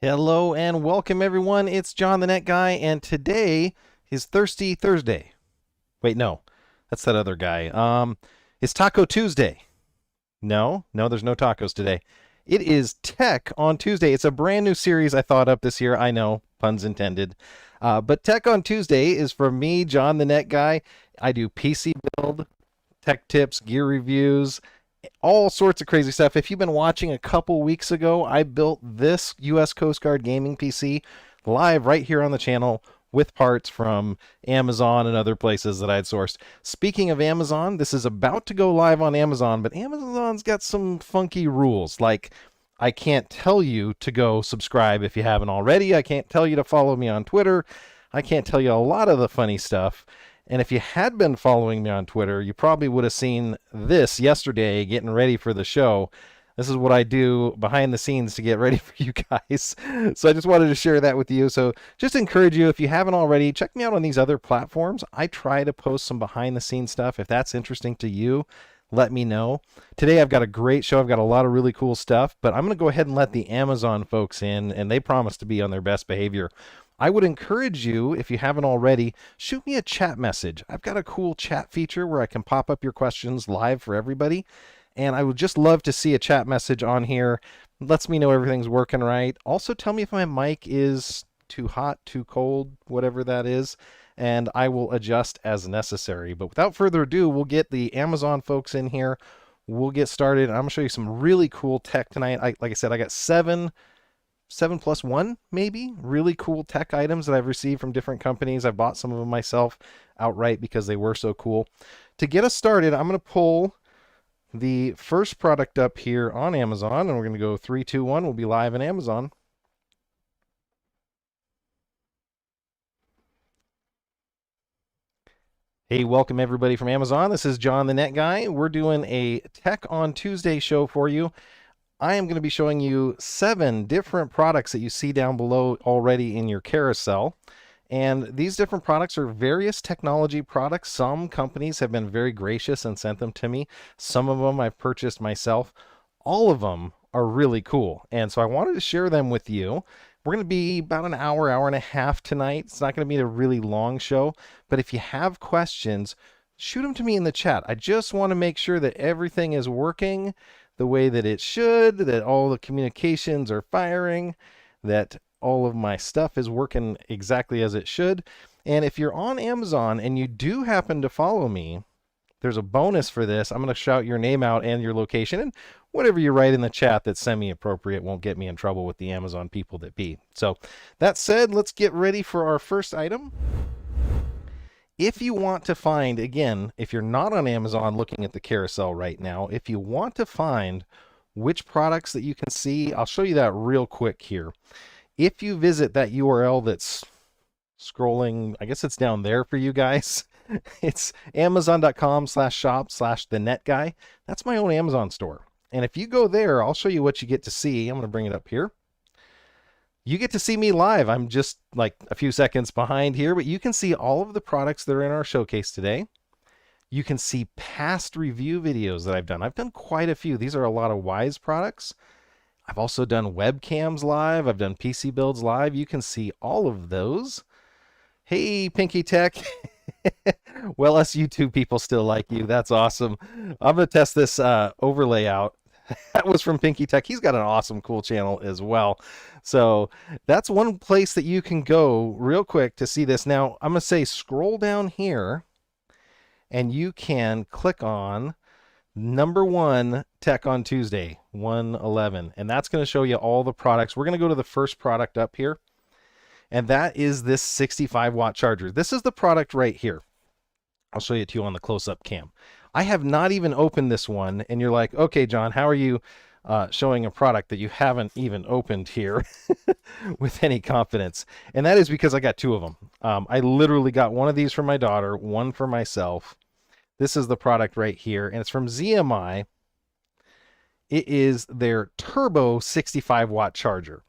Hello and welcome everyone. It's John the Net Guy, and today is Thirsty Thursday. Wait, no, that's that other guy. It's Taco Tuesday. No, there's no tacos today. It is Tech on Tuesday. It's a brand new series I thought up this year. I know, puns intended. But Tech on Tuesday is from me, John the Net Guy. I do PC build, tech tips, gear reviews, all sorts of crazy stuff. If you've been watching a couple weeks ago, I built this US Coast Guard gaming PC live right here on the channel with parts from Amazon and other places that I'd sourced. Speaking of Amazon, this is about to go live on Amazon, but Amazon's got some funky rules. Like, I can't tell you to go subscribe if you haven't already. I can't tell you to follow me on Twitter. I can't tell you a lot of the funny stuff. And if you had been following me on Twitter, you probably would have seen this yesterday getting ready for the show. This is what I do behind the scenes to get ready for you guys. So I just wanted to share that with you. So just encourage you, if you haven't already, check me out on these other platforms. I try to post some behind the scenes stuff. If that's interesting to you, let me know. Today I've got a great show. I've got a lot of really cool stuff, but I'm going to go ahead and let the Amazon folks in, and they promise to be on their best behavior. I would encourage you, if you haven't already, shoot me a chat message. I've got a cool chat feature where I can pop up your questions live for everybody. And I would just love to see a chat message on here. It lets me know everything's working right. Also tell me if my mic is too hot, too cold, whatever that is, and I will adjust as necessary. But without further ado, we'll get the Amazon folks in here. We'll get started. I'm going to show you some really cool tech tonight. Like I said, I got seven plus one, maybe, really cool tech items that I've received from different companies. I bought some of them myself outright because they were so cool. To get us started, I'm going to pull the first product up here on Amazon, and we're going to go 3, 2, 1. We'll be live in Amazon. Hey, welcome everybody from Amazon. This is John the Net Guy. We're doing a Tech on Tuesday show for you. I am going to be showing you 7 different products that you see down below already in your carousel. And these different products are various technology products. Some companies have been very gracious and sent them to me. Some of them I've purchased myself. All of them are really cool. And so I wanted to share them with you. We're going to be about an hour, hour and a half tonight. It's not going to be a really long show. But if you have questions, shoot them to me in the chat. I just want to make sure that everything is working the way that it should, that all the communications are firing, that all of my stuff is working exactly as it should. And if you're on Amazon and you do happen to follow me, there's a bonus for this. I'm going to shout your name out and your location, and whatever you write in the chat that's semi-appropriate won't get me in trouble with the Amazon people that be. So that said, let's get ready for our first item. If you want to find, again, if you're not on Amazon looking at the carousel right now, if you want to find which products that you can see, I'll show you that real quick here. If you visit that URL that's scrolling, I guess it's down there for you guys. It's amazon.com/shop/thenetguy. That's my own Amazon store. And if you go there, I'll show you what you get to see. I'm going to bring it up here. You get to see me live. I'm just like a few seconds behind here, but you can see all of the products that are in our showcase today. You can see past review videos that I've done. I've done quite a few. These are a lot of Wise products. I've also done webcams live. I've done PC builds live. You can see all of those. Hey, Pinky Tech. Well, us YouTube people still like you. That's awesome. I'm going to test this overlay out. That was from Pinky Tech. He's got an awesome, cool channel as well. So that's one place that you can go real quick to see this. Now, I'm going to say scroll down here, and you can click on number 1 Tech on Tuesday 111, and that's going to show you all the products. We're going to go to the first product up here, and that is this 65-watt charger. This is the product right here. I'll show you to you on the close-up cam. I have not even opened this one, and you're like, okay, John, how are you showing a product that you haven't even opened here with any confidence? And that is because I got 2 of them. I literally got one of these for my daughter, one for myself. This is the product right here, and it's from ZMI. It is their Turbo 65-watt charger.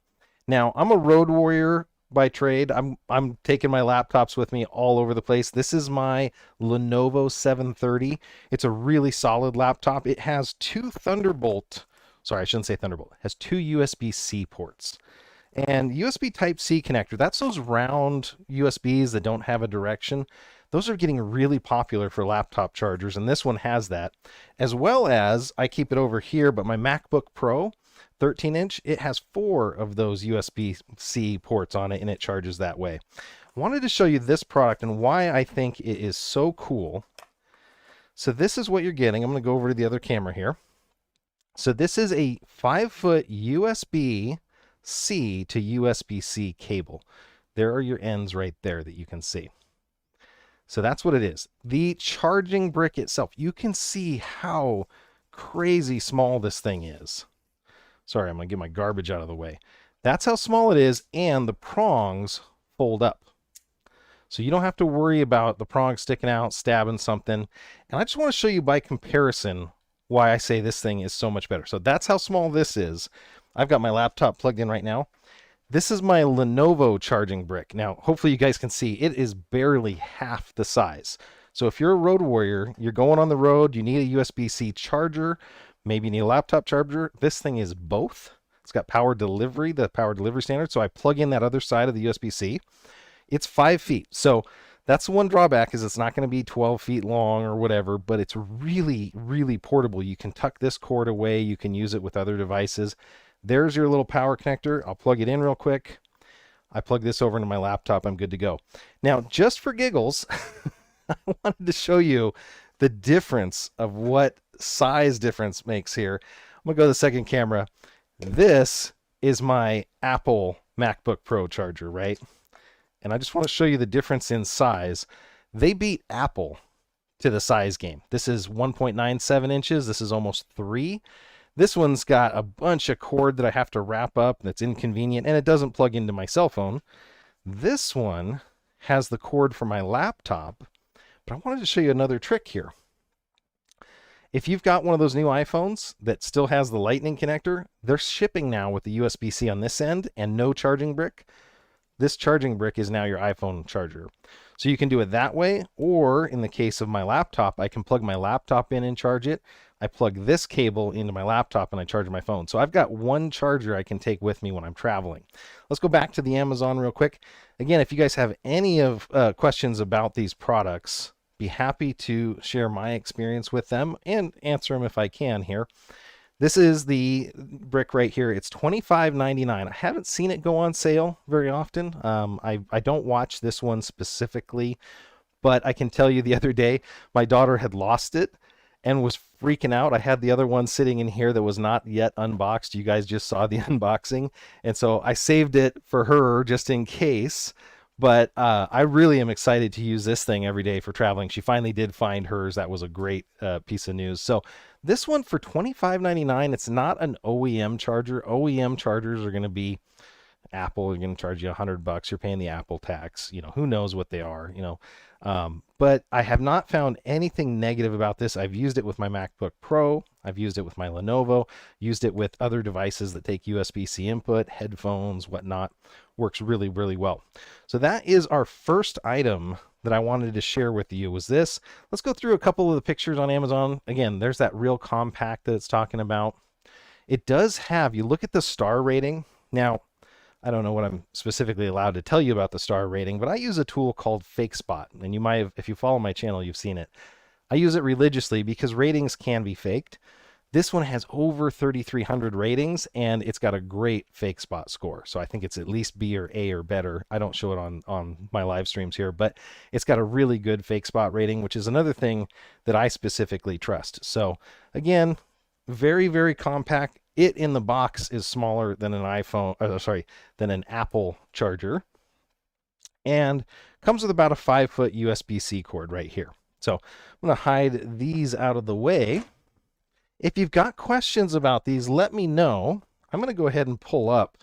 Now, I'm a road warrior by trade. I'm taking my laptops with me all over the place. This is my Lenovo 730. It's a really solid laptop. It has 2 Thunderbolt, sorry, I shouldn't say Thunderbolt. It has 2 USB-C ports. And USB Type-C connector, that's those round USBs that don't have a direction. Those are getting really popular for laptop chargers, and this one has that. As well as, I keep it over here, but my MacBook Pro 13-inch, it has 4 of those USB-C ports on it, and it charges that way. I wanted to show you this product and why I think it is so cool. So this is what you're getting. I'm going to go over to the other camera here. So this is a 5-foot USB-C to USB-C cable. There are your ends right there that you can see. So that's what it is. The charging brick itself, you can see how crazy small this thing is. Sorry, I'm going to get my garbage out of the way. That's how small it is, and the prongs fold up. So you don't have to worry about the prongs sticking out, stabbing something. And I just want to show you by comparison why I say this thing is so much better. So that's how small this is. I've got my laptop plugged in right now. This is my Lenovo charging brick. Now, hopefully you guys can see it is barely half the size. So if you're a road warrior, you're going on the road, you need a USB-C charger, maybe you need a laptop charger. This thing is both. It's got power delivery, the power delivery standard. So I plug in that other side of the USB-C. It's 5 feet. So that's the one drawback, is it's not going to be 12 feet long or whatever, but it's really, really portable. You can tuck this cord away. You can use it with other devices. There's your little power connector. I'll plug it in real quick. I plug this over into my laptop. I'm good to go. Now, just for giggles, I wanted to show you the difference of what size difference makes here. I'm going to go to the second camera. This is my Apple MacBook Pro charger, right? And I just want to show you the difference in size. They beat Apple to the size game. This is 1.97 inches. This is almost 3. This one's got a bunch of cord that I have to wrap up that's inconvenient, and it doesn't plug into my cell phone. This one has the cord for my laptop, but I wanted to show you another trick here. If you've got one of those new iPhones that still has the Lightning connector, they're shipping now with the USB-C on this end and no charging brick. This charging brick is now your iPhone charger. So you can do it that way, or in the case of my laptop, I can plug my laptop in and charge it. I plug this cable into my laptop and I charge my phone. So I've got one charger I can take with me when I'm traveling. Let's go back to the Amazon real quick. Again, if you guys have any of questions about these products, be happy to share my experience with them and answer them if I can here. This is the brick right here. It's $25.99. I haven't seen it go on sale very often. I don't watch this one specifically, but I can tell you the other day, my daughter had lost it and was freaking out. I had the other one sitting in here that was not yet unboxed. You guys just saw the unboxing. And so I saved it for her just in case. But I really am excited to use this thing every day for traveling. She finally did find hers. That was a great piece of news. So this one for $25.99, it's not an OEM charger. OEM chargers are going to be Apple. You're going to charge you $100. You're paying the Apple tax. You know, who knows what they are, you know. But I have not found anything negative about this. I've used it with my MacBook Pro. I've used it with my Lenovo, used it with other devices that take USB-C input, headphones, whatnot. Works really, really well. So that is our first item that I wanted to share with you, was this. Let's go through a couple of the pictures on Amazon. Again, there's that real compact that it's talking about. It does have, you look at the star rating. Now, I don't know what I'm specifically allowed to tell you about the star rating, but I use a tool called FakeSpot, and you might have, if you follow my channel, you've seen it. I use it religiously because ratings can be faked. This one has over 3,300 ratings, and it's got a great FakeSpot score. So I think it's at least B or A or better. I don't show it on my live streams here, but it's got a really good FakeSpot rating, which is another thing that I specifically trust. So again, very, very compact. It in the box is smaller than an than an Apple charger, and comes with about a 5-foot USB-C cord right here. So I'm going to hide these out of the way. If you've got questions about these, let me know. I'm going to go ahead and pull up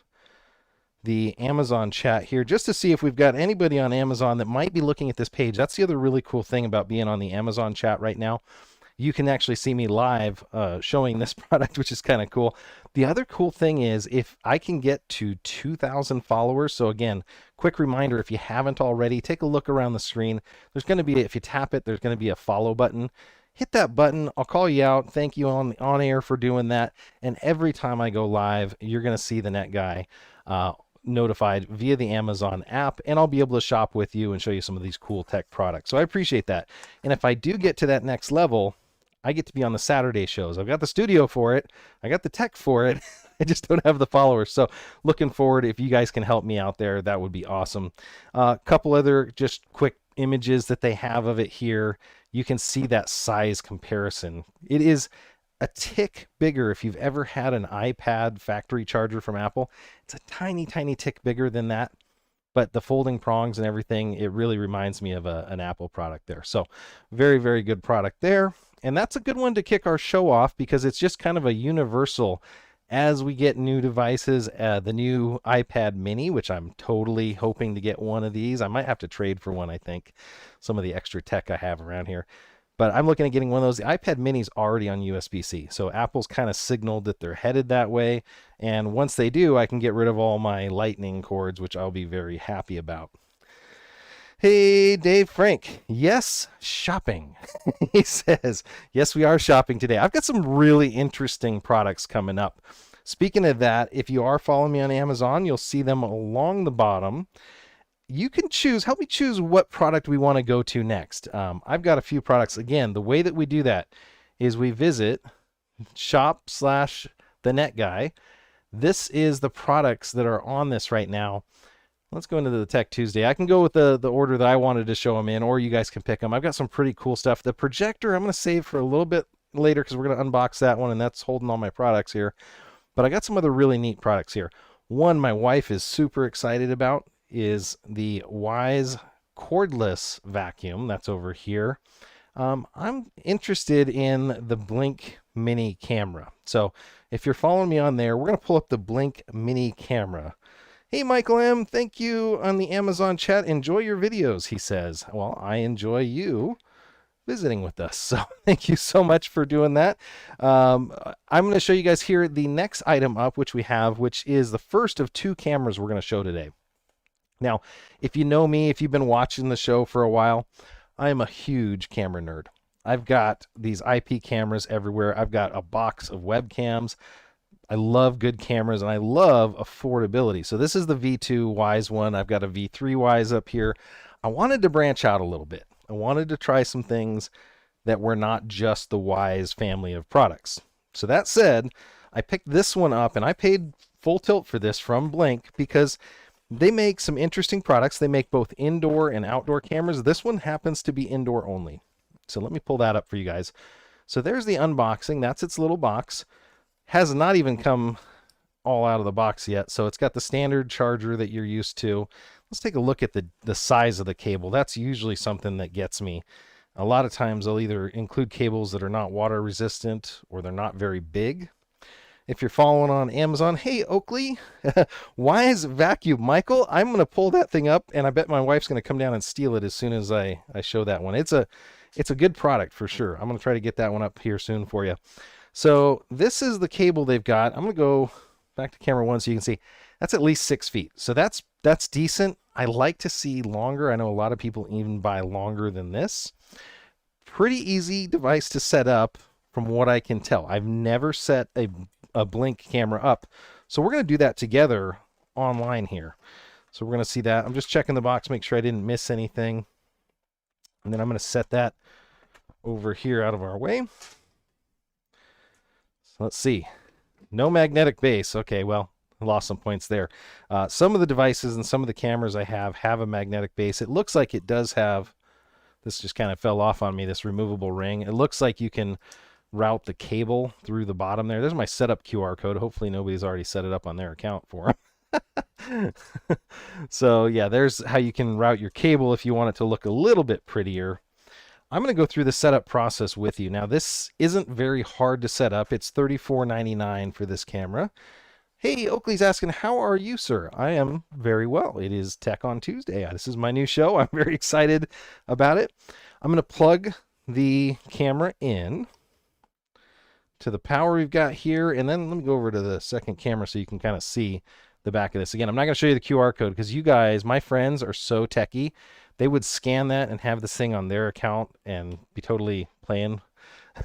the Amazon chat here just to see if we've got anybody on Amazon that might be looking at this page. That's the other really cool thing about being on the Amazon chat right now. You can actually see me live showing this product, which is kind of cool. The other cool thing is if I can get to 2,000 followers. So again, quick reminder, if you haven't already, take a look around the screen. There's going to be, if you tap it, there's going to be a follow button. Hit that button. I'll call you out. Thank you on air for doing that. And every time I go live, you're going to see the Net Guy notified via the Amazon app, and I'll be able to shop with you and show you some of these cool tech products. So I appreciate that. And if I do get to that next level, I get to be on the Saturday shows. I've got the studio for it. I got the tech for it. I just don't have the followers. So looking forward, if you guys can help me out there, that would be awesome. A couple other just quick images that they have of it here. You can see that size comparison. It is a tick bigger. If you've ever had an iPad factory charger from Apple, it's a tiny, tiny tick bigger than that. But the folding prongs and everything, it really reminds me of an Apple product there. So very, very good product there. And that's a good one to kick our show off because it's just kind of a universal as we get new devices. The new iPad mini, which I'm totally hoping to get one of these. I might have to trade for one, I think, some of the extra tech I have around here. But I'm looking at getting one of those. The iPad mini's already on USB-C. So Apple's kind of signaled that they're headed that way. And once they do, I can get rid of all my lightning cords, which I'll be very happy about. Hey, Dave Frank. Yes, shopping. He says, yes, we are shopping today. I've got some really interesting products coming up. Speaking of that, if you are following me on Amazon, you'll see them along the bottom. You can choose, help me choose what product we want to go to next. I've got a few products. Again, the way that we do that is we visit shop/thenetguy. This is the products that are on this right now. Let's go into the Tech Tuesday. I can go with the order that I wanted to show them in, or you guys can pick them. I've got some pretty cool stuff. The projector, I'm going to save for a little bit later because we're going to unbox that one, and that's holding all my products here. But I got some other really neat products here. One my wife is super excited about is the Wyze cordless vacuum. That's over here. I'm interested in the Blink Mini camera. So if you're following me on there, we're going to pull up the Blink Mini camera. Hey, Michael M., thank you on the Amazon chat. Enjoy your videos, he says. Well, I enjoy you visiting with us. So thank you so much for doing that. I'm going to show you guys here the next item up, which we have, which is the first of two cameras we're going to show today. Now, if you know me, if you've been watching the show for a while, I am a huge camera nerd. I've got these IP cameras everywhere. I've got a box of webcams. I love good cameras and I love affordability. So this is the V2 Wyze one. I've got a V3 Wyze up here. I wanted to branch out a little bit. I wanted to try some things that were not just the Wyze family of products. So that said, I picked this one up and I paid full tilt for this from Blink because they make some interesting products. They make both indoor and outdoor cameras. This one happens to be indoor only. So let me pull that up for you guys. So there's the unboxing. That's its little box. Has not even come all out of the box yet. So it's got the standard charger that you're used to. Let's take a look at the size of the cable. That's usually something that gets me. A lot of times they'll either include cables that are not water resistant or they're not very big. If you're following on Amazon, hey, Oakley, Wyze vacuum. Michael, I'm going to pull that thing up, and I bet my wife's going to come down and steal it as soon as I show that one. It's a good product for sure. I'm going to try to get that one up here soon for you. So this is the cable they've got. I'm going to go back to camera one so you can see. That's at least 6 feet. So that's decent. I like to see longer. I know a lot of people even buy longer than this. Pretty easy device to set up from what I can tell. I've never set a Blink camera up. So we're going to do that together online here. So we're going to see that. I'm just checking the box, make sure I didn't miss anything. And then I'm going to set that over here out of our way. So let's see. No magnetic base. Okay, well, I lost some points there. Some of the devices and some of the cameras I have a magnetic base. It looks like it does have, this just kind of fell off on me, this removable ring. It looks like you can route the cable through the bottom there. There's my setup QR code. Hopefully nobody's already set it up on their account for them. So yeah, there's how you can route your cable if you want it to look a little bit prettier. I'm going to go through the setup process with you. Now this isn't very hard to set up. It's $34.99 for this camera. Hey, Oakley's asking, how are you, sir? I am very well. It is Tech on Tuesday. This is my new show. I'm very excited about it. I'm going to plug the camera in to the power we've got here, and then let me go over to the second camera so you can kind of see the back of this. Again, I'm not going to show you the QR code because you guys, my friends, are so techie. They would scan that and have this thing on their account and be totally playing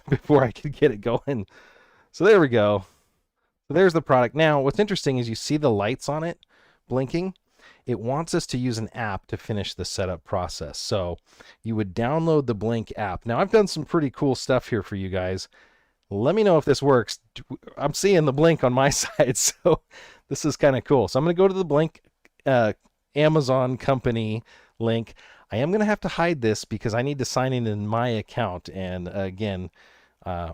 before I could get it going. So there we go. So there's the product. Now, what's interesting is you see the lights on it, blinking, it wants us to use an app to finish the setup process. So you would download the Blink app. Now I've done some pretty cool stuff here for you guys. Let me know if this works. I'm seeing the Blink on my side, so this is kind of cool. So I'm going to go to the Blink Amazon company link. I am going to have to hide this because I need to sign in my account, and again,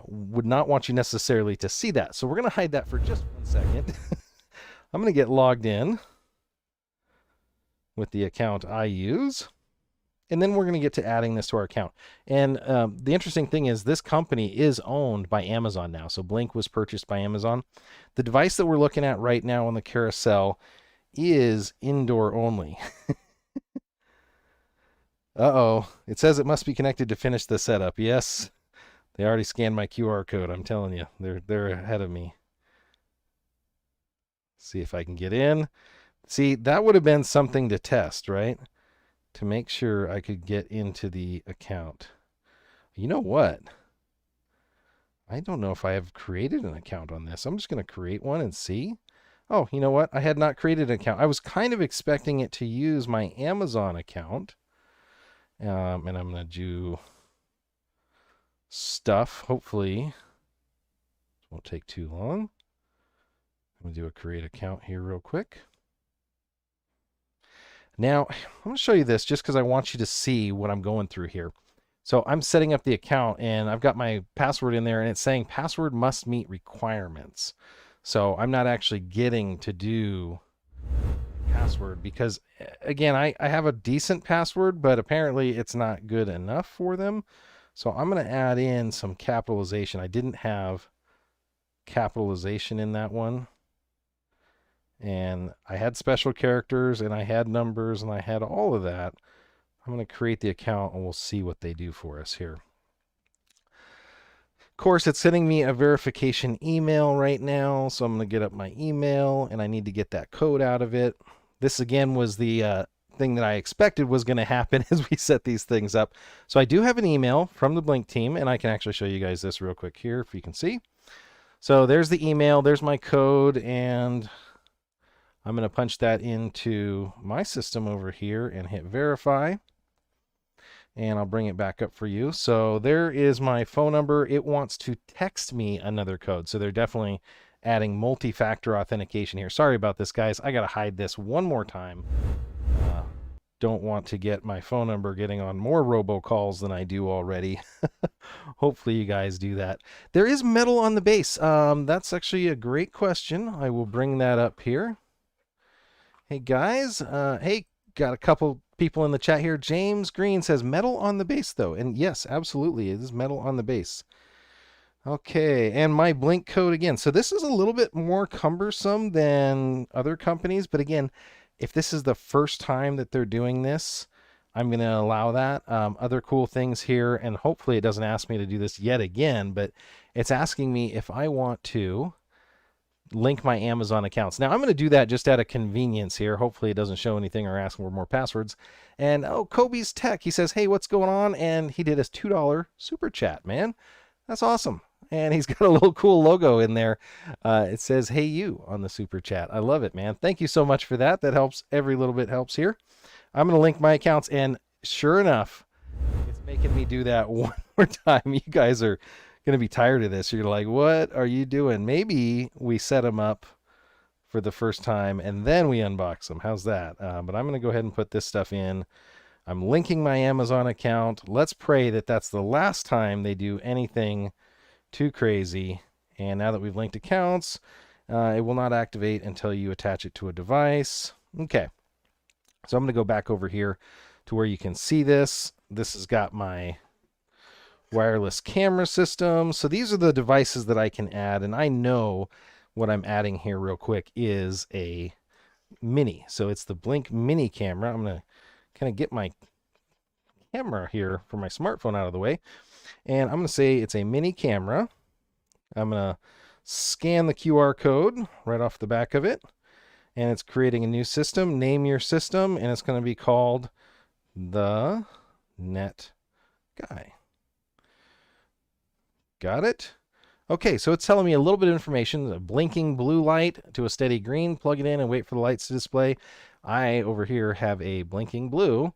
would not want you necessarily to see that. So we're going to hide that for just 1 second. I'm going to get logged in with the account I use. And then we're going to get to adding this to our account. And the interesting thing is this company is owned by Amazon now. So Blink was purchased by Amazon. The device that we're looking at right now on the carousel is indoor only. Uh-oh. It says it must be connected to finish the setup. Yes. They already scanned my QR code. I'm telling you. They're ahead of me. See if I can get in. See, that would have been something to test, right? To make sure I could get into the account. You know what? I don't know if I have created an account on this. I'm just going to create one and see. Oh, you know what? I had not created an account. I was kind of expecting it to use my Amazon account. And I'm going to do stuff. Hopefully, it won't take too long. I'm going to do a create account here real quick. Now, I'm going to show you this just because I want you to see what I'm going through here. So I'm setting up the account, and I've got my password in there, and it's saying password must meet requirements. So I'm not actually getting to do password because, again, I have a decent password, but apparently it's not good enough for them. So I'm going to add in some capitalization. I didn't have capitalization in that one. And I had special characters, and I had numbers, and I had all of that. I'm going to create the account, and we'll see what they do for us here. Of course, it's sending me a verification email right now, so I'm going to get up my email, and I need to get that code out of it. This, again, was the thing that I expected was going to happen as we set these things up. So I do have an email from the Blink team, and I can actually show you guys this real quick here if you can see. So there's the email, there's my code, and I'm going to punch that into my system over here and hit verify. And I'll bring it back up for you. So there is my phone number. It wants to text me another code. So they're definitely adding multi-factor authentication here. Sorry about this, guys. I got to hide this one more time. Don't want to get my phone number getting on more robocalls than I do already. Hopefully you guys do that. There is metal on the base. That's actually a great question. I will bring that up here. Hey guys, hey, got a couple people in the chat here. James Green says metal on the base though. And yes, absolutely, it is metal on the base. Okay, and my Blink code again. So this is a little bit more cumbersome than other companies, but again, if this is the first time that they're doing this, I'm going to allow that. Other cool things here, and hopefully it doesn't ask me to do this yet again, but it's asking me if I want to link my Amazon accounts. Now I'm going to do that just out of convenience here. Hopefully it doesn't show anything or ask for more passwords. And oh, Kobe's Tech, he says, hey, what's going on? And he did his $2 super chat, man. That's awesome. And he's got a little cool logo in there. It says, hey, you on the super chat. I love it, man. Thank you so much for that. That helps. Every little bit helps here. I'm going to link my accounts. And sure enough, it's making me do that one more time. You guys are going to be tired of this. You're like, what are you doing? Maybe we set them up for the first time and then we unbox them. How's that? But I'm going to go ahead and put this stuff in. I'm linking my Amazon account. Let's pray that that's the last time they do anything too crazy. And now that we've linked accounts, it will not activate until you attach it to a device. Okay. So I'm going to go back over here to where you can see this. This has got my wireless camera system. So these are the devices that I can add, and I know what I'm adding here real quick is a mini. So it's the Blink mini camera. I'm going to kind of get my camera here for my smartphone out of the way, and I'm going to say it's a mini camera. I'm going to scan the QR code right off the back of it, and it's creating a new system. Name your system, and it's going to be called the Net Guy. Got it? Okay, so it's telling me a little bit of information. A blinking blue light to a steady green. Plug it in and wait for the lights to display. I, over here, have a blinking blue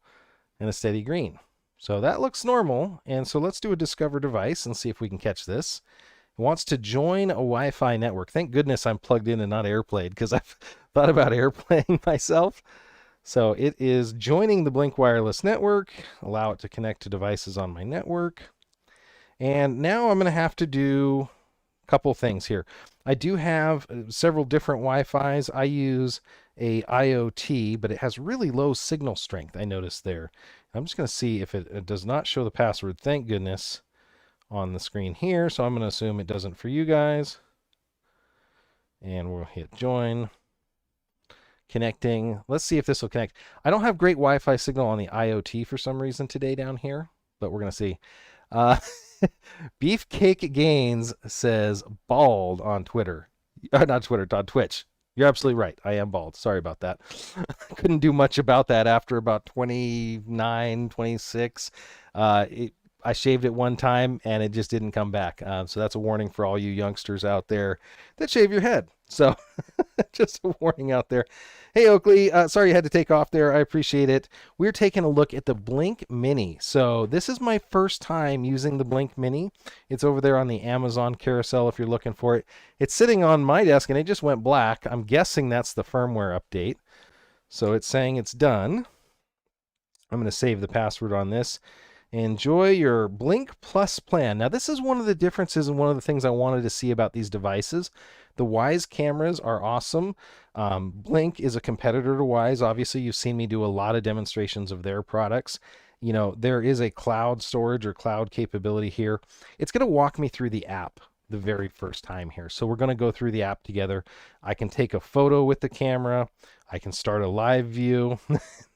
and a steady green. So that looks normal. And so let's do a discover device and see if we can catch this. It wants to join a Wi-Fi network. Thank goodness I'm plugged in and not AirPlayed, because I've thought about AirPlaying myself. So it is joining the Blink wireless network. Allow it to connect to devices on my network. And now I'm going to have to do couple things here. I do have several different Wi-Fis. I use a IoT, but it has really low signal strength, I noticed there. I'm just going to see if it does not show the password, thank goodness, on the screen here. So I'm going to assume it doesn't for you guys. And we'll hit join. Connecting. Let's see if this will connect. I don't have great Wi-Fi signal on the IoT for some reason today down here, but we're going to see. Beefcake Gaines says bald on Twitter. Not Twitter, on Twitch. You're absolutely right. I am bald. Sorry about that. Couldn't do much about that after about 29, 26. I shaved it one time and it just didn't come back. So that's a warning for all you youngsters out there that shave your head. So just a warning out there. Hey, Oakley, sorry you had to take off there. I appreciate it. We're taking a look at the Blink Mini. So this is my first time using the Blink Mini. It's over there on the Amazon carousel if you're looking for it. It's sitting on my desk and it just went black. I'm guessing that's the firmware update. So it's saying it's done. I'm going to save the password on this. Enjoy your Blink Plus plan. Now, this is one of the differences and one of the things I wanted to see about these devices. The Wyze cameras are awesome. Blink is a competitor to Wyze. Obviously, you've seen me do a lot of demonstrations of their products. You know, there is a cloud storage or cloud capability here. It's going to walk me through the app the very first time here. So we're going to go through the app together. I can take a photo with the camera. I can start a live view.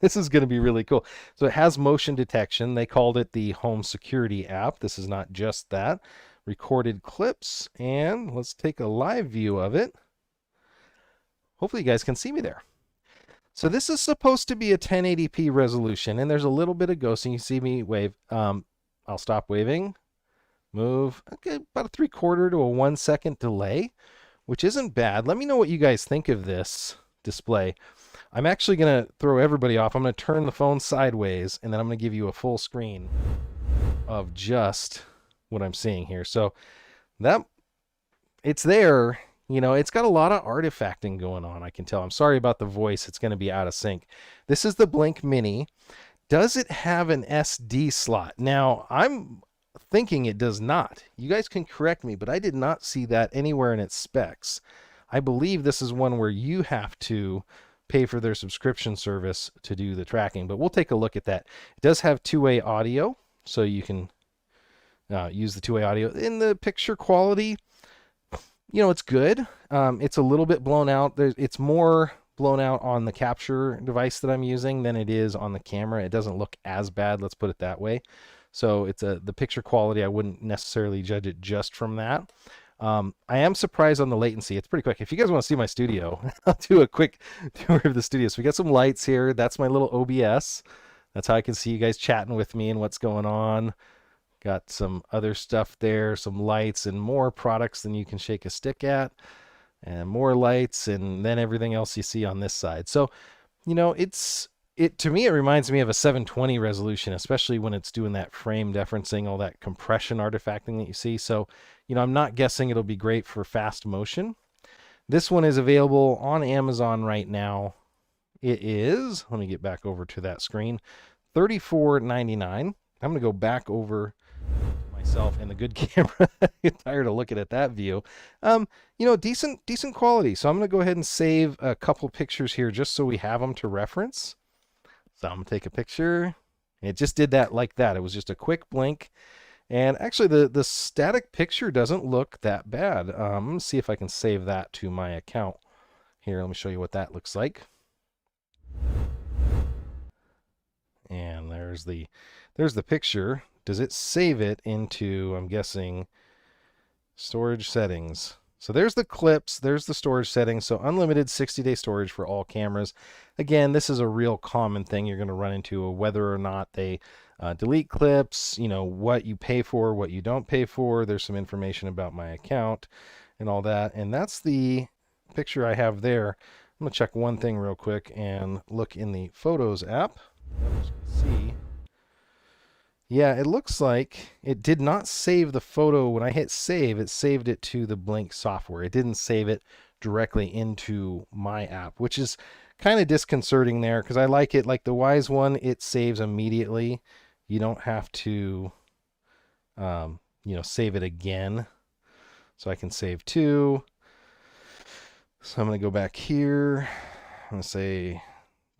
This is going to be really cool. So it has motion detection. They called it the home security app. This is not just that. Recorded clips, and let's take a live view of it. Hopefully you guys can see me there. So this is supposed to be a 1080p resolution, and there's a little bit of ghosting. You see me wave. I'll stop waving. Move. Okay, about a 3/4 to a 1 second delay, which isn't bad. Let me know what you guys think of this display. I'm actually going to throw everybody off. I'm going to turn the phone sideways, and then I'm going to give you a full screen of just what I'm seeing here. So that it's there, you know, it's got a lot of artifacting going on. I can tell. I'm sorry about the voice. It's going to be out of sync. This is the Blink Mini. Does it have an SD slot? Now, I'm thinking it does not. You guys can correct me, but I did not see that anywhere in its specs. I believe this is one where you have to pay for their subscription service to do the tracking, but we'll take a look at that. It does have two-way audio, so you can use the two-way audio. In the picture quality, you know, it's good. It's a little bit blown out. It's more blown out on the capture device that I'm using than it is on the camera. It doesn't look as bad, let's put it that way. So it's the picture quality, I wouldn't necessarily judge it just from that. I am surprised on the latency. It's pretty quick. If you guys want to see my studio, I'll do a quick tour of the studio. So we got some lights here. That's my little OBS. That's how I can see you guys chatting with me and what's going on. Got some other stuff there, some lights and more products than you can shake a stick at, and more lights, and then everything else you see on this side. So, you know, to me, it reminds me of a 720 resolution, especially when it's doing that frame deferencing, all that compression artifacting that you see. So, you know, I'm not guessing it'll be great for fast motion. This one is available on Amazon right now. It is, let me get back over to that screen, $34.99. I'm going to go back over myself and the good camera. I'm tired of looking at that view. You know, decent quality. So I'm going to go ahead and save a couple pictures here just so we have them to reference. So I'm going to take a picture. It just did that like that. It was just a quick blink. And actually the static picture doesn't look that bad. I'm going to see if I can save that to my account. Here, let me show you what that looks like. And there's the picture. Does it save it into, I'm guessing, storage settings? So there's the clips, there's the storage settings. So unlimited 60-day storage for all cameras. Again, this is a real common thing you're going to run into, whether or not they delete clips, what you pay for, what you don't pay for. There's some information about my account and all that. And that's the picture I have there. I'm going to check one thing real quick and look in the Photos app. See. Yeah, it looks like it did not save the photo. When I hit save, it saved it to the Blink software. It didn't save it directly into my app, which is kind of disconcerting there because I like it. Like the Wise one, it saves immediately. You don't have to, save it again. So I can save to. So I'm going to go back here. I'm going to say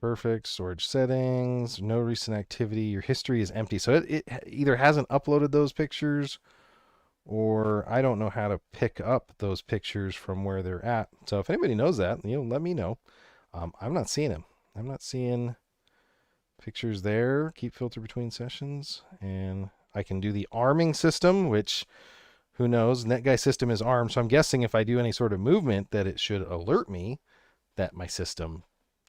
perfect storage settings, no recent activity. Your history is empty. So it either hasn't uploaded those pictures or I don't know how to pick up those pictures from where they're at. So if anybody knows that, let me know. I'm not seeing them. I'm not seeing pictures there. Keep filter between sessions. And I can do the arming system, which who knows? NetGuy system is armed. So I'm guessing if I do any sort of movement that it should alert me that my system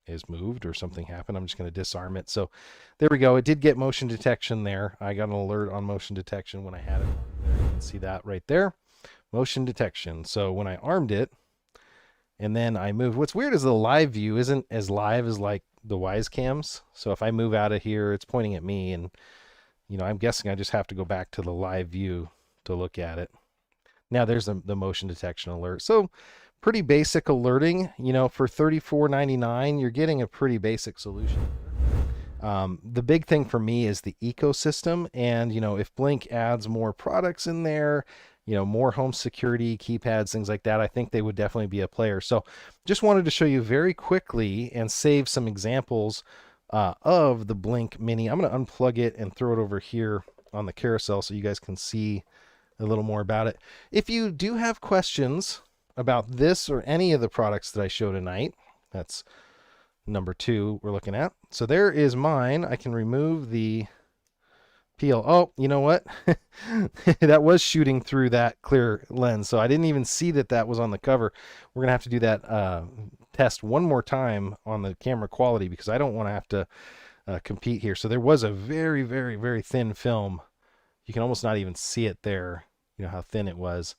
is moved or something happened. I'm just going to disarm it. So there we go. It did get motion detection there. I got an alert on motion detection when I had it there. You can see that right there. Motion detection. So when I armed it and then I move, what's weird is the live view isn't as live as like the Wise cams. So if I move out of here, it's pointing at me and I'm guessing I just have to go back to the live view to look at it. Now there's the motion detection alert. So pretty basic alerting, for $34.99, you're getting a pretty basic solution. The big thing for me is the ecosystem. And, if Blink adds more products in there, more home security, keypads, things like that, I think they would definitely be a player. So just wanted to show you very quickly and save some examples of the Blink Mini. I'm going to unplug it and throw it over here on the carousel so you guys can see a little more about it. If you do have questions about this or any of the products that I show tonight, that's number 2 we're looking at. So there is mine. I can remove the peel. Oh, you know what? That was shooting through that clear lens. So I didn't even see that was on the cover. We're going to have to do that test one more time on the camera quality because I don't want to have to compete here. So there was a very, very, very thin film. You can almost not even see it there. How thin it was.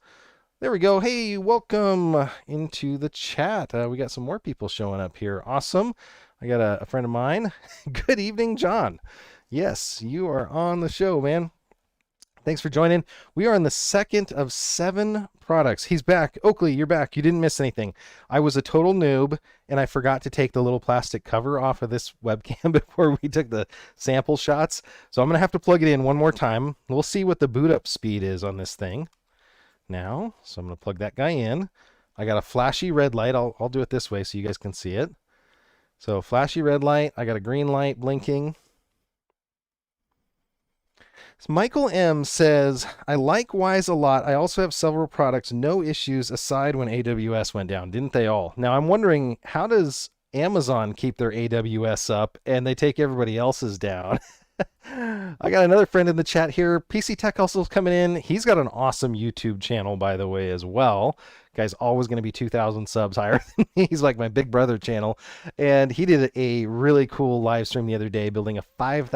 There we go. Hey, welcome into the chat. We got some more people showing up here. Awesome. I got a friend of mine. Good evening, John. Yes, you are on the show, man. Thanks for joining. We are on the second of 7 products. He's back. Oakley, you're back. You didn't miss anything. I was a total noob, and I forgot to take the little plastic cover off of this webcam before we took the sample shots. So I'm going to have to plug it in one more time. We'll see what the boot up speed is on this thing now. So I'm going to plug that guy in. I got a flashy red light. I'll do it this way so you guys can see it. So flashy red light. I got a green light blinking. So Michael M says, I like Wise a lot. I also have several products, no issues aside when AWS went down. Didn't they all? Now I'm wondering, how does Amazon keep their AWS up and they take everybody else's down? I got another friend in the chat here. PC Tech Hustle's coming in. He's got an awesome YouTube channel, by the way, as well. Guy's always going to be 2,000 subs higher than me. He's like my big brother channel. And he did a really cool live stream the other day building a $5,000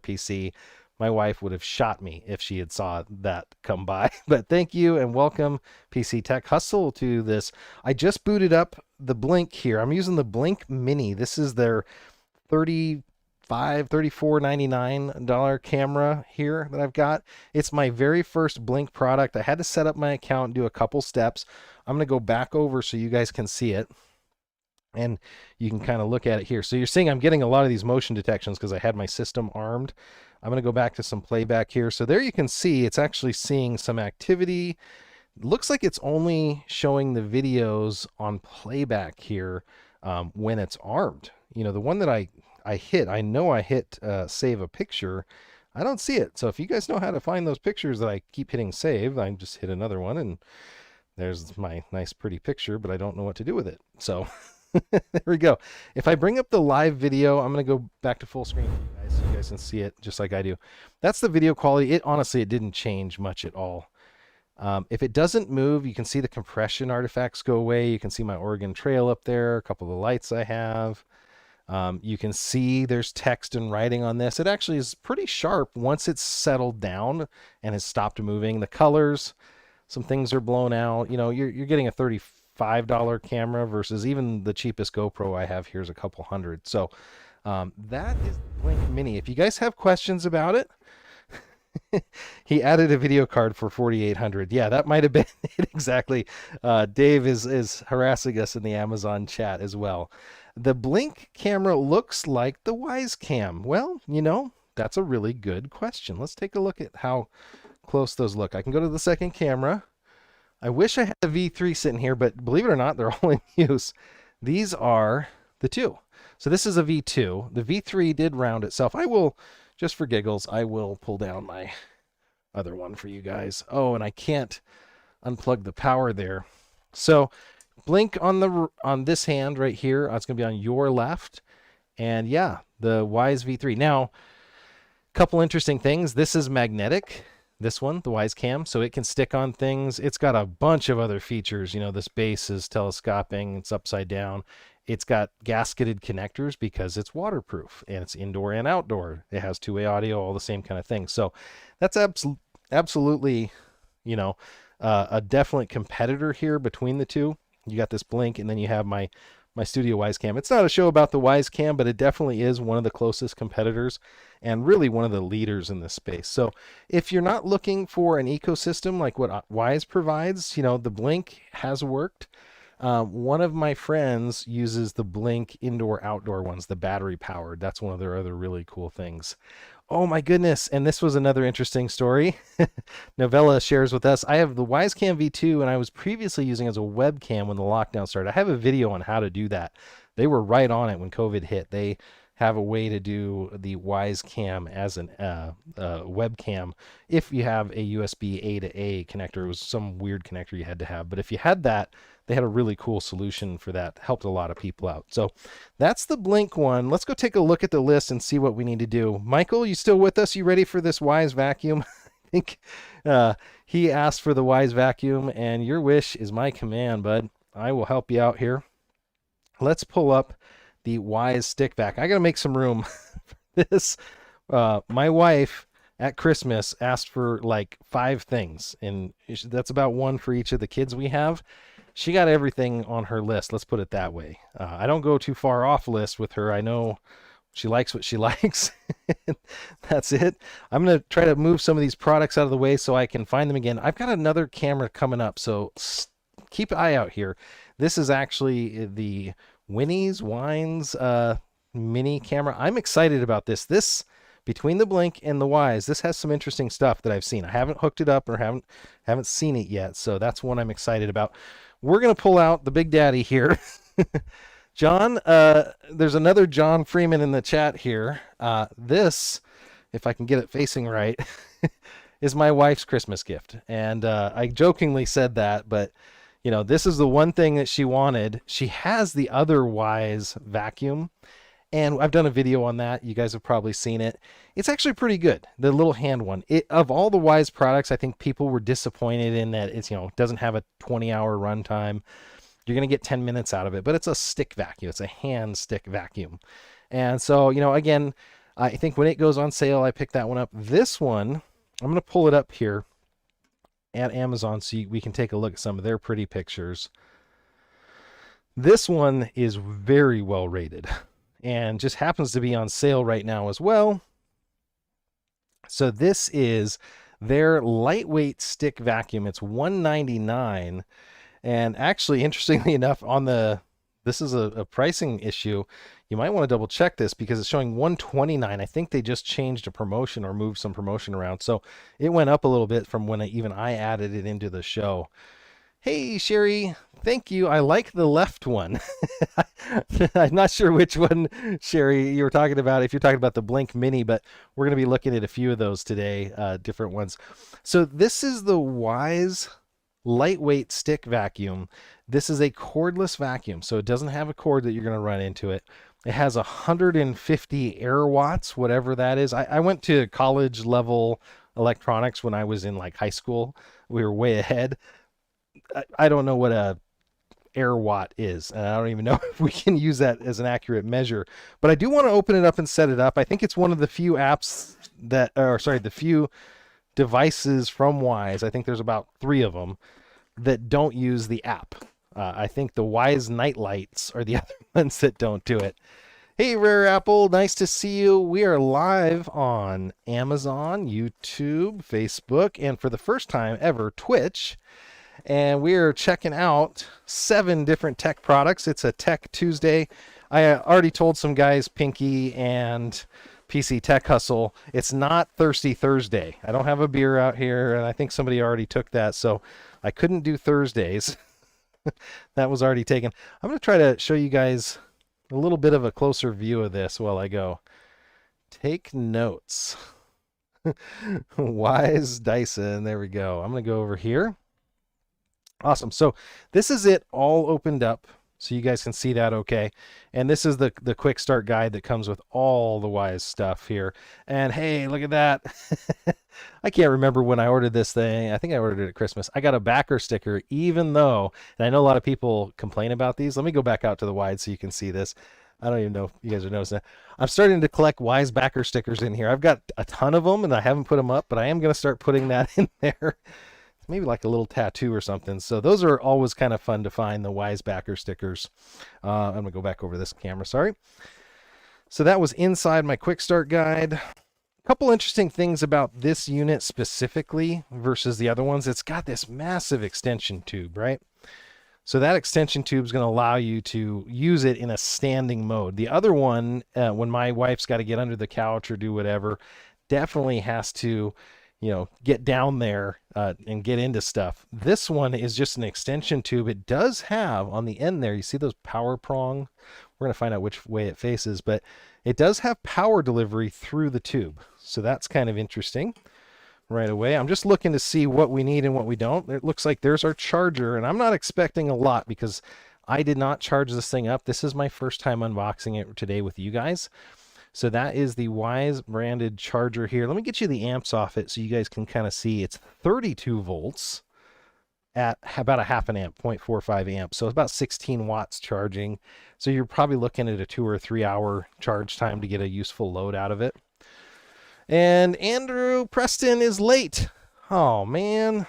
PC. My wife would have shot me if she had saw that come by. But thank you and welcome, PC Tech Hustle, to this. I just booted up the Blink here. I'm using the Blink Mini. This is their $34.99 camera here that I've got. It's my very first Blink product. I had to set up my account and do a couple steps. I'm going to go back over so you guys can see it. And you can kind of look at it here. So you're seeing I'm getting a lot of these motion detections because I had my system armed. I'm going to go back to some playback here. So there you can see it's actually seeing some activity. It looks like it's only showing the videos on playback here when it's armed. The one that I hit, I know I hit save a picture. I don't see it. So if you guys know how to find those pictures that I keep hitting save, I just hit another one and there's my nice pretty picture, but I don't know what to do with it. So there we go. If I bring up the live video, I'm going to go back to full screen for you guys so you guys can see it just like I do. That's the video quality. Honestly, it didn't change much at all. If it doesn't move, you can see the compression artifacts go away. You can see my Oregon Trail up there, a couple of the lights I have. You can see there's text and writing on this. It actually is pretty sharp once it's settled down and has stopped moving. The colors, some things are blown out. You know, you're getting a $35 camera versus even the cheapest GoPro I have here is a couple hundred. So that is the Blink Mini. If you guys have questions about it, he added a video card for 4,800. Yeah, that might have been it exactly. Dave is harassing us in the Amazon chat as well. The Blink camera looks like the Wise Cam. Well, you know, that's a really good question. Let's take a look at how close those look. I can go to the second camera. I wish I had a V3 sitting here, but believe it or not, they're all in use. These are the two. So this is a V2. The V3 did round itself. I will, just for giggles, I will pull down my other one for you guys. Oh, and I can't unplug the power there. So Blink on this hand right here. It's going to be on your left. And yeah, the Wise V3. Now, a couple interesting things. This is magnetic. This one, the Wise Cam, so it can stick on things. It's got a bunch of other features. You know, this base is telescoping. It's upside down. It's got gasketed connectors because it's waterproof and it's indoor and outdoor. It has two-way audio, all the same kind of thing. So that's absolutely, you know, a definite competitor here between the two. You got this Blink, and then you have my Studio Wise Cam. It's not a show about the Wise Cam, but it definitely is one of the closest competitors and really one of the leaders in this space. So if you're not looking for an ecosystem like what Wise provides, you know, the Blink has worked. One of my friends uses the Blink indoor-outdoor ones, the battery-powered. That's one of their other really cool things. Oh my goodness, and this was another interesting story. Novella shares with us, I have the Wisecam V2, and I was previously using it as a webcam when the lockdown started. I have a video on how to do that. They were right on it when COVID hit. They have a way to do the Wisecam as an webcam if you have a USB A to A connector. It was some weird connector you had to have, but if you had that, they had a really cool solution for that. Helped a lot of people out. So that's the Blink one. Let's go take a look at the list and see what we need to do. Michael, you still with us? You ready for this Wise vacuum? I think he asked for the Wise vacuum, and your wish is my command, bud. I will help you out here. Let's pull up the Wise stick vac. I got to make some room for this. My wife at Christmas asked for like 5 things, and that's about one for each of the kids we have. She got everything on her list. Let's put it that way. I don't go too far off list with her. I know she likes what she likes. That's it. I'm going to try to move some of these products out of the way so I can find them again. I've got another camera coming up, so keep an eye out here. This is actually the Winnie's Wines mini camera. I'm excited about this. This, between the Blink and the Wise, this has some interesting stuff that I've seen. I haven't hooked it up or haven't seen it yet, so that's one I'm excited about. We're going to pull out the Big Daddy here. John, there's another John Freeman in the chat here. This, if I can get it facing right, is my wife's Christmas gift. And I jokingly said that, but you know, this is the one thing that she wanted. She has the other Wise vacuum, and I've done a video on that. You guys have probably seen it. It's actually pretty good, the little hand one. Of all the Wise products, I think people were disappointed in that it's, you know, doesn't have a 20-hour runtime. You're going to get 10 minutes out of it, but it's a stick vacuum. It's a hand stick vacuum. And so, you know, again, I think when it goes on sale, I pick that one up. This one, I'm going to pull it up here at Amazon so we can take a look at some of their pretty pictures. This one is very well rated and just happens to be on sale right now as well. So this is their lightweight stick vacuum. It's $199. And actually, interestingly enough, this is a pricing issue. You might want to double check this because it's showing $129. I think they just changed a promotion or moved some promotion around. So it went up a little bit from when I added it into the show. Hey, Sherry, thank you. I like the left one. I'm not sure which one, Sherry, you were talking about, if you're talking about the Blink Mini, but we're going to be looking at a few of those today, different ones. So this is the Wise lightweight stick vacuum. This is a cordless vacuum, so it doesn't have a cord that you're going to run into it. It has 150 air watts, whatever that is. I went to college level electronics when I was in like high school. We were way ahead. I don't know what a air watt is. And I don't even know if we can use that as an accurate measure. But I do want to open it up and set it up. I think it's one of the few apps that, or sorry, the few devices from Wyze. I think there's about 3 of them that don't use the app. I think the Wyze night lights are the other ones that don't do it. Hey, Rare Apple, nice to see you. We are live on Amazon, YouTube, Facebook, and for the first time ever, Twitch. And we are checking out 7 different tech products. It's a Tech Tuesday. I already told some guys, Pinky and PC Tech Hustle, it's not Thirsty Thursday. I don't have a beer out here, and I think somebody already took that, so I couldn't do Thursdays. That was already taken. I'm going to try to show you guys a little bit of a closer view of this while I go. Take notes. Wyze Dyson. There we go. I'm going to go over here. Awesome. So this is it all opened up, so you guys can see that okay. And this is the quick start guide that comes with all the Wyze stuff here. And hey, look at that. I can't remember when I ordered this thing. I think I ordered it at Christmas. I got a backer sticker, even though, and I know a lot of people complain about these. Let me go back out to the Wyze so you can see this. I don't even know if you guys are noticing that. I'm starting to collect Wyze backer stickers in here. I've got a ton of them and I haven't put them up, but I am going to start putting that in there. Maybe like a little tattoo or something. So those are always kind of fun to find, the Wyze backer stickers. I'm going to go back over this camera, sorry. So that was inside my quick start guide. A couple interesting things about this unit specifically versus the other ones. It's got this massive extension tube, right? So that extension tube is going to allow you to use it in a standing mode. The other one, when my wife's got to get under the couch or do whatever, definitely has to, get down there and get into stuff. This one is just an extension tube. It does have on the end there, you see those power prong? We're going to find out which way it faces, but it does have power delivery through the tube. So that's kind of interesting right away. I'm just looking to see what we need and what we don't. It looks like there's our charger, and I'm not expecting a lot because I did not charge this thing up. This is my first time unboxing it today with you guys. So that is the Wyze branded charger here. Let me get you the amps off it so you guys can kind of see. It's 32 volts at about a half an amp, 0.45 amps. So it's about 16 watts charging. So you're probably looking at a 2 or 3 hour charge time to get a useful load out of it. And Andrew Preston is late. Oh, man.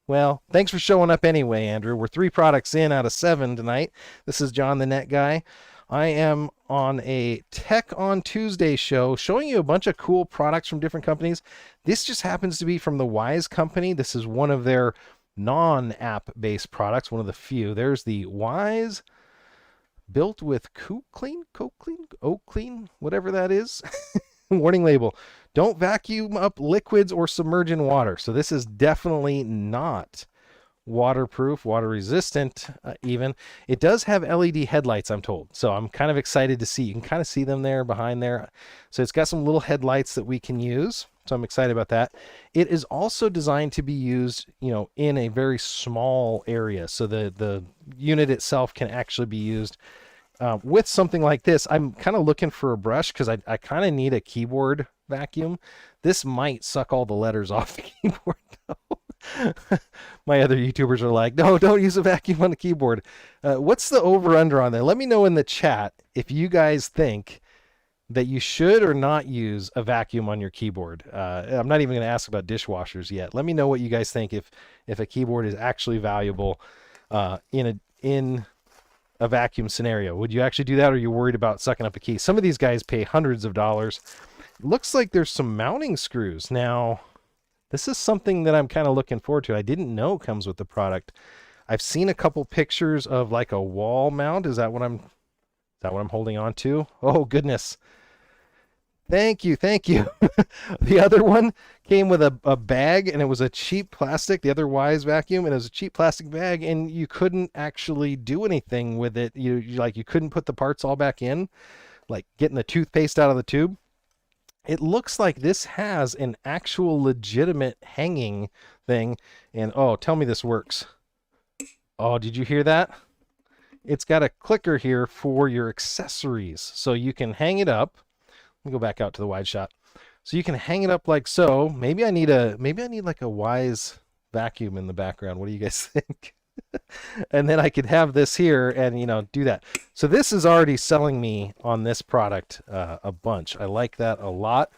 Well, thanks for showing up anyway, Andrew. We're 3 products in out of 7 tonight. This is John the Net Guy. I am on a Tech on Tuesday show showing you a bunch of cool products from different companies. This just happens to be from the Wyze company. This is one of their non-app based products, one of the few. There's the Wyze built with Oak Clean, whatever that is. Warning label: don't vacuum up liquids or submerge in water. So this is definitely not waterproof, water resistant even. It does have LED headlights, I'm told. So I'm kind of excited to see. You can kind of see them there behind there. So it's got some little headlights that we can use. So I'm excited about that. It is also designed to be used, in a very small area. So the unit itself can actually be used with something like this. I'm kind of looking for a brush because I kind of need a keyboard vacuum. This might suck all the letters off the keyboard though. My other YouTubers are like, no, don't use a vacuum on the keyboard. What's the over under on there? Let me know in the chat if you guys think that you should or not use a vacuum on your keyboard. I'm not even going to ask about dishwashers yet. Let me know what you guys think if a keyboard is actually valuable in a vacuum scenario. Would you actually do that, or are you worried about sucking up a key? Some of these guys pay hundreds of dollars. Looks like there's some mounting screws. Now, this is something that I'm kind of looking forward to. I didn't know comes with the product. I've seen a couple pictures of like a wall mount. Is that what I'm holding on to? Oh goodness. Thank you. The other one came with a bag, and it was a cheap plastic, the other Wyze vacuum, and it was a cheap plastic bag, and you couldn't actually do anything with it. You couldn't put the parts all back in, like getting the toothpaste out of the tube. It looks like this has an actual legitimate hanging thing, and oh, tell me this works. Oh, did you hear that? It's got a clicker here for your accessories, so you can hang it up. Let me go back out to the wide shot. So you can hang it up like so. Maybe I need like a Wyze vacuum in the background. What do you guys think? And then I could have this here and, you know, do that. So this is already selling me on this product a bunch. I like that a lot.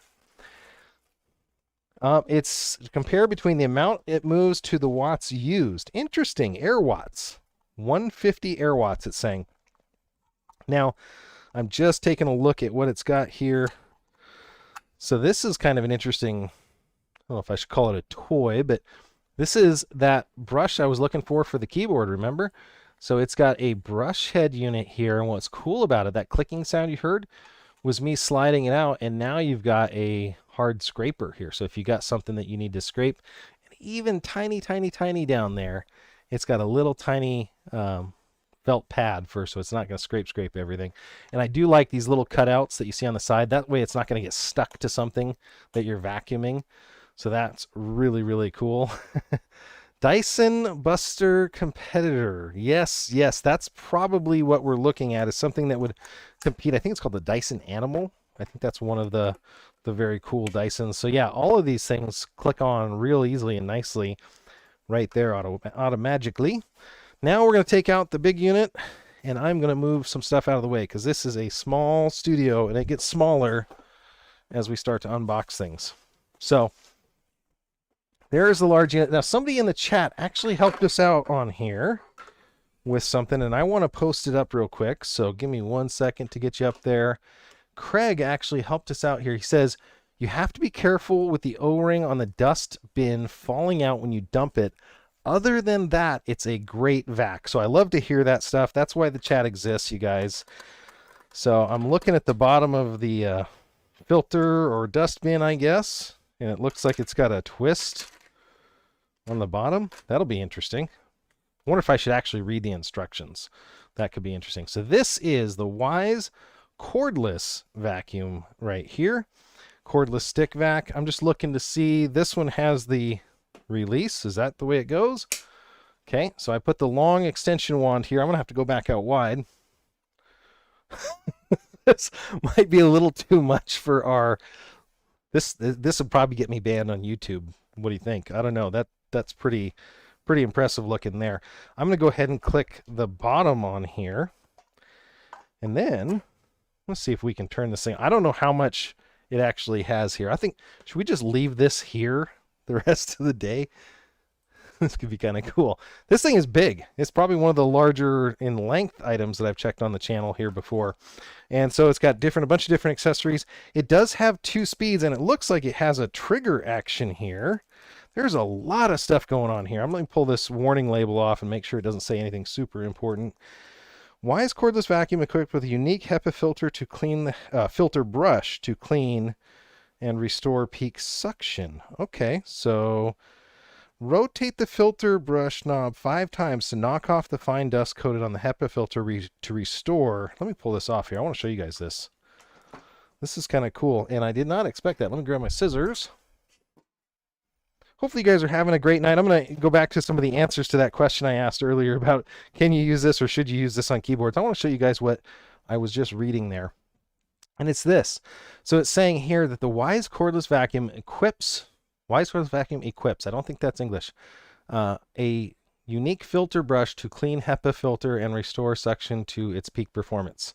It's compare between the amount it moves to the watts used. Interesting. Air watts. 150 air watts, it's saying. Now, I'm just taking a look at what it's got here. So this is kind of an interesting, I don't know if I should call it a toy, but this is that brush I was looking for the keyboard, remember? So it's got a brush head unit here, and what's cool about it, that clicking sound you heard was me sliding it out, and now you've got a hard scraper here. So if you got something that you need to scrape, and even tiny, tiny, tiny down there, it's got a little tiny felt pad first, so it's not going to scrape everything. And I do like these little cutouts that you see on the side. That way it's not going to get stuck to something that you're vacuuming. So that's really, really cool. Dyson Buster Competitor. Yes, that's probably what we're looking at, is something that would compete. I think it's called the Dyson Animal. I think that's one of the very cool Dysons. So yeah, all of these things click on real easily and nicely right there automatically. Now we're going to take out the big unit, and I'm going to move some stuff out of the way because this is a small studio and it gets smaller as we start to unbox things. So there's the large unit. Now somebody in the chat actually helped us out on here with something, and I want to post it up real quick. So give me 1 second to get you up there. Craig actually helped us out here. He says, you have to be careful with the O-ring on the dust bin falling out when you dump it. Other than that, it's a great vac. So I love to hear that stuff. That's why the chat exists, you guys. So I'm looking at the bottom of the filter or dust bin, I guess. And it looks like it's got a twist on the bottom. That'll be interesting. I wonder if I should actually read the instructions. That could be interesting. So this is the Wise cordless vacuum right here. Cordless stick vac. I'm just looking to see, this one has the release. Is that the way it goes? Okay, so I put the long extension wand here. I'm gonna have to go back out wide. This might be a little too much for our, this would probably get me banned on YouTube. What do you think? I don't know. That's pretty impressive looking there. I'm gonna go ahead and click the bottom on here, and then let's see if we can turn this thing. I don't know how much it actually has here. I think, should we just leave this here the rest of the day? This could be kind of cool. This thing is big. It's probably one of the larger in length items that I've checked on the channel here before. And so it's got a bunch of different accessories. It does have 2 speeds, and it looks like it has a trigger action here. There's a lot of stuff going on here. I'm going to pull this warning label off and make sure it doesn't say anything super important. Wise cordless vacuum equipped with a unique HEPA filter to clean the filter brush to clean and restore peak suction. Okay, so rotate the filter brush knob 5 times to knock off the fine dust coated on the HEPA filter to restore. Let me pull this off here. I want to show you guys this. This is kind of cool, and I did not expect that. Let me grab my scissors. Hopefully you guys are having a great night. I'm going to go back to some of the answers to that question I asked earlier about, can you use this or should you use this on keyboards? I want to show you guys what I was just reading there. And it's this. So it's saying here that the Wise cordless vacuum equips, I don't think that's English, a unique filter brush to clean HEPA filter and restore suction to its peak performance.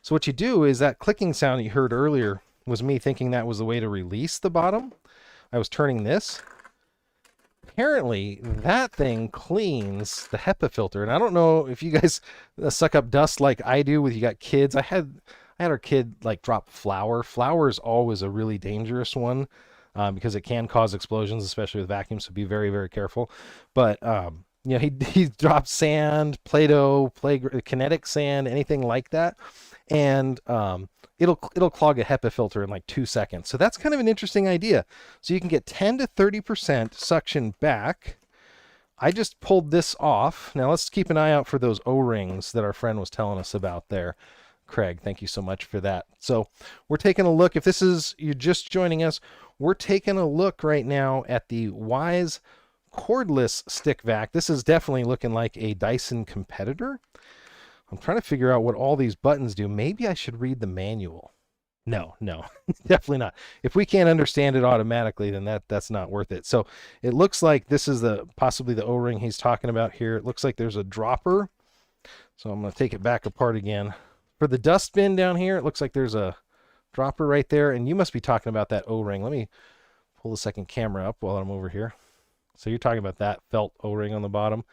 So what you do is, that clicking sound you heard earlier was me thinking that was the way to release the bottom. I was turning this. Apparently that thing cleans the HEPA filter, and I don't know if you guys suck up dust like I do with, you got kids. I had our kid like drop flour. Flour is always a really dangerous one because it can cause explosions, especially with vacuums, so be very, very careful. But you know, he dropped sand, Play-Doh, kinetic sand, anything like that, and it'll clog a HEPA filter in like 2 seconds. So that's kind of an interesting idea. So you can get 10 to 30% suction back. I just pulled this off. Now let's keep an eye out for those O-rings that our friend was telling us about there. Craig, thank you so much for that. So we're taking a look. If this is, you're just joining us, we're taking a look right now at the Wise cordless stick vac. This is definitely looking like a Dyson competitor. I'm trying to figure out what all these buttons do. Maybe I should read the manual. No, no, definitely not. If we can't understand it automatically, then that's not worth it. So it looks like this is possibly the O-ring he's talking about here. It looks like there's a dropper. So I'm going to take it back apart again. For the dust bin down here, it looks like there's a dropper right there. And you must be talking about that O-ring. Let me pull the second camera up while I'm over here. So you're talking about that felt O-ring on the bottom.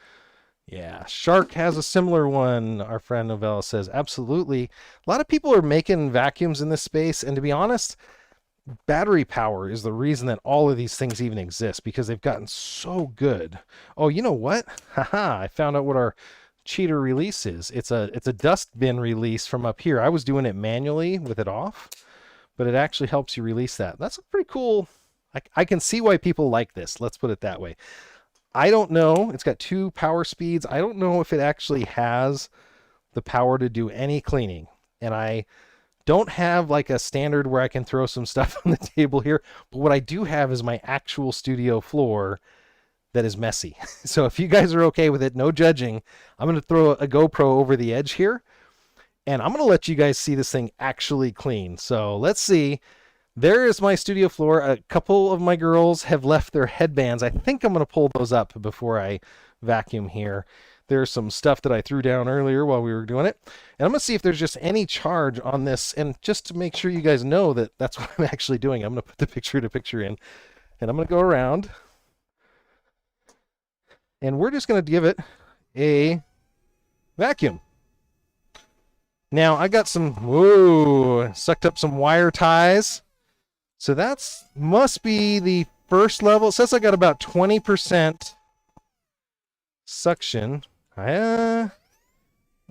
Yeah, Shark has a similar one, our friend Novella says. Absolutely. A lot of people are making vacuums in this space, and to be honest, battery power is the reason that all of these things even exist, because they've gotten so good. Oh, you know what? Haha, I found out what our cheater release is. It's a dust bin release from up here. I was doing it manually with it off, but it actually helps you release that. That's pretty cool. I can see why people like this. Let's put it that way. I don't know. It's got 2 power speeds. I don't know if it actually has the power to do any cleaning. And I don't have like a standard where I can throw some stuff on the table here. But what I do have is my actual studio floor that is messy. So if you guys are okay with it, no judging, I'm going to throw a GoPro over the edge here. And I'm going to let you guys see this thing actually clean. So let's see. There is my studio floor. A couple of my girls have left their headbands. I think I'm going to pull those up before I vacuum here. There's some stuff that I threw down earlier while we were doing it. And I'm going to see if there's just any charge on this. And just to make sure you guys know that that's what I'm actually doing, I'm going to put the picture-to-picture in. And I'm going to go around. And we're just going to give it a vacuum. Now, I got sucked up some wire ties. So that's must be the first level. It says I got about 20% suction. I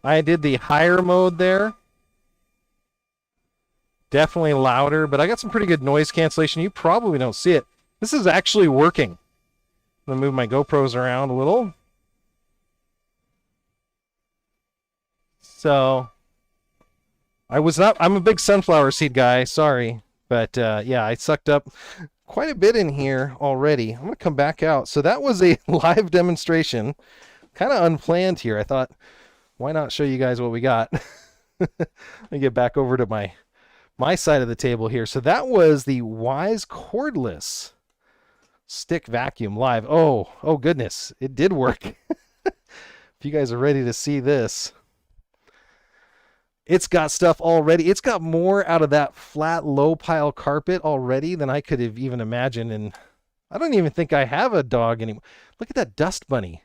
did the higher mode there. Definitely louder, but I got some pretty good noise cancellation. You probably don't see it. This is actually working. I'm going to move my GoPros around a little. So I'm a big sunflower seed guy, sorry. But yeah, I sucked up quite a bit in here already. I'm going to come back out. So that was a live demonstration, kind of unplanned here. I thought, why not show you guys what we got? Let me get back over to my side of the table here. So that was the Wise cordless stick vacuum live. Oh goodness, it did work. If you guys are ready to see this. It's got stuff already. It's got more out of that flat, low pile carpet already than I could have even imagined. And I don't even think I have a dog anymore. Look at that dust bunny.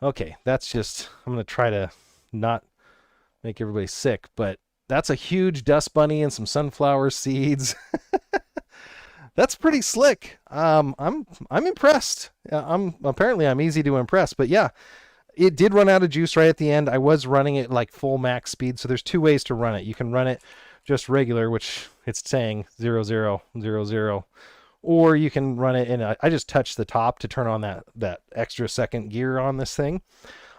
Okay, that's just, I'm going to try to not make everybody sick, but that's a huge dust bunny and some sunflower seeds. That's pretty slick. I'm impressed. Apparently I'm easy to impress, but yeah. It did run out of juice right at the end. I was running it like full max speed. So there's 2 ways to run it. You can run it just regular, which it's saying 0000, or you can run it in I just touched the top to turn on that extra second gear on this thing.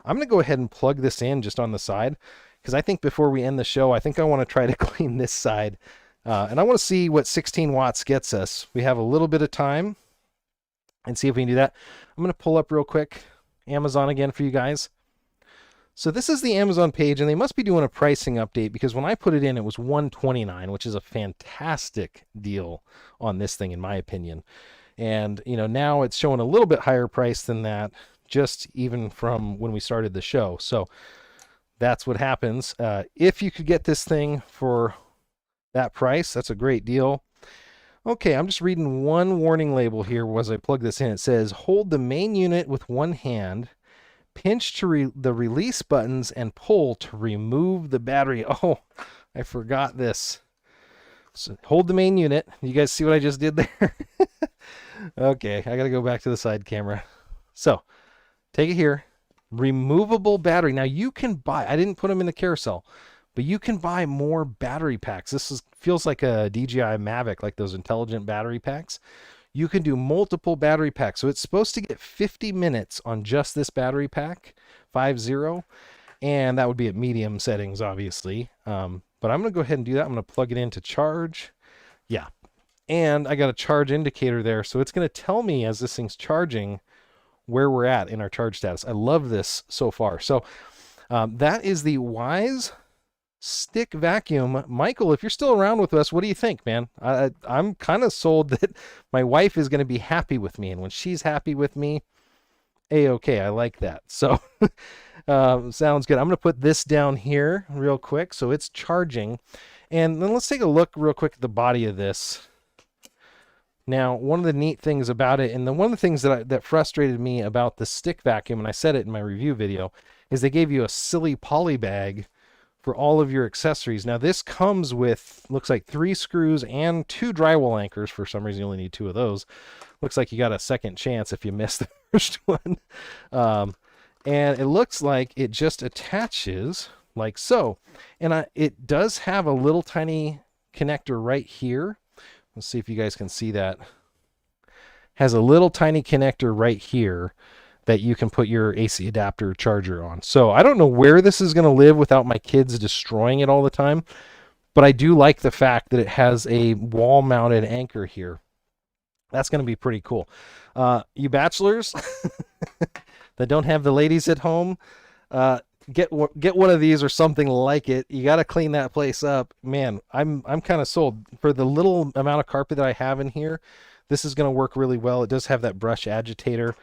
I'm going to go ahead and plug this in just on the side, because I think before we end the show, I think I want to try to clean this side. And I want to see what 16 watts gets us. We have a little bit of time and see if we can do that. I'm going to pull up real quick Amazon again for you guys. So this is the Amazon page, and they must be doing a pricing update, because when I put it in, it was $129, which is a fantastic deal on this thing in my opinion. And you know, now it's showing a little bit higher price than that, just even from when we started the show. So that's what happens. If you could get this thing for that price, that's a great deal. Okay, I'm just reading one warning label here as I plug this in. It says, hold the main unit with one hand, pinch to the release buttons, and pull to remove the battery. Oh, I forgot this. So hold the main unit. You guys see what I just did there? Okay, I got to go back to the side camera. So, take it here. Removable battery. Now, you can buy, I didn't put them in the carousel, but you can buy more battery packs. This feels like a DJI Mavic, like those intelligent battery packs. You can do multiple battery packs. So it's supposed to get 50 minutes on just this battery pack, 50. And that would be at medium settings, obviously. But I'm going to go ahead and do that. I'm going to plug it in to charge. Yeah. And I got a charge indicator there. So it's going to tell me as this thing's charging where we're at in our charge status. I love this so far. So that is the Wise stick vacuum. Michael, if you're still around with us, what do you think, man? I'm kind of sold that my wife is going to be happy with me, and when she's happy with me, A-okay, I like that. So sounds good. I'm going to put this down here real quick so it's charging. And then let's take a look real quick at the body of this. Now, one of the neat things about it, and one of the things that frustrated me about the stick vacuum, and I said it in my review video, is they gave you a silly poly bag for all of your accessories. Now, this comes with, looks like 3 screws and 2 drywall anchors. For some reason, you only need 2 of those. Looks like you got a second chance if you missed the first one. And it looks like it just attaches like so. And it does have a little tiny connector right here. Let's see if you guys can see that. Has a little tiny connector right here that you can put your AC adapter charger on. So I don't know where this is going to live without my kids destroying it all the time, but I do like the fact that it has a wall mounted anchor here. That's going to be pretty cool. You bachelors that don't have the ladies at home, get one of these or something like it. You got to clean that place up. Man, I'm kind of sold. For the little amount of carpet that I have in here, this is going to work really well. It does have that brush agitator.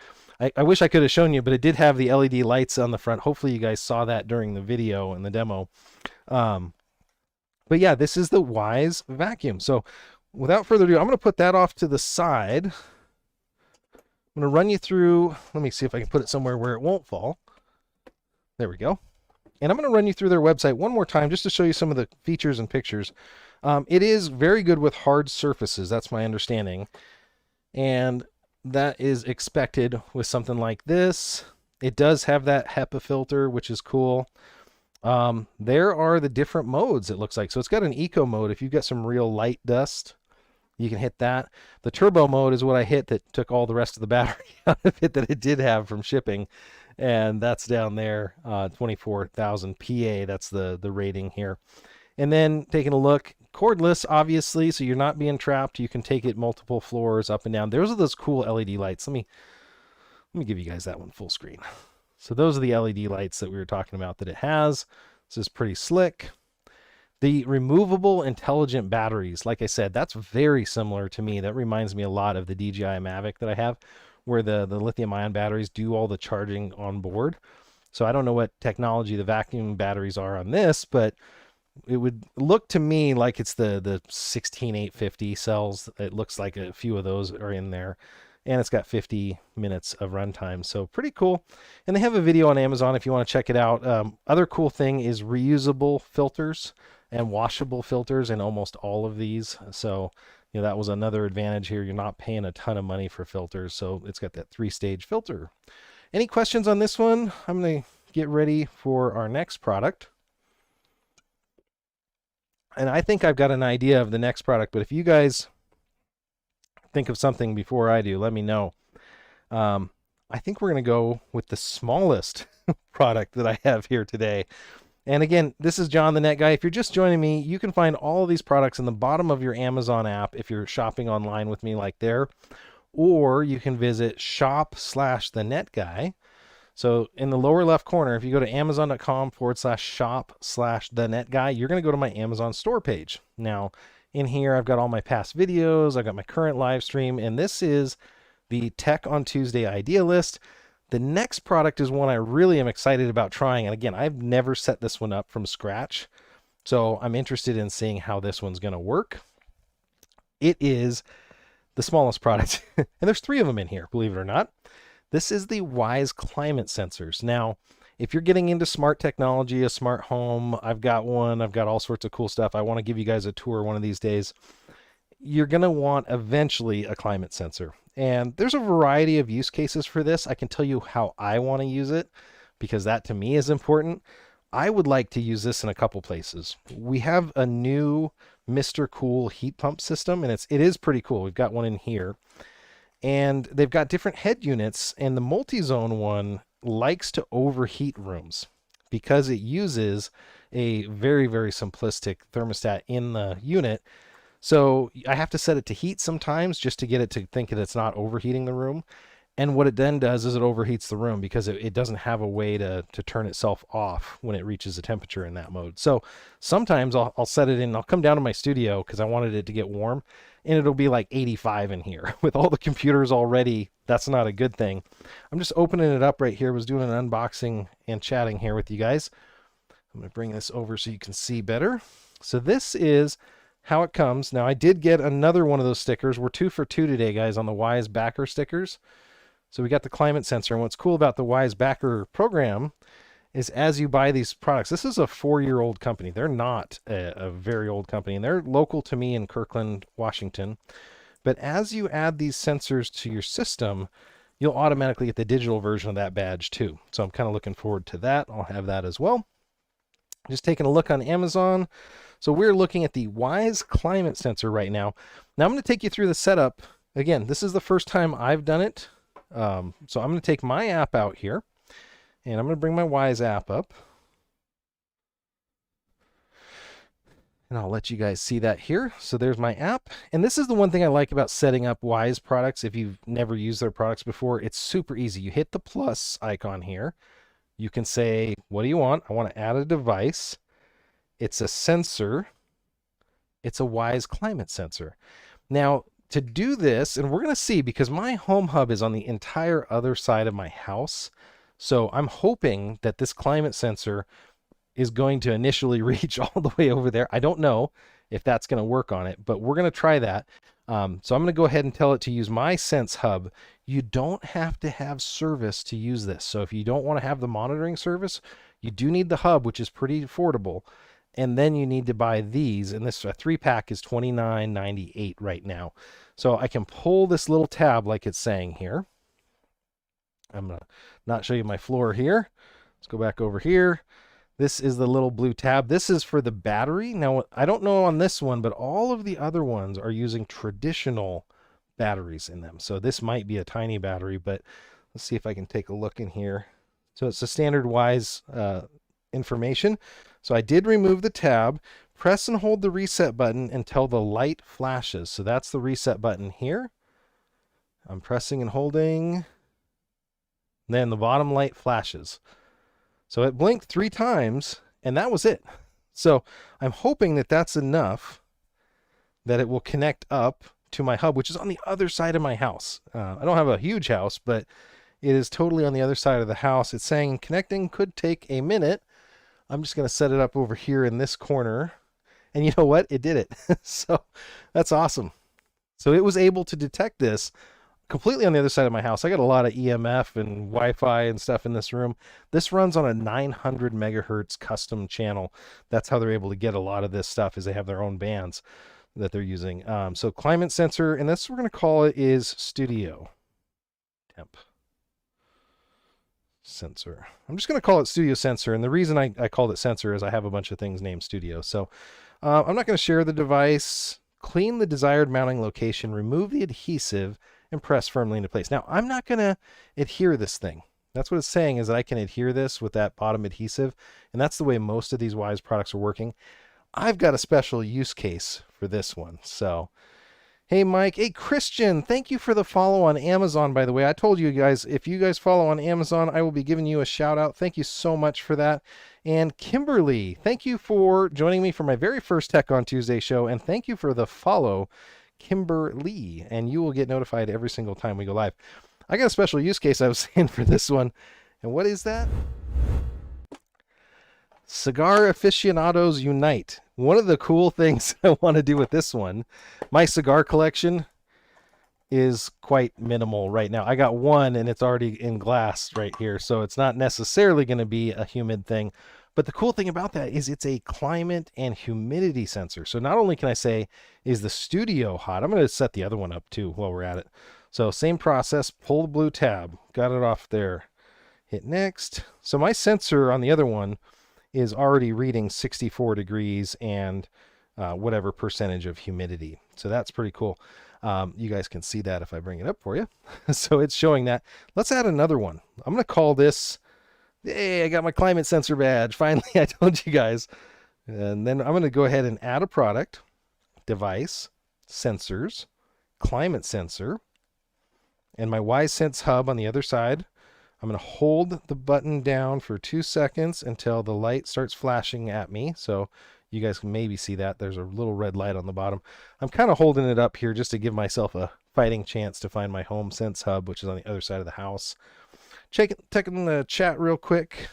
I wish I could have shown you, but it did have the LED lights on the front. Hopefully you guys saw that during the video and the demo. But yeah, this is the Wyze vacuum. So without further ado, I'm going to put that off to the side. I'm going to run you through. Let me see if I can put it somewhere where it won't fall. There we go. And I'm going to run you through their website one more time just to show you some of the features and pictures. It is very good with hard surfaces. That's my understanding. And that is expected with something like this. It does have that HEPA filter, which is cool. There are the different modes, it looks like. So it's got an eco mode. If you've got some real light dust, you can hit that. The turbo mode is what I hit that took all the rest of the battery out of it that it did have from shipping. And that's down there, 24,000 PA. That's the rating here. And then taking a look, cordless, obviously, so you're not being trapped. You can take it multiple floors up and down. Those are those cool LED lights. Let me give you guys that one full screen. So those are the LED lights that we were talking about that it has. This is pretty slick. The removable intelligent batteries, like I said, that's very similar to me. That reminds me a lot of the DJI Mavic that I have, where the lithium-ion batteries do all the charging on board. So I don't know what technology the vacuum batteries are on this, but it would look to me like it's the 16850 cells. It looks like a few of those are in there. And it's got 50 minutes of runtime, so pretty cool. And they have a video on Amazon if you want to check it out. Other cool thing is reusable filters and washable filters in almost all of these. So, you know, that was another advantage here. You're not paying a ton of money for filters, so it's got that 3-stage filter. Any questions on this one? I'm going to get ready for our next product. And I think I've got an idea of the next product, but if you guys think of something before I do, let me know. I think we're going to go with the smallest product that I have here today. And again, this is John the Net Guy. If you're just joining me, you can find all of these products in the bottom of your Amazon app if you're shopping online with me like there. Or you can visit shop/thenetguy. So in the lower left corner, if you go to amazon.com/shop/thenetguy, you're going to go to my Amazon store page. Now, in here, I've got all my past videos. I've got my current live stream, and this is the Tech on Tuesday idea list. The next product is one I really am excited about trying. And again, I've never set this one up from scratch, so I'm interested in seeing how this one's going to work. It is the smallest product, and there's 3 of them in here, believe it or not. This is the Wyze climate sensors. Now, if you're getting into smart technology, a smart home, I've got one. I've got all sorts of cool stuff. I want to give you guys a tour one of these days. You're going to want eventually a climate sensor. And there's a variety of use cases for this. I can tell you how I want to use it because that to me is important. I would like to use this in a couple places. We have a new Mr. Cool heat pump system, and it is pretty cool. We've got one in here. And they've got different head units, and the multi-zone one likes to overheat rooms because it uses a very, very simplistic thermostat in the unit. So I have to set it to heat sometimes just to get it to think that it's not overheating the room. And what it then does is it overheats the room because it doesn't have a way to turn itself off when it reaches a temperature in that mode. So sometimes I'll set it in, I'll come down to my studio because I wanted it to get warm, and it'll be like 85 in here. With all the computers already, that's not a good thing. I'm just opening it up right here. I was doing an unboxing and chatting here with you guys. I'm going to bring this over so you can see better. So this is how it comes. Now I did get another one of those stickers. We're 2 for 2 today, guys, on the Wise Backer stickers. So we got the climate sensor, and what's cool about the Wise Backer program is as you buy these products, this is a 4-year-old company. They're not a very old company, and they're local to me in Kirkland, Washington. But as you add these sensors to your system, you'll automatically get the digital version of that badge too. So I'm kind of looking forward to that. I'll have that as well. Just taking a look on Amazon. So we're looking at the Wise Climate Sensor right now. Now I'm going to take you through the setup. Again, this is the first time I've done it. So I'm going to take my app out here, and I'm going to bring my Wise app up, and I'll let you guys see that here. So there's my app, and this is the one thing I like about setting up Wise products. If you've never used their products before, it's super easy. You hit the plus icon here. You can say, what do you want? I want to add a device. It's a sensor. It's a Wise climate sensor. Now, to do this, and we're going to see, because my home hub is on the entire other side of my house. So I'm hoping that this climate sensor is going to initially reach all the way over there. I don't know if that's going to work on it, but we're going to try that. So I'm going to go ahead and tell it to use my Sense Hub. You don't have to have service to use this. So if you don't want to have the monitoring service, you do need the hub, which is pretty affordable. And then you need to buy these, and this 3-pack is $29.98 right now. So I can pull this little tab like it's saying here. I'm going to not show you my floor here. Let's go back over here. This is the little blue tab. This is for the battery. Now, I don't know on this one, but all of the other ones are using traditional batteries in them. So this might be a tiny battery, but let's see if I can take a look in here. So it's a standard Wise information. So I did remove the tab. Press and hold the reset button until the light flashes. So that's the reset button here. I'm pressing and holding. Then the bottom light flashes. So it blinked 3 times, and that was it. So I'm hoping that that's enough that it will connect up to my hub, which is on the other side of my house. I don't have a huge house, but it is totally on the other side of the house. It's saying connecting could take a minute. I'm just going to set it up over here in this corner. And you know what? It did it. So that's awesome. So it was able to detect this completely on the other side of my house. I got a lot of EMF and Wi-Fi and stuff in this room. This runs on a 900 megahertz custom channel. That's how they're able to get a lot of this stuff, is they have their own bands that they're using. So climate sensor, and this we're going to call it is Studio Temp Sensor. I'm just going to call it Studio Sensor, and the reason I called it Sensor is I have a bunch of things named Studio. So I'm not going to share the device. Clean the desired mounting location, remove the adhesive, and press firmly into place. Now, I'm not going to adhere this thing. That's what it's saying, is that I can adhere this with that bottom adhesive, and that's the way most of these Wise products are working. I've got a special use case for this one. So, hey, Mike. Hey, Christian, thank you for the follow on Amazon, by the way. I told you guys, if you guys follow on Amazon, I will be giving you a shout out. Thank you so much for that. And Kimberly, thank you for joining me for my very first Tech on Tuesday show, and thank you for the follow, Kimberly, and you will get notified every single time we go live. I got a special use case I was saying for this one. And what is that? Cigar aficionados unite. One of the cool things I want to do with this one, my cigar collection is quite minimal right now. I got one and it's already in glass right here, so it's not necessarily going to be a humid thing. But the cool thing about that is it's a climate and humidity sensor. So not only can I say, is the studio hot? I'm going to set the other one up too while we're at it. So same process, pull the blue tab, got it off there, hit next. So my sensor on the other one is already reading 64 degrees and whatever percentage of humidity. So that's pretty cool. You guys can see that if I bring it up for you. So it's showing that. Let's add another one. I'm going to call this, hey, I got my climate sensor badge. Finally, I told you guys. And then I'm going to go ahead and add a product, device, sensors, climate sensor, and my WiseSense hub on the other side. I'm going to hold the button down for 2 seconds until the light starts flashing at me. So you guys can maybe see that. There's a little red light on the bottom. I'm kind of holding it up here just to give myself a fighting chance to find my home sense hub, which is on the other side of the house. Checking the chat real quick.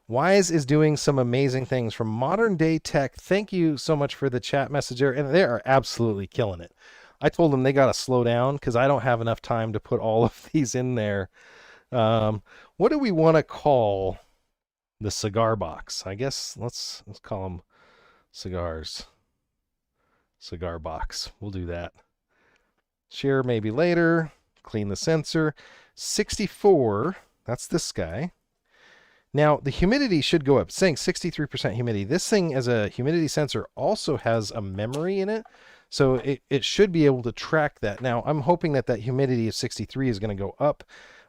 Wise is doing some amazing things from Modern Day Tech. Thank you so much for the chat message there. And they are absolutely killing it. I told them they got to slow down because I don't have enough time to put all of these in there. What do we want to call the cigar box? I guess let's call them cigars. Cigar box. We'll do that. Share maybe later. Clean the sensor. 64. That's this guy. Now, the humidity should go up. It's saying 63% humidity. This thing, as a humidity sensor, also has a memory in it. So it should be able to track that. Now, I'm hoping that humidity of 63 is going to go up.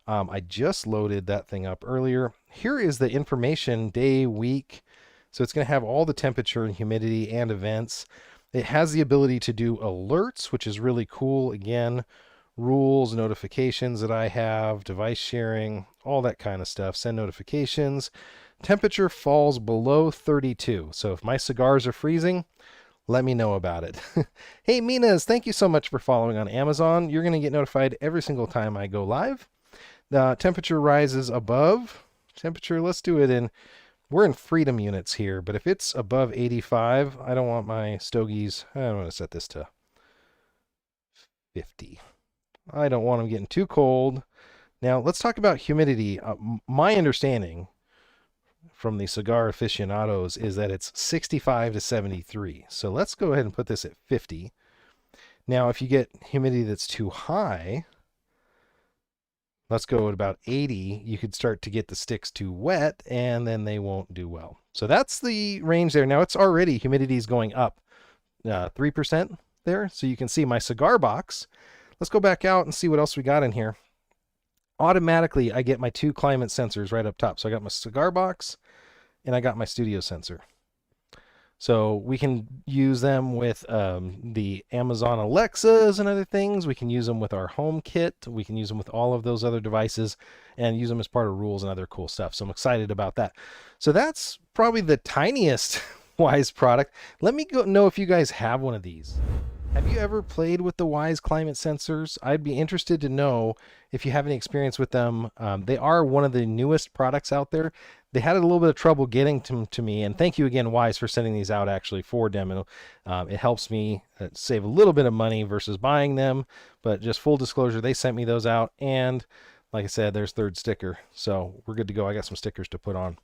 I just loaded that thing up earlier. Here is the information, day, week. So it's going to have all the temperature and humidity and events. It has the ability to do alerts, which is really cool. Again, rules, notifications that I have, device sharing, all that kind of stuff. Send notifications. Temperature falls below 32. So if my cigars are freezing, let me know about it. Hey, Minas, thank you so much for following on Amazon. You're going to get notified every single time I go live. The temperature rises above. Temperature, let's do it in, we're in freedom units here, but if it's above 85, I don't want my stogies, I don't want to set this to 50. I don't want them getting too cold. Now, let's talk about humidity. My understanding from the cigar aficionados is that it's 65 to 73. So let's go ahead and put this at 50. Now, if you get humidity that's too high, let's go at about 80. You could start to get the sticks too wet, and then they won't do well. So that's the range there. Now, it's already, humidity is going up 3% there. So you can see my cigar box. Let's go back out and see what else we got in here. Automatically, I get my 2 climate sensors right up top. So I got my cigar box and I got my studio sensor. So we can use them with the Amazon Alexas and other things. We can use them with our home kit. We can use them with all of those other devices and use them as part of rules and other cool stuff. So I'm excited about that. So that's probably the tiniest Wise product. Let me know if you guys have one of these. Have you ever played with the Wise climate sensors? I'd be interested to know if you have any experience with them. They are one of the newest products out there. They had a little bit of trouble getting to me, and thank you again, Wise, for sending these out actually for demo. It helps me save a little bit of money versus buying them, but just full disclosure, they sent me those out, and like I said, there's third sticker, so we're good to go. I got some stickers to put on.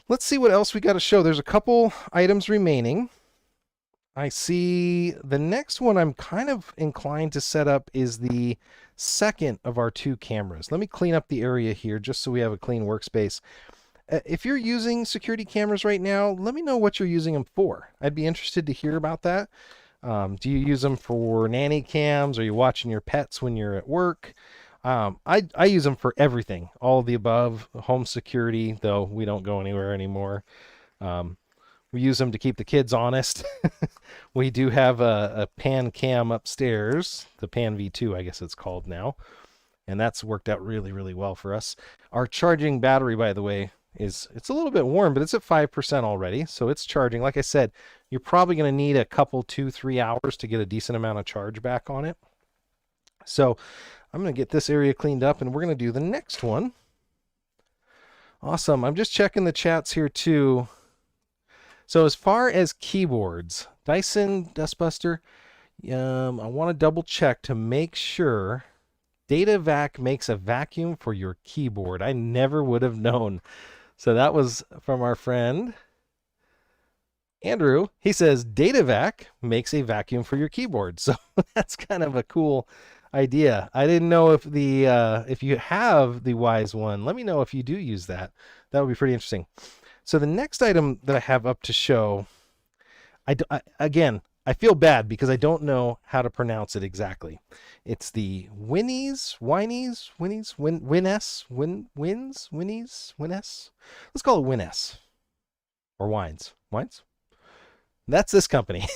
Let's see what else we got to show. There's a couple items remaining. I see the next one I'm kind of inclined to set up is the second of our 2 cameras. Let me clean up the area here just so we have a clean workspace. If you're using security cameras right now, let me know what you're using them for. I'd be interested to hear about that. Do you use them for nanny cams? Are you watching your pets when you're at work? I use them for everything, all of the above. Home security, though we don't go anywhere anymore. We use them to keep the kids honest. We do have a pan cam upstairs, the Pan V2, I guess it's called now. And that's worked out really, really well for us. Our charging battery, by the way, it's a little bit warm, but it's at 5% already. So it's charging. Like I said, you're probably going to need a couple, 2-3 hours to get a decent amount of charge back on it. So I'm going to get this area cleaned up, and we're going to do the next one. Awesome. I'm just checking the chats here too. So as far as keyboards, Dyson Dustbuster, I want to double check to make sure DataVac makes a vacuum for your keyboard. I never would have known. So that was from our friend Andrew. He says DataVac makes a vacuum for your keyboard. So that's kind of a cool idea. I didn't know if if you have the Wise one, let me know if you do use that. That would be pretty interesting. So the next item that I have up to show, again, I feel bad because I don't know how to pronounce it exactly. It's the Winnie's. Let's call it Winnes or Wines. That's this company.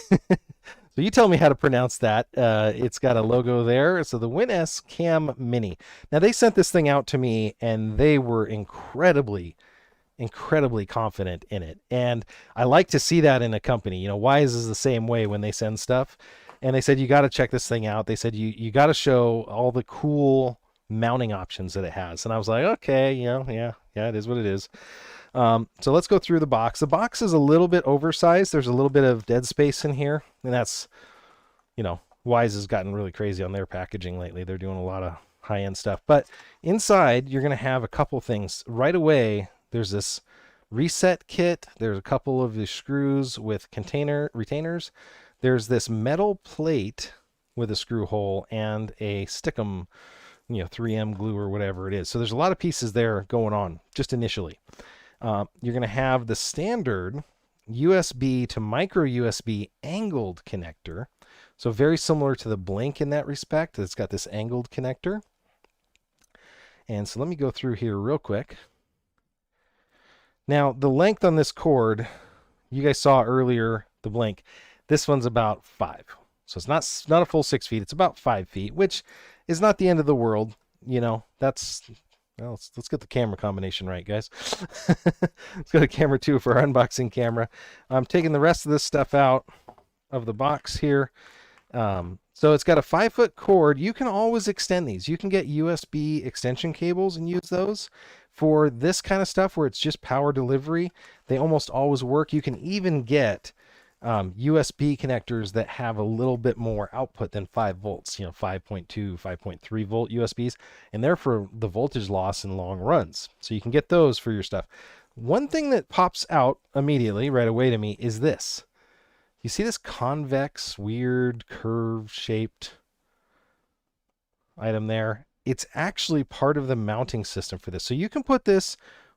So you tell me how to pronounce that. It's got a logo there. So the WinS Cam Mini. Now they sent this thing out to me and they were incredibly confident in it. And I like to see that in a company. You know, Wise is the same way when they send stuff. And they said, you got to check this thing out. They said, you got to show all the cool mounting options that it has. And I was like, okay, yeah, it is what it is. So let's go through the box. The box is a little bit oversized. There's a little bit of dead space in here. And that's, you know, Wise has gotten really crazy on their packaging lately. They're doing a lot of high-end stuff. But inside, you're going to have a couple things. Right away, there's this reset kit. There's a couple of the screws with container retainers. There's this metal plate with a screw hole and a stickum, 3M glue or whatever it is. So there's a lot of pieces there going on just initially. You're going to have the standard USB to micro USB angled connector. So very similar to the Blink in that respect. It's got this angled connector. And so let me go through here real quick. Now, the length on this cord, you guys saw earlier, the Blink. This one's about 5. So it's not a full 6 feet. It's about 5 feet, which is not the end of the world. That's... Well, let's get the camera combination right, guys. Let's go to camera 2 for our unboxing camera. I'm taking the rest of this stuff out of the box here. So it's got a 5-foot cord. You can always extend these. You can get USB extension cables and use those for this kind of stuff where it's just power delivery. They almost always work. You can even get USB connectors that have a little bit more output than 5 volts, 5.2, 5.3 volt USBs, and they're for the voltage loss in long runs. So you can get those for your stuff. One thing that pops out immediately right away to me is this. You see this convex, weird, curve-shaped item there? It's actually part of the mounting system for this. So you can put this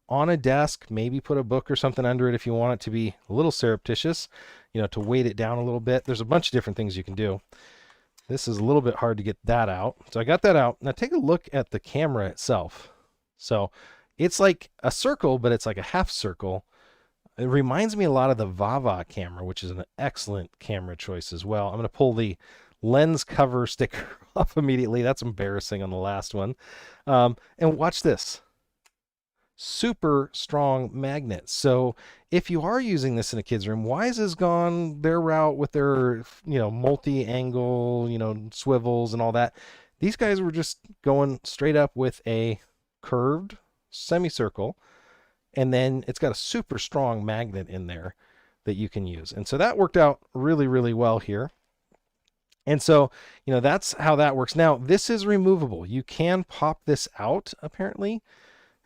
on a desk, maybe put a book or something under it if you want it to be a little surreptitious, to weight it down a little bit. There's a bunch of different things you can do. This is a little bit hard to get that out. So I got that out. Now take a look at the camera itself. So it's like a circle, but it's like a half circle. It reminds me a lot of the Vava camera, which is an excellent camera choice as well. I'm going to pull the lens cover sticker off immediately. That's embarrassing on the last one. And watch this. Super strong magnet. So if you are using this in a kid's room, Wise has gone their route with their, multi-angle, swivels and all that. These guys were just going straight up with a curved semicircle, and then it's got a super strong magnet in there that you can use. And so that worked out really, really well here. And so, that's how that works. Now, this is removable. You can pop this out, apparently.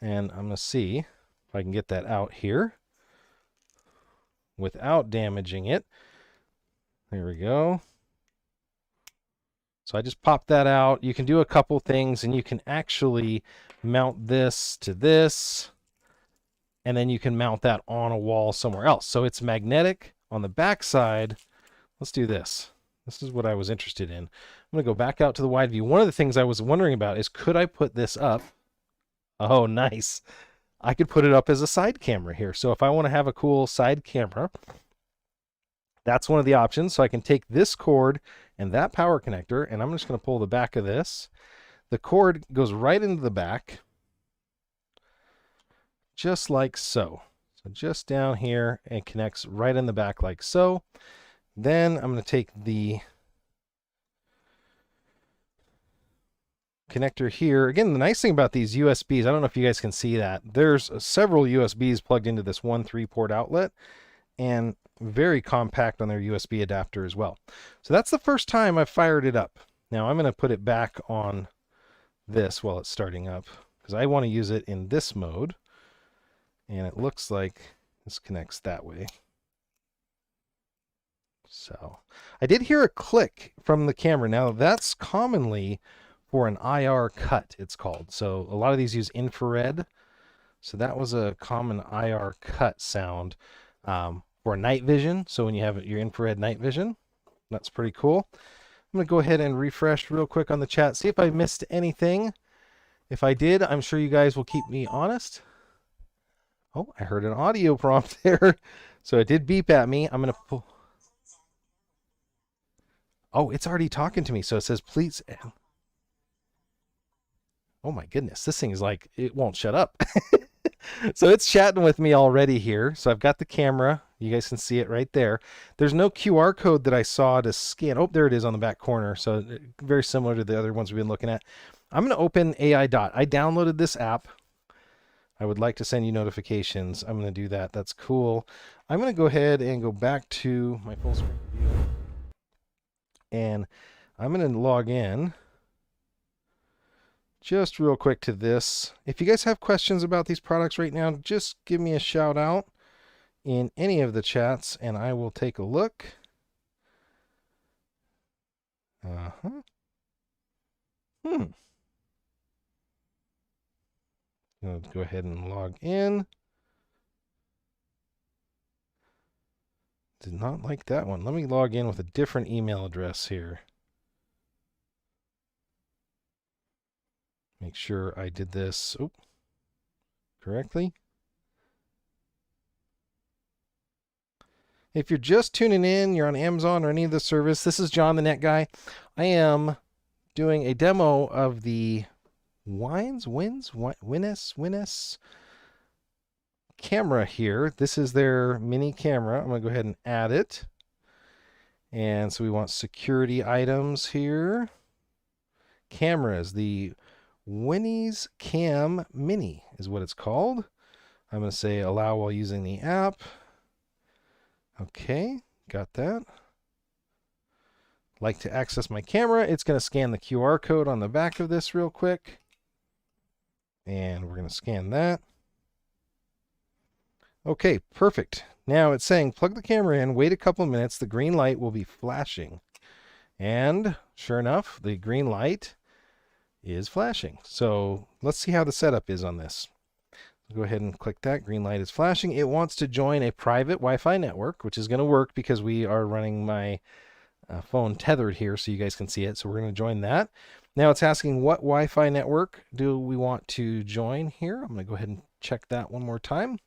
And I'm going to see if I can get that out here without damaging it. There we go. So I just popped that out. You can do a couple things, and you can actually mount this to this, and then you can mount that on a wall somewhere else. So it's magnetic on the back side. Let's do this. This is what I was interested in. I'm going to go back out to the wide view. One of the things I was wondering about is, could I put this up? Oh, nice. I could put it up as a side camera here. So if I want to have a cool side camera, that's one of the options. So I can take this cord and that power connector, and I'm just going to pull the back of this. The cord goes right into the back, just like so. So just down here, and connects right in the back like so. Then I'm going to take the connector here. Again, the nice thing about these USBs, I don't know if you guys can see that, there's several USBs plugged into this one 3-port outlet, and very compact on their USB adapter as well. So that's the first time I've fired it up. Now I'm going to put it back on this while it's starting up, because I want to use it in this mode, and it looks like this connects that way. So I did hear a click from the camera. Now that's commonly for an IR cut, it's called. So a lot of these use infrared. So that was a common IR cut sound for night vision. So when you have your infrared night vision, that's pretty cool. I'm going to go ahead and refresh real quick on the chat, see if I missed anything. If I did, I'm sure you guys will keep me honest. Oh, I heard an audio prompt there. So it did beep at me. I'm going to pull. Oh, it's already talking to me. So it says, please. Oh my goodness, this thing is like, it won't shut up. So it's chatting with me already here. So I've got the camera. You guys can see it right there. There's no QR code that I saw to scan. Oh, there it is on the back corner. So very similar to the other ones we've been looking at. I'm going to open AI Dot. I downloaded this app. I would like to send you notifications. I'm going to do that. That's cool. I'm going to go ahead and go back to my full screen view. And I'm going to log in just real quick to this. If you guys have questions about these products right now, just give me a shout out in any of the chats and I will take a look. Let's go ahead and log in. Did not like that one. Let me log in with a different email address here. Make sure I did this correctly. If you're just tuning in, you're on Amazon or any of the service, this is John the Net Guy. I am doing a demo of the Winnie camera here. This is their mini camera. I'm going to go ahead and add it. And so we want security items here. Cameras, the Winnie's Cam Mini is what it's called. I'm going to say allow while using the app. Okay, got that. Like to access my camera. It's going to scan the QR code on the back of this real quick. And we're going to scan that. Okay, perfect. Now it's saying plug the camera in, wait a couple of minutes, the green light will be flashing. And sure enough, the green light is flashing. So let's see how the setup is on this. Go ahead and click that. Green light is flashing. It wants to join a private Wi-Fi network, which is going to work because we are running my phone tethered here so you guys can see it. So we're going to join that. Now it's asking what Wi-Fi network do we want to join here. I'm going to go ahead and check that one more time.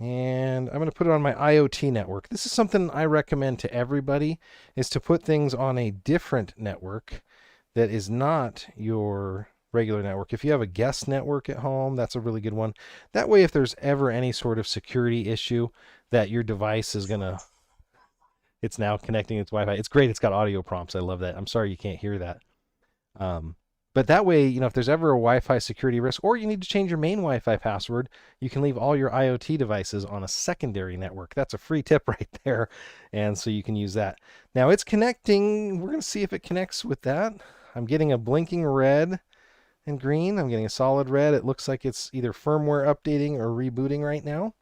And I'm going to put it on my IoT network. This is something I recommend to everybody, is to put things on a different network that is not your regular network. If you have a guest network at home, that's a really good one. That way, if there's ever any sort of security issue that your device is going to, it's now connecting its Wi-Fi. It's great. It's got audio prompts. I love that. I'm sorry you can't hear that. But that way, you know, if there's ever a Wi-Fi security risk or you need to change your main Wi-Fi password, you can leave all your IoT devices on a secondary network. That's a free tip right there. And so you can use that. Now it's connecting. We're going to see if it connects with that. I'm getting a blinking red and green. I'm getting a solid red. It looks like it's either firmware updating or rebooting right now.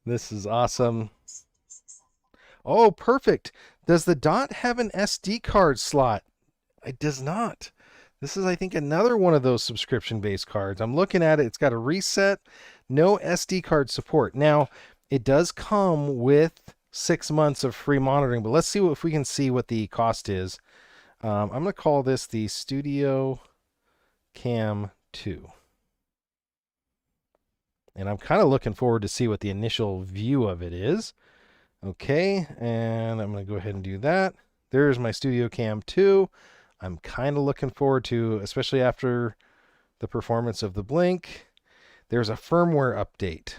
This is awesome. Oh, perfect. Does the Dot have an SD card slot? It does not. This is, I think, another one of those subscription-based cards. I'm looking at it. It's got a reset, no SD card support. Now, it does come with 6 months of free monitoring, but let's see if we can see what the cost is. I'm going to call this the Studio Cam 2. And I'm kind of looking forward to see what the initial view of it is. Okay, and I'm going to go ahead and do that. There's my Studio Cam 2. I'm kind of looking forward to, especially after the performance of the Blink. There's a firmware update.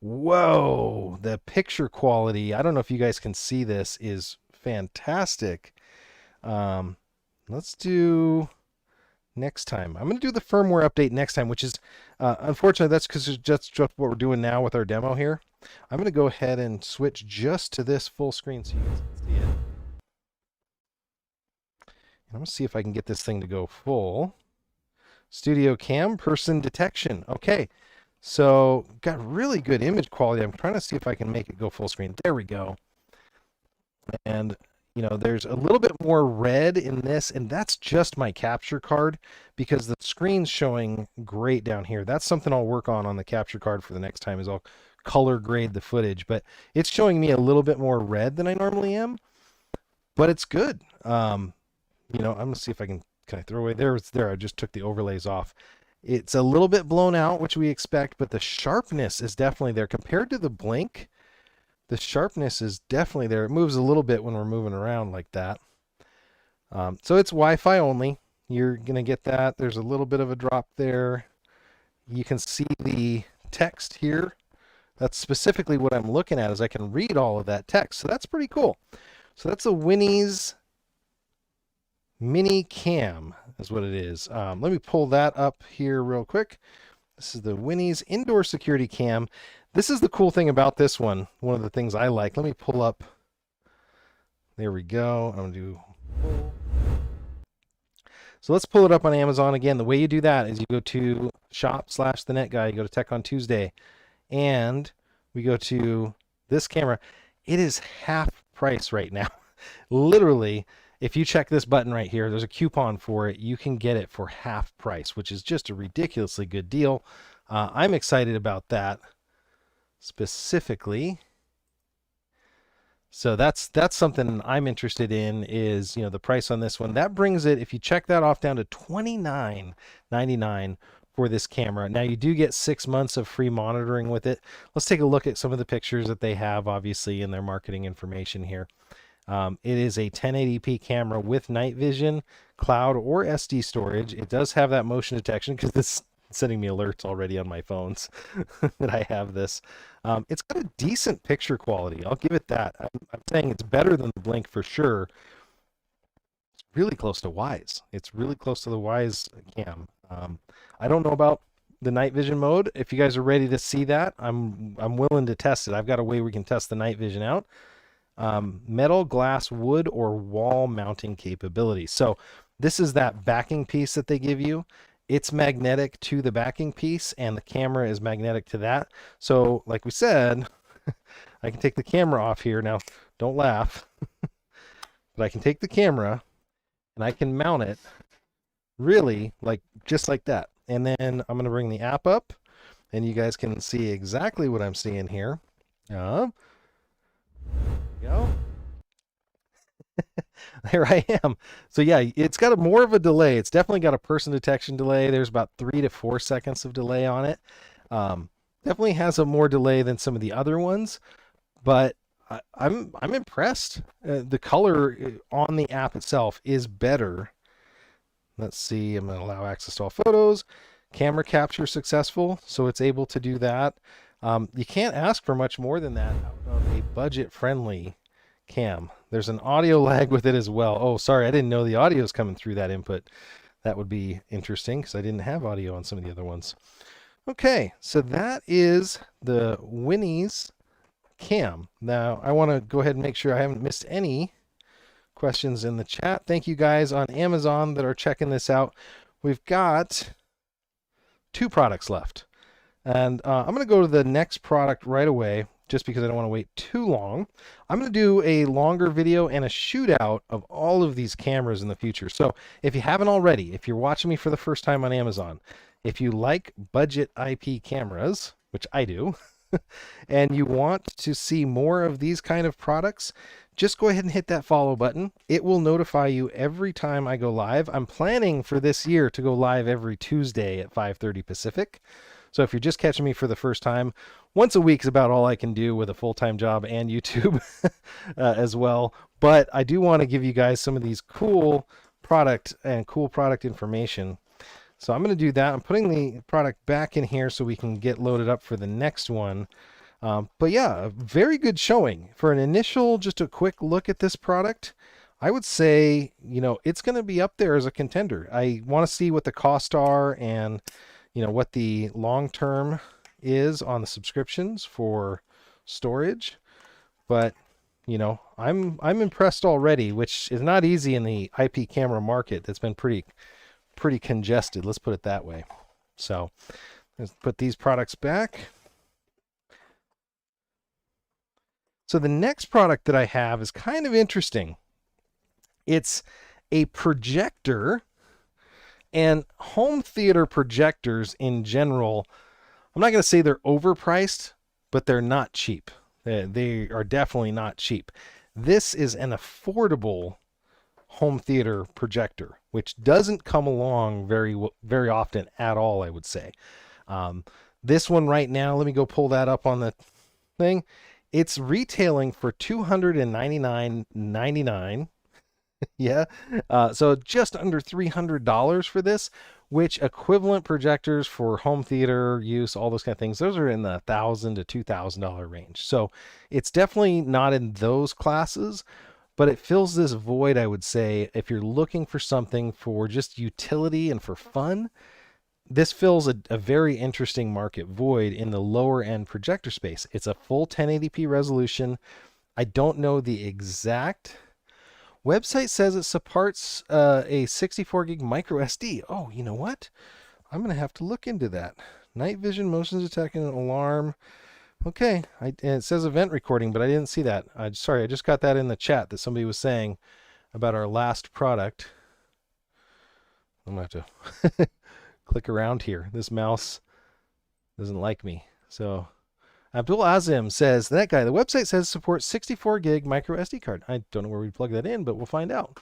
Whoa, the picture quality, I don't know if you guys can see this, is fantastic. Let's do next time. I'm going to do the firmware update next time, which is, unfortunately, that's because it's just what we're doing now with our demo here. I'm going to go ahead and switch just to this full screen so you guys can see it. And I'm going to see if I can get this thing to go full. Studio Cam, person detection. Okay, so got really good image quality. I'm trying to see if I can make it go full screen. There we go. And you know, there's a little bit more red in this, and that's just my capture card because the screen's showing great down here. That's something I'll work on the capture card for the next time, is I'll color grade the footage, but it's showing me a little bit more red than I normally am, but it's good. You know, I'm gonna see if I can I throw away there. I just took the overlays off. It's a little bit blown out, which we expect, but the sharpness is definitely there. Compared to the Blink, the sharpness is definitely there. It moves a little bit when we're moving around like that. So it's Wi-Fi only. You're going to get that. There's a little bit of a drop there. You can see the text here. That's specifically what I'm looking at, is I can read all of that text. So that's pretty cool. So that's a Winnie's mini cam is what it is. Let me pull that up here real quick. This is the Winnie's indoor security cam. This is the cool thing about this one. One of the things I like. Let me pull up. There we go. I'm going to do. So let's pull it up on Amazon. Again, the way you do that is you go to shop/thenetguy, you go to Tech on Tuesday, and we go to this camera. It is half price right now. Literally, if you check this button right here, there's a coupon for it. You can get it for half price, which is just a ridiculously good deal. I'm excited about that specifically. So that's something I'm interested in, is, you know, the price on this one. That brings it, if you check that off, down to $29.99 for this camera. Now you do get 6 months of free monitoring with it. Let's take a look at some of the pictures that they have, obviously, in their marketing information here. It is a 1080p camera with night vision, cloud, or SD storage. It does have that motion detection, because this sending me alerts already on my phones that I have this. It's got a decent picture quality. I'll give it that. I'm saying it's better than the Blink for sure. It's really close to Wise. It's really close to the Wise cam. I don't know about the night vision mode. If you guys are ready to see that, I'm willing to test it. I've got a way we can test the night vision out. Metal, glass, wood, or wall mounting capability. So this is that backing piece that they give you. It's magnetic to the backing piece, and the camera is magnetic to that. So like we said, I can take the camera off here. Now, don't laugh. But I can take the camera and I can mount it really just like that. And then I'm going to bring the app up, and you guys can see exactly what I'm seeing here. There we go. There I am. So yeah, it's got more of a delay. It's definitely got a person detection delay. There's about 3 to 4 seconds of delay on it. Definitely has a more delay than some of the other ones, but I'm impressed. The color on the app itself is better. Let's see. I'm going to allow access to all photos. Camera capture successful, so it's able to do that. You can't ask for much more than that out of a budget-friendly cam. There's an audio lag with it as well. Oh, sorry, I didn't know the audio is coming through that input. That would be interesting, because I didn't have audio on some of the other ones. Okay, so that is the Winnie's cam. Now, I want to go ahead and make sure I haven't missed any questions in the chat. Thank you guys on Amazon that are checking this out. We've got 2 products left. And I'm going to go to the next product right away, just because I don't want to wait too long. I'm going to do a longer video and a shootout of all of these cameras in the future. So if you haven't already, if you're watching me for the first time on Amazon, if you like budget IP cameras, which I do, and you want to see more of these kind of products, just go ahead and hit that follow button. It will notify you every time I go live. I'm planning for this year to go live every Tuesday at 5:30 Pacific. So if you're just catching me for the first time, once a week is about all I can do with a full-time job and YouTube as well. But I do want to give you guys some of these cool product information. So I'm going to do that. I'm putting the product back in here so we can get loaded up for the next one. But yeah, a very good showing. For an initial, just a quick look at this product, I would say, you know, it's going to be up there as a contender. I want to see what the costs are, and you know what the long term is on the subscriptions for storage. But you know, I'm impressed already, which is not easy in the IP camera market. That's been pretty congested, let's put it that way. So let's put these products back. So the next product that I have is kind of interesting. It's a projector. And home theater projectors in general, I'm not going to say they're overpriced, but they're not cheap. They are definitely not cheap. This is an affordable home theater projector, which doesn't come along very often at all, I would say. This one right now, let me go pull that up on the thing. It's retailing for $299.99. Yeah. So just under $300 for this, which equivalent projectors for home theater use, all those kind of things, those are in the $1,000 to $2,000 range. So it's definitely not in those classes, but it fills this void, I would say, if you're looking for something for just utility and for fun. This fills a very interesting market void in the lower end projector space. It's a full 1080p resolution. I don't know the exact website. Says it supports a 64 gig micro SD. Oh, you know what? I'm going to have to look into that. Night vision, motion detecting, alarm. Okay. And it says event recording, but I didn't see that. Sorry, I just got that in the chat that somebody was saying about our last product. I'm going to have to click around here. This mouse doesn't like me. So Abdul Azim says, that guy, the website says supports 64 gig micro SD card. I don't know where we plug that in, but we'll find out.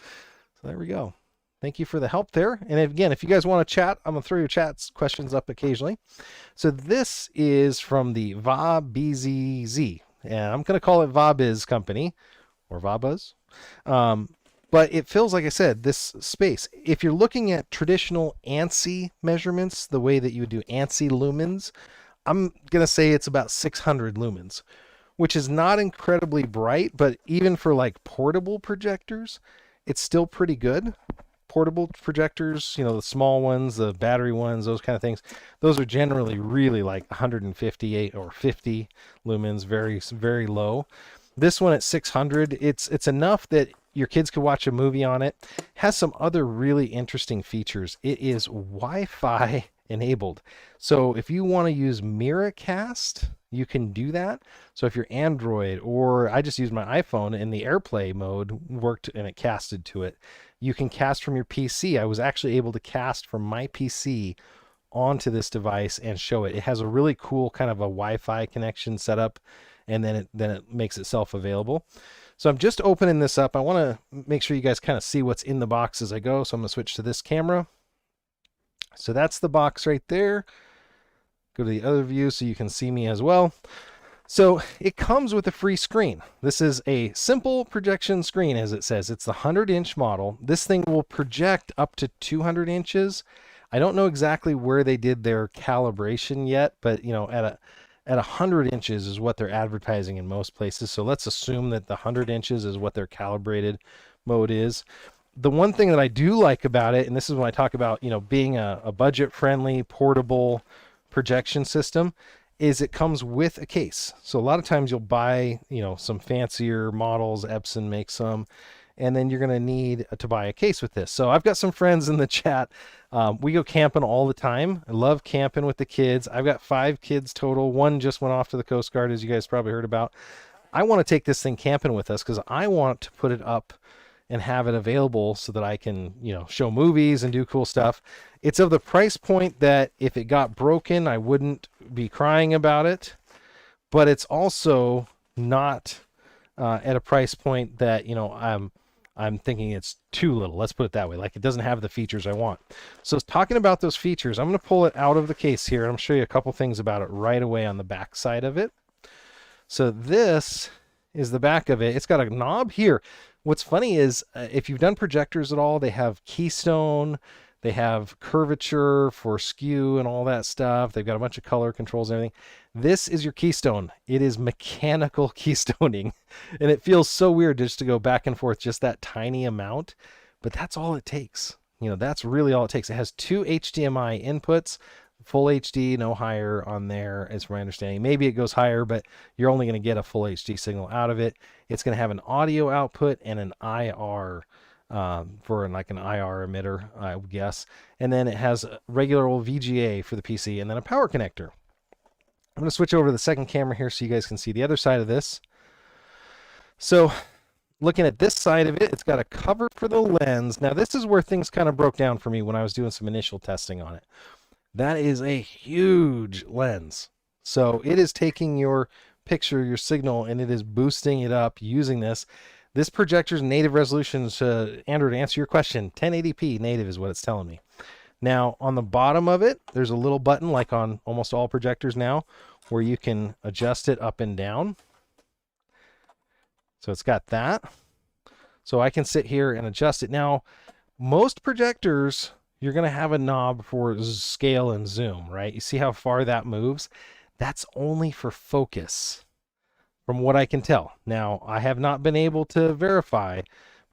So there we go. Thank you for the help there. And again, if you guys want to chat, I'm going to throw your chats questions up occasionally. So this is from the VABZZ, and I'm going to call it VABIZ company or VABUZ. But it feels, like I said, this space. If you're looking at traditional ANSI measurements, the way that you would do ANSI lumens, I'm going to say it's about 600 lumens, which is not incredibly bright, but even for like portable projectors, it's still pretty good. Portable projectors, you know, the small ones, the battery ones, those kind of things, those are generally really like 158 or 50 lumens, very, very low. This one at 600, it's enough that your kids could watch a movie on it. Has some other really interesting features. It is Wi-Fi enabled. So if you want to use Miracast, you can do that. So if you're Android, or I just used my iPhone and the AirPlay mode worked and it casted to it, you can cast from your PC. I was actually able to cast from my PC onto this device and show it. It has a really cool kind of a Wi-Fi connection set up, and then it makes itself available. So I'm just opening this up. I want to make sure you guys kind of see what's in the box as I go. So I'm going to switch to this camera. So that's the box right there. Go to the other view so you can see me as well. So it comes with a free screen. This is a simple projection screen, as it says. It's the 100-inch model. This thing will project up to 200 inches. I don't know exactly where they did their calibration yet, but you know, at 100 inches is what they're advertising in most places. So let's assume that the 100 inches is what their calibrated mode is. The one thing that I do like about it, and this is when I talk about, you know, being a budget-friendly, portable projection system, is it comes with a case. So a lot of times you'll buy, you know, some fancier models, Epson makes some, and then you're going to need to buy a case with this. So I've got some friends in the chat. We go camping all the time. I love camping with the kids. I've got 5 kids total. One just went off to the Coast Guard, as you guys probably heard about. I want to take this thing camping with us because I want to put it up and have it available so that I can, you know, show movies and do cool stuff. It's of the price point that if it got broken, I wouldn't be crying about it, but it's also not at a price point that, you know, I'm thinking it's too little. Let's put it that way. Like, it doesn't have the features I want. So talking about those features, I'm going to pull it out of the case here. And I'm going to show you a couple things about it right away on the back side of it. So this is the back of it. It's got a knob here. What's funny is if you've done projectors at all, they have Keystone, they have curvature for skew and all that stuff. They've got a bunch of color controls and everything. This is your Keystone. It is mechanical keystoning, and it feels so weird just to go back and forth just that tiny amount, but that's all it takes. You know, that's really all it takes. It has 2 HDMI inputs, full HD, no higher on there, as my understanding. Maybe it goes higher, but you're only going to get a full HD signal out of it. It's going to have an audio output and an IR for like an IR emitter, I would guess. And then it has a regular old VGA for the PC and then a power connector. I'm going to switch over to the second camera here so you guys can see the other side of this. So looking at this side of it, it's got a cover for the lens. Now this is where things kind of broke down for me when I was doing some initial testing on it. That is a huge lens. So it is taking your picture, your signal, and it is boosting it up using this. This projector's native resolution, Andrew, to answer your question, 1080p native is what it's telling me. Now, on the bottom of it, there's a little button, like on almost all projectors now, where you can adjust it up and down. So it's got that. So I can sit here and adjust it. Now, most projectors, you're going to have a knob for scale and zoom, right? You see how far that moves? That's only for focus, from what I can tell. Now, I have not been able to verify,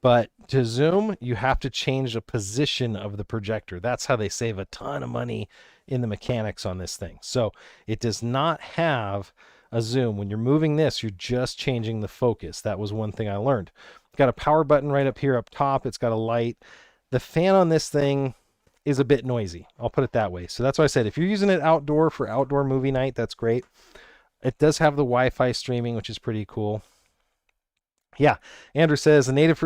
but to zoom, you have to change the position of the projector. That's how they save a ton of money in the mechanics on this thing. So it does not have a zoom. When you're moving this, you're just changing the focus. That was one thing I learned. It's got a power button right up here up top. It's got a light. The fan on this thing is a bit noisy. I'll put it that way. So that's why I said, if you're using it outdoor for outdoor movie night, that's great. It does have the Wi-Fi streaming, which is pretty cool. Yeah, Andrew says the native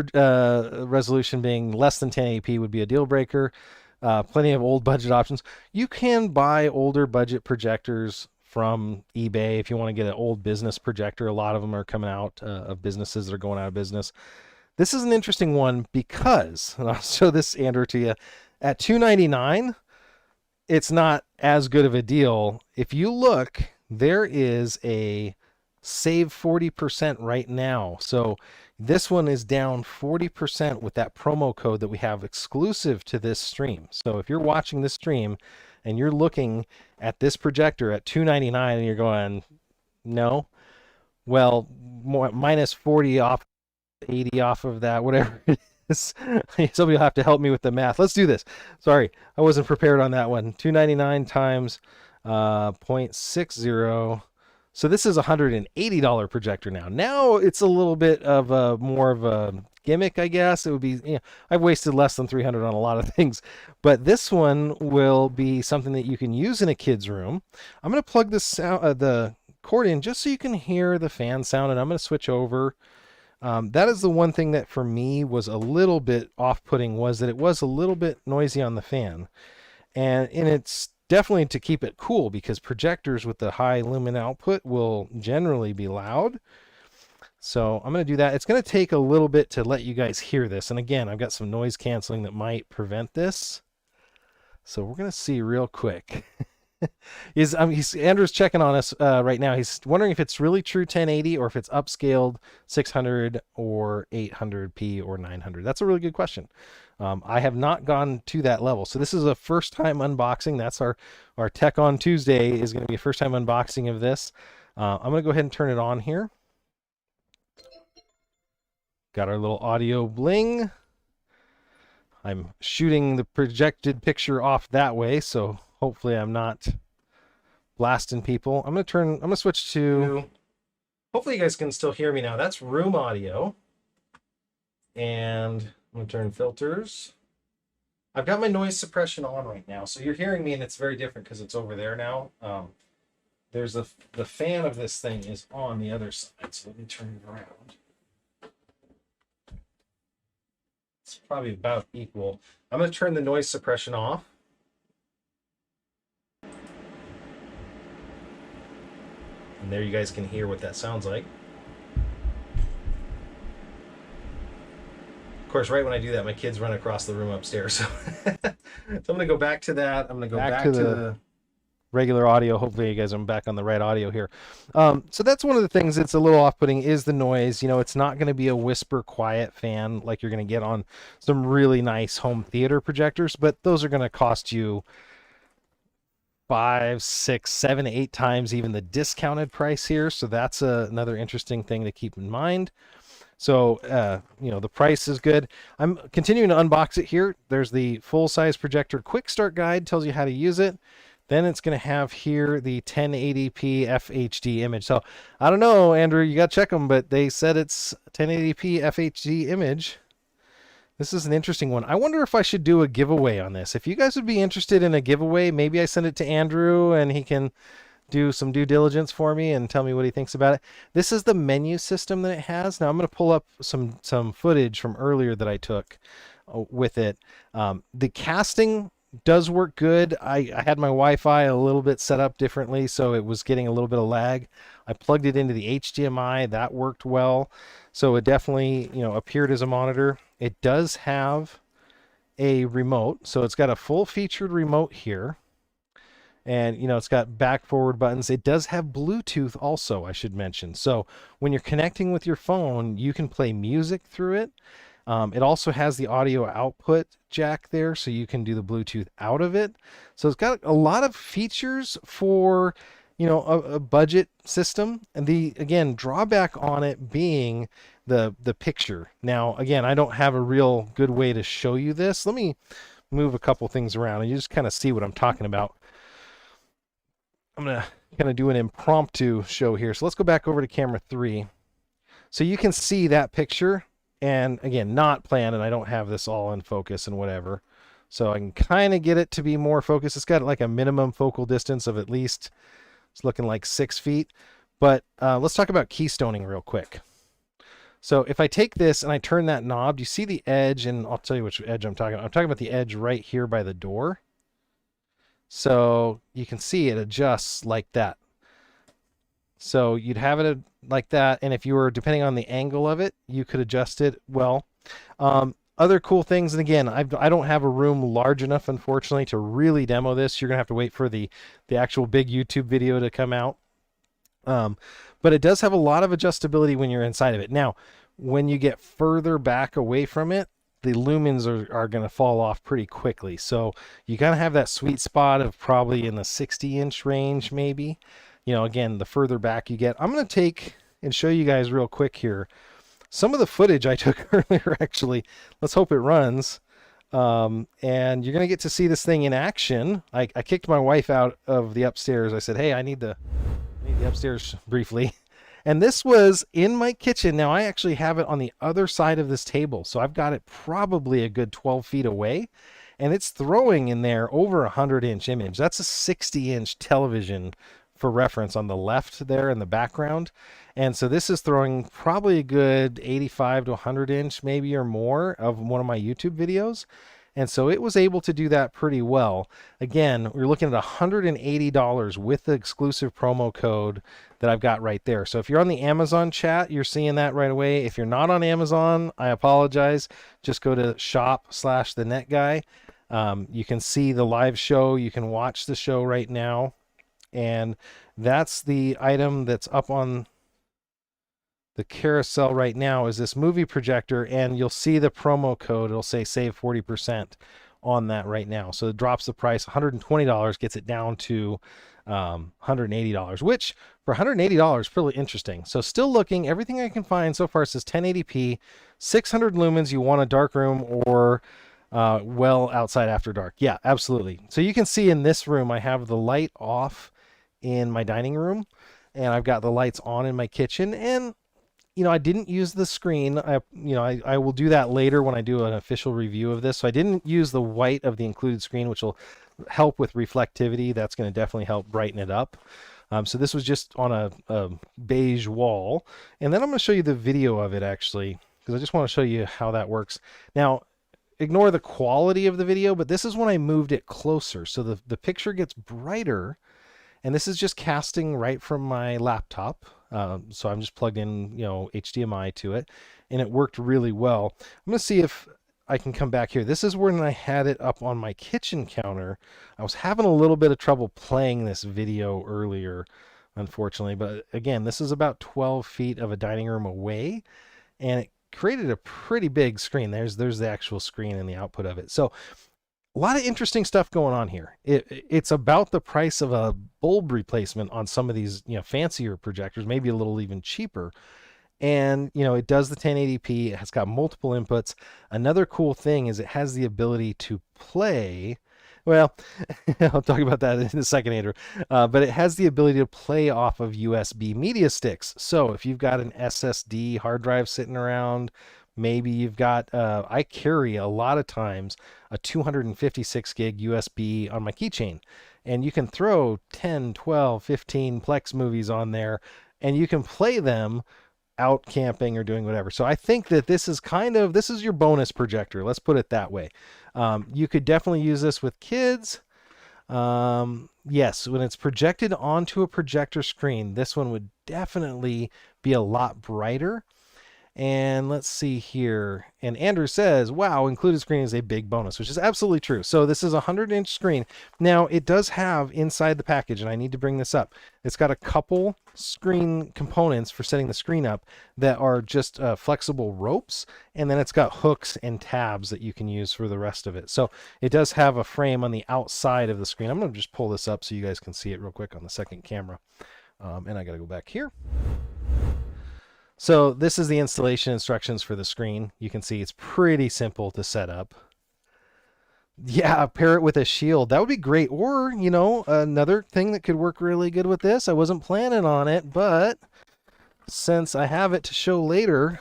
resolution being less than 1080p would be a deal breaker. Plenty of old budget options. You can buy older budget projectors from eBay if you want to get an old business projector. A lot of them are coming out of businesses that are going out of business. This is an interesting one because, and I'll show this, Andrew, to you. At $299, it's not as good of a deal. If you look, there is a save 40% right now. So this one is down 40% with that promo code that we have exclusive to this stream. So if you're watching this stream and you're looking at this projector at $299 and you're going, no, well, minus 40 off, 80 off of that, whatever it is. Somebody will have to help me with the math. Let's do this. Sorry, I wasn't prepared on that one. $299 times 0.60. So this is a $180 projector now. Now it's a little bit of a more of a gimmick, I guess. It would be, you know, I've wasted less than $300 on a lot of things, but this one will be something that you can use in a kid's room. I'm going to plug this the cord in just so you can hear the fan sound, and I'm going to switch over. That is the one thing that for me was a little bit off-putting, was that it was a little bit noisy on the fan, and it's definitely to keep it cool, because projectors with the high lumen output will generally be loud. So I'm going to do that. It's going to take a little bit to let you guys hear this. And again, I've got some noise canceling that might prevent this. So we're going to see real quick. Andrew's checking on us right now. He's wondering if it's really true 1080 or if it's upscaled 600 or 800p or 900. That's a really good question. I have not gone to that level. So this is a first time unboxing. That's our Tech on Tuesday is going to be a first time unboxing of this. I'm going to go ahead and turn it on here. Got our little audio bling. I'm shooting the projected picture off that way, so hopefully I'm not blasting people. I'm going to switch to, hopefully you guys can still hear me now. That's room audio. And I'm going to turn filters. I've got my noise suppression on right now, so you're hearing me, and it's very different because it's over there now. There's the fan of this thing is on the other side, so let me turn it around. It's probably about equal. I'm going to turn the noise suppression off. And there you guys can hear what that sounds like. Of course, right when I do that, my kids run across the room upstairs. So, so I'm going to go back to that. I'm going to go back to the regular audio. Hopefully you guys are back on the right audio here. So that's one of the things that's a little off-putting is the noise. You know, it's not going to be a whisper quiet fan like you're going to get on some really nice home theater projectors, but those are going to cost you 5, 6, 7, 8 times even the discounted price here. So that's another interesting thing to keep in mind. So, you know, the price is good. I'm continuing to unbox it here. There's the full-size projector quick start guide, tells you how to use it. Then it's going to have here the 1080p FHD image. So I don't know, Andrew, you got to check them, but they said it's 1080p FHD image. This is an interesting one. I wonder if I should do a giveaway on this. If you guys would be interested in a giveaway, maybe I send it to Andrew and he can do some due diligence for me and tell me what he thinks about it. This is the menu system that it has. Now I'm going to pull up some footage from earlier that I took with it. The casting does work good. I had my Wi-Fi a little bit set up differently, so it was getting a little bit of lag. I plugged it into the HDMI. That worked well. So it definitely, appeared as a monitor. It does have a remote. So it's got a full featured remote here. And, it's got back forward buttons. It does have Bluetooth also, I should mention. So when you're connecting with your phone, you can play music through it. It also has the audio output jack there, so you can do the Bluetooth out of it. So it's got a lot of features for, a budget system. And the, again, drawback on it being the picture. Now, again, I don't have a real good way to show you this. Let me move a couple things around and you just kind of see what I'm talking about. I'm going to kind of do an impromptu show here. So let's go back over to camera 3. So you can see that picture. And again, not planned, and I don't have this all in focus and whatever. So I can kind of get it to be more focused. It's got like a minimum focal distance of at least, it's looking like 6 feet. But let's talk about keystoning real quick. So if I take this and I turn that knob, do you see the edge? And I'll tell you which edge I'm talking about. I'm talking about the edge right here by the door. So you can see it adjusts like that. So you'd have it like that, and if you were, depending on the angle of it, you could adjust it well. Other cool things, and again, I don't have a room large enough, unfortunately, to really demo this. You're going to have to wait for the actual big YouTube video to come out. But it does have a lot of adjustability when you're inside of it. Now, when you get further back away from it, the lumens are going to fall off pretty quickly. So you got to have that sweet spot of probably in the 60-inch range, maybe. Again, the further back you get. I'm going to take and show you guys real quick here some of the footage I took earlier, actually. Let's hope it runs. And you're going to get to see this thing in action. I kicked my wife out of the upstairs. I said, hey, I need the upstairs briefly. And this was in my kitchen. Now, I actually have it on the other side of this table. So I've got it probably a good 12 feet away. And it's throwing in there over a 100-inch image. That's a 60-inch television for reference on the left there in the background. And so this is throwing probably a good 85 to 100-inch maybe or more of one of my YouTube videos. And so it was able to do that pretty well. Again, we're looking at $180 with the exclusive promo code that I've got right there. So if you're on the Amazon chat, you're seeing that right away. If you're not on Amazon, I apologize. Just go to shop/thenetguy. You can see the live show. You can watch the show right now. And that's the item that's up on the carousel right now, is this movie projector, and you'll see the promo code. It'll say save 40% on that right now. So it drops the price. $120 gets it down to $180, which for $180 is really interesting. So still looking, everything I can find so far says 1080p, 600 lumens. You want a dark room or well outside after dark. Yeah, absolutely. So you can see in this room, I have the light off in my dining room, and I've got the lights on in my kitchen. And I didn't use the screen. I will do that later when I do an official review of this. So I didn't use the white of the included screen, which will help with reflectivity. That's going to definitely help brighten it up. So this was just on a beige wall. And then I'm going to show you the video of it, actually, because I just want to show you how that works. Now, ignore the quality of the video, but this is when I moved it closer. So the picture gets brighter. And this is just casting right from my laptop. So I'm just plugged in, HDMI to it, and it worked really well. I'm going to see if I can come back here. This is when I had it up on my kitchen counter. I was having a little bit of trouble playing this video earlier, unfortunately. But again, this is about 12 feet of a dining room away, and it created a pretty big screen. There's the actual screen and the output of it. So a lot of interesting stuff going on here. It's about the price of a bulb replacement on some of these, fancier projectors, maybe a little even cheaper. And, it does the 1080p. It has got multiple inputs. Another cool thing is it has the ability to play. Well, I'll talk about that in a second, Andrew. But it has the ability to play off of USB media sticks. So if you've got an SSD hard drive sitting around, maybe you've got, I carry a lot of times a 256 gig USB on my keychain, and you can throw 10, 12, 15 Plex movies on there, and you can play them out camping or doing whatever. So I think that this is this is your bonus projector. Let's put it that way. You could definitely use this with kids. Yes, when it's projected onto a projector screen, this one would definitely be a lot brighter. And let's see here. And Andrew says, wow, included screen is a big bonus, which is absolutely true. So this is a 100-inch screen. Now, it does have inside the package, and I need to bring this up, it's got a couple screen components for setting the screen up that are just flexible ropes. And then it's got hooks and tabs that you can use for the rest of it. So it does have a frame on the outside of the screen. I'm going to just pull this up so you guys can see it real quick on the second camera. And I got to go back here. So this is the installation instructions for the screen. You can see it's pretty simple to set up. Yeah, pair it with a shield. That would be great. Or, you know, another thing that could work really good with this, I wasn't planning on it, but since I have it to show later,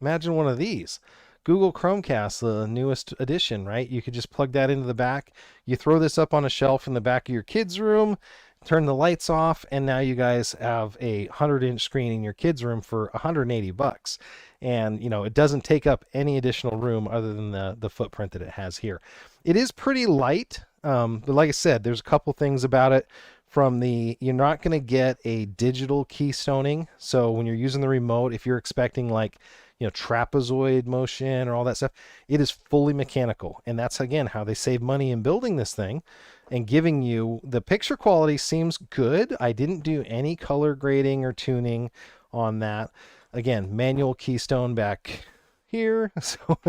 imagine one of these. Google Chromecast, the newest edition, right? You could just plug that into the back. You throw this up on a shelf in the back of your kids' room, turn the lights off, and now you guys have a 100-inch screen in your kids' room for $180. And, you know, it doesn't take up any additional room other than the footprint that it has here. It is pretty light, but like I said, there's a couple things about it. You're not going to get a digital keystoning. So when you're using the remote, if you're expecting like, you know, trapezoid motion or all that stuff, it is fully mechanical. And that's, again, how they save money in building this thing and giving you the picture quality seems good. I didn't do any color grading or tuning on that. Again, manual keystone back here. So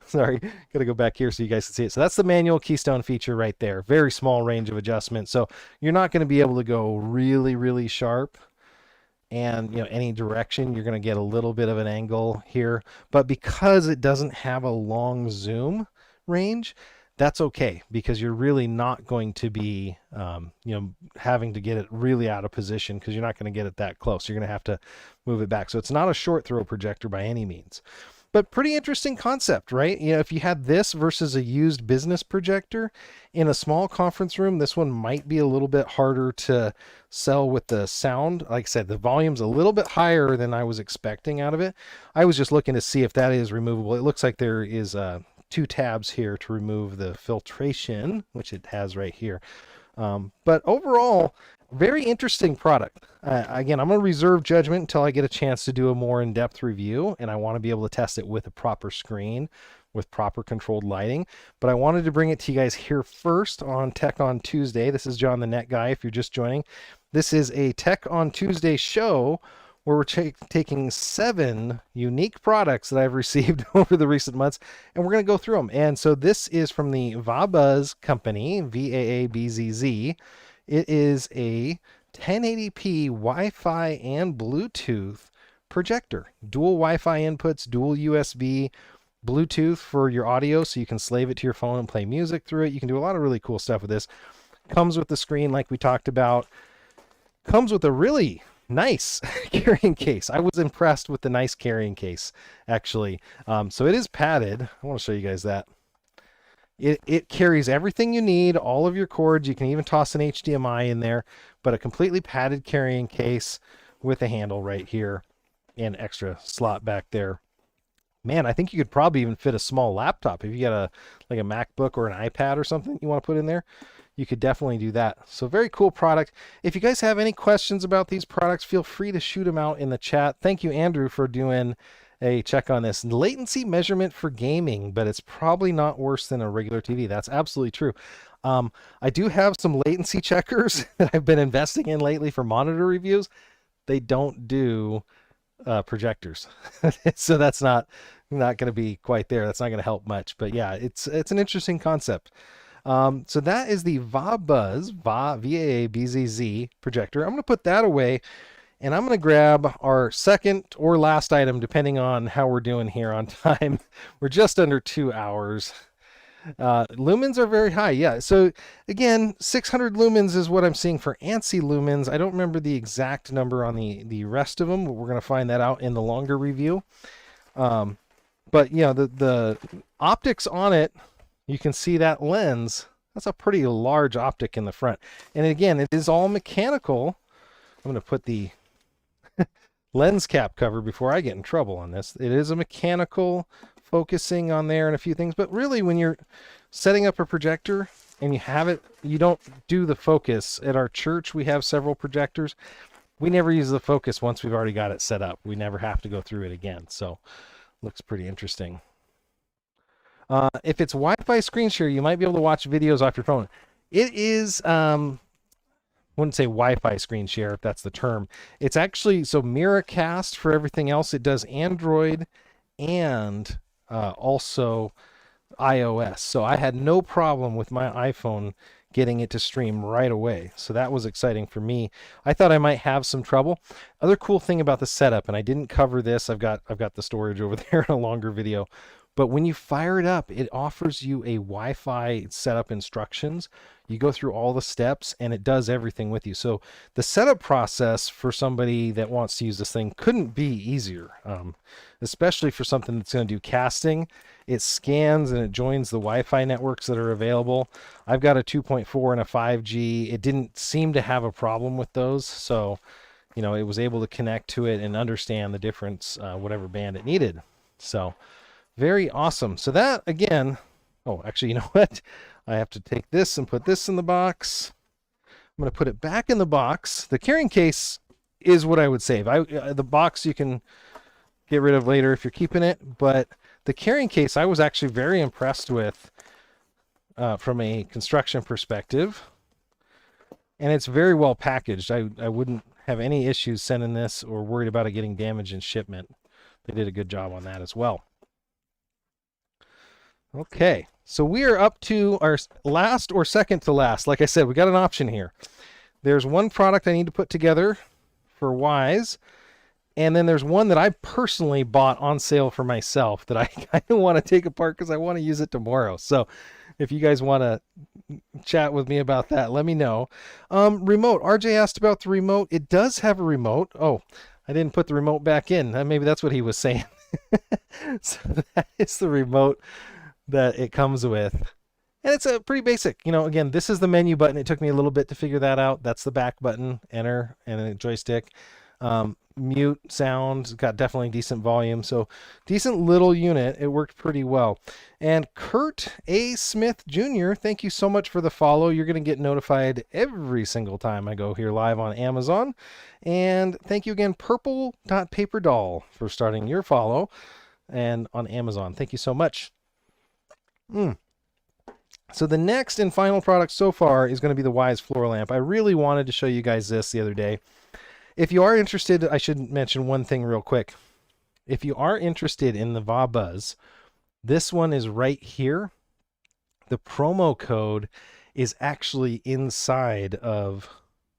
sorry, got to go back here so you guys can see it. So that's the manual keystone feature right there. Very small range of adjustment. So you're not going to be able to go really, really sharp. And, you know, any direction, you're going to get a little bit of an angle here. But because it doesn't have a long zoom range, that's okay, because you're really not going to be, you know, having to get it really out of position, because you're not going to get it that close. You're going to have to move it back. So it's not a short throw projector by any means. But pretty interesting concept, right? You know, if you had this versus a used business projector in a small conference room, this one might be a little bit harder to sell with the sound. Like I said, the volume's a little bit higher than I was expecting out of it. I was just looking to see if that is removable. It looks like there is 2 tabs here to remove the filtration, which it has right here. But overall, very interesting product. Again, I'm going to reserve judgment until I get a chance to do a more in-depth review, and I want to be able to test it with a proper screen, with proper controlled lighting. But I wanted to bring it to you guys here first on Tech on Tuesday. This is John the Net Guy, if you're just joining. This is a Tech on Tuesday show where we're taking 7 unique products that I've received over the recent months, and we're going to go through them. And so this is from the Vaabuzz company, Vaabzz. It is a 1080p Wi-Fi and Bluetooth projector. Dual Wi-Fi inputs, dual USB, Bluetooth for your audio, so you can slave it to your phone and play music through it. You can do a lot of really cool stuff with this. Comes with the screen like we talked about. Comes with a really nice carrying case. I was impressed with the nice carrying case, actually. So it is padded. I want to show you guys that. It carries everything you need, all of your cords. You can even toss an HDMI in there, but a completely padded carrying case with a handle right here and extra slot back there. Man, I think you could probably even fit a small laptop. If you got like a MacBook or an iPad or something you want to put in there, you could definitely do that. So very cool product. If you guys have any questions about these products, feel free to shoot them out in the chat. Thank you, Andrew, for doing a check on this. Latency measurement for gaming, but it's probably not worse than a regular TV. That's absolutely true. I do have some latency checkers that I've been investing in lately for monitor reviews. They don't do projectors. So that's not going to be quite there. That's not going to help much. But yeah, it's an interesting concept. So that is the Vaabuzz, Vaabzz projector. I'm going to put that away, and I'm going to grab our second or last item, depending on how we're doing here on time. We're just under 2 hours. Lumens are very high. Yeah. So again, 600 lumens is what I'm seeing for ANSI lumens. I don't remember the exact number on the rest of them, but we're going to find that out in the longer review. But yeah, the optics on it, you can see that lens. That's a pretty large optic in the front. And again, it is all mechanical. I'm going to put the lens cap cover before I get in trouble on this. It is a mechanical focusing on there and a few things, but really when you're setting up a projector and you have it, you don't do the focus. At our church, we have several projectors. We never use the focus once we've already got it set up. We never have to go through it again. So looks pretty interesting. If it's Wi-Fi screen share, you might be able to watch videos off your phone. It is, wouldn't say Wi-Fi screen share if that's the term. It's actually, so Miracast for everything else. It does Android and also iOS. So I had no problem with my iPhone getting it to stream right away. So that was exciting for me. I thought I might have some trouble. Other cool thing about the setup, and I didn't cover this, I've got the storage over there in a longer video. But when you fire it up, it offers you a Wi-Fi setup instructions. You go through all the steps and it does everything with you. So the setup process for somebody that wants to use this thing couldn't be easier, especially for something that's going to do casting. It scans and it joins the Wi-Fi networks that are available. I've got a 2.4 and a 5G. It didn't seem to have a problem with those. So, you know, it was able to connect to it and understand the difference, whatever band it needed. So very awesome. So that, again, oh, actually, you know what? I have to take this and put this in the box. I'm going to put it back in the box. The carrying case is what I would save. The box you can get rid of later if you're keeping it, but the carrying case I was actually very impressed with from a construction perspective, and it's very well packaged. I wouldn't have any issues sending this or worried about it getting damaged in shipment. They did a good job on that as well. Okay, so we are up to our last or second to last. Like I said, we got an option here. There's one product I need to put together for Wise, and then there's one that I personally bought on sale for myself that I kind of want to take apart because I want to use it tomorrow. So if you guys want to chat with me about that, let me know. Remote. RJ asked about the remote. It does have a remote. Oh, I didn't put the remote back in. Maybe that's what he was saying. So that is the remote that it comes with, and it's a pretty basic, you know, again, this is the menu button. It took me a little bit to figure that out. That's the back button, enter, and a joystick. Mute sound, got definitely decent volume, so decent little unit. It worked pretty well. And Kurt A. Smith Jr., thank you so much for the follow. You're going to get notified every single time I go here live on Amazon. And thank you again, Purple.Paperdoll, for starting your follow and on Amazon. Thank you so much. So the next and final product so far is going to be the Wise floor lamp. I really wanted to show you guys this the other day. If you are interested, I should mention one thing real quick. If you are interested in the Va Buzz, this one is right here. The promo code is actually inside of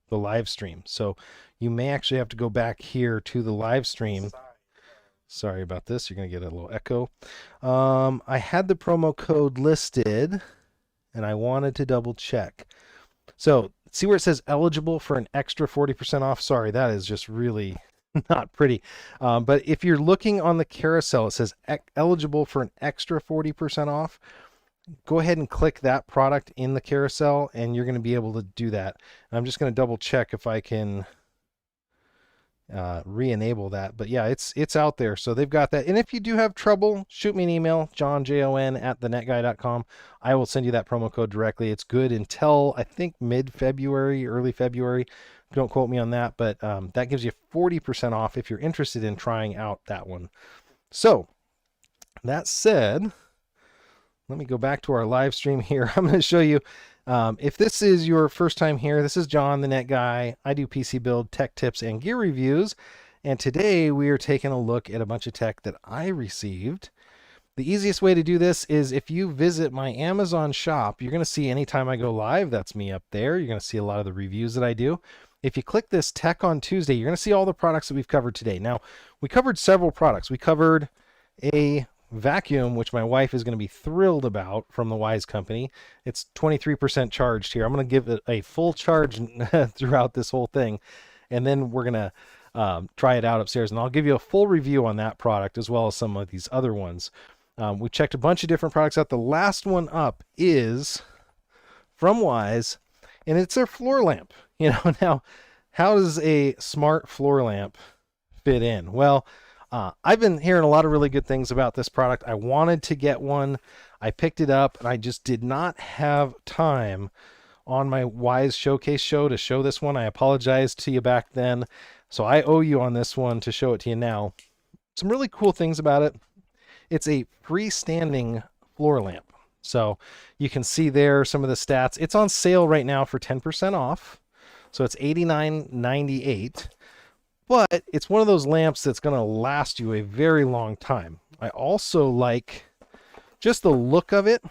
the live stream. So you may actually have to go back here to the live stream. Sorry about this. You're going to get a little echo. I had the promo code listed, and I wanted to double check. So see where it says eligible for an extra 40% off? Sorry, that is just really not pretty. But if you're looking on the carousel, it says eligible for an extra 40% off. Go ahead and click that product in the carousel, and you're going to be able to do that. And I'm just going to double check if I can re-enable that, but yeah, it's out there, so they've got that. And if you do have trouble, shoot me an email, johnjon@thenetguy.com. I will send you that promo code directly. It's good until I think mid-February, early February. Don't quote me on that, but that gives you 40% off if you're interested in trying out that one. So that said, let me go back to our live stream here. I'm going to show you, if this is your first time here, this is John, the Net Guy. I do PC build, tech tips, and gear reviews. And today we are taking a look at a bunch of tech that I received. The easiest way to do this is if you visit my Amazon shop, you're going to see anytime I go live, that's me up there. You're going to see a lot of the reviews that I do. If you click this Tech on Tuesday, you're going to see all the products that we've covered today. Now, we covered several products. We covered a vacuum, which my wife is going to be thrilled about, from the Wise company. It's 23% charged here. I'm going to give it a full charge throughout this whole thing, and then we're going to try it out upstairs, and I'll give you a full review on that product as well as some of these other ones. We checked a bunch of different products out. The last one up is from Wise, and it's their floor lamp. You know, now, how does a smart floor lamp fit in. Well, I've been hearing a lot of really good things about this product. I wanted to get one. I picked it up and I just did not have time on my Wise Showcase show to show this one. I apologized to you back then. So I owe you on this one to show it to you now. Some really cool things about it. It's a freestanding floor lamp. So you can see there some of the stats. It's on sale right now for 10% off. So it's $89.98. But it's one of those lamps that's going to last you a very long time. I also like just the look of it.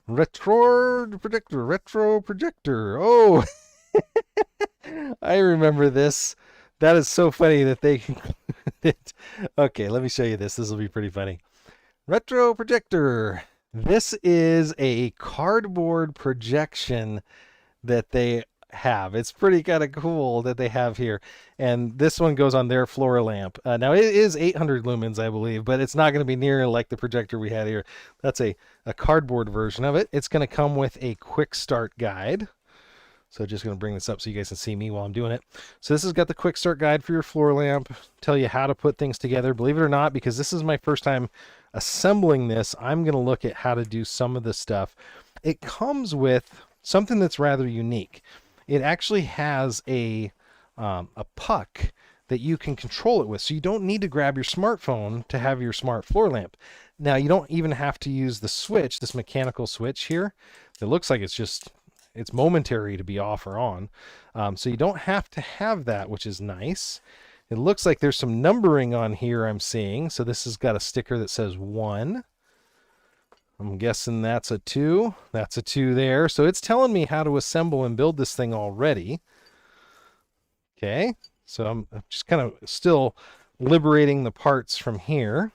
Retro projector. Oh, I remember this. That is so funny that they it. Okay, let me show you this. This will be pretty funny. Retro projector. This is a cardboard projection that they have. It's pretty kind of cool that they have here. And this one goes on their floor lamp. Now it is 800 lumens, I believe, but it's not going to be near like the projector we had here. That's a cardboard version of it. It's going to come with a quick start guide. So just going to bring this up so you guys can see me while I'm doing it. So this has got the quick start guide for your floor lamp, tell you how to put things together. Believe it or not, because this is my first time assembling this, I'm going to look at how to do some of this stuff. It comes with something that's rather unique. It actually has a puck that you can control it with. So you don't need to grab your smartphone to have your smart floor lamp. Now you don't even have to use the switch, this mechanical switch here. It looks like it's momentary to be off or on. So you don't have to have that, which is nice. It looks like there's some numbering on here I'm seeing. So this has got a sticker that says 1. I'm guessing that's a 2. That's a 2 there. So it's telling me how to assemble and build this thing already. Okay, so I'm just kind of still liberating the parts from here.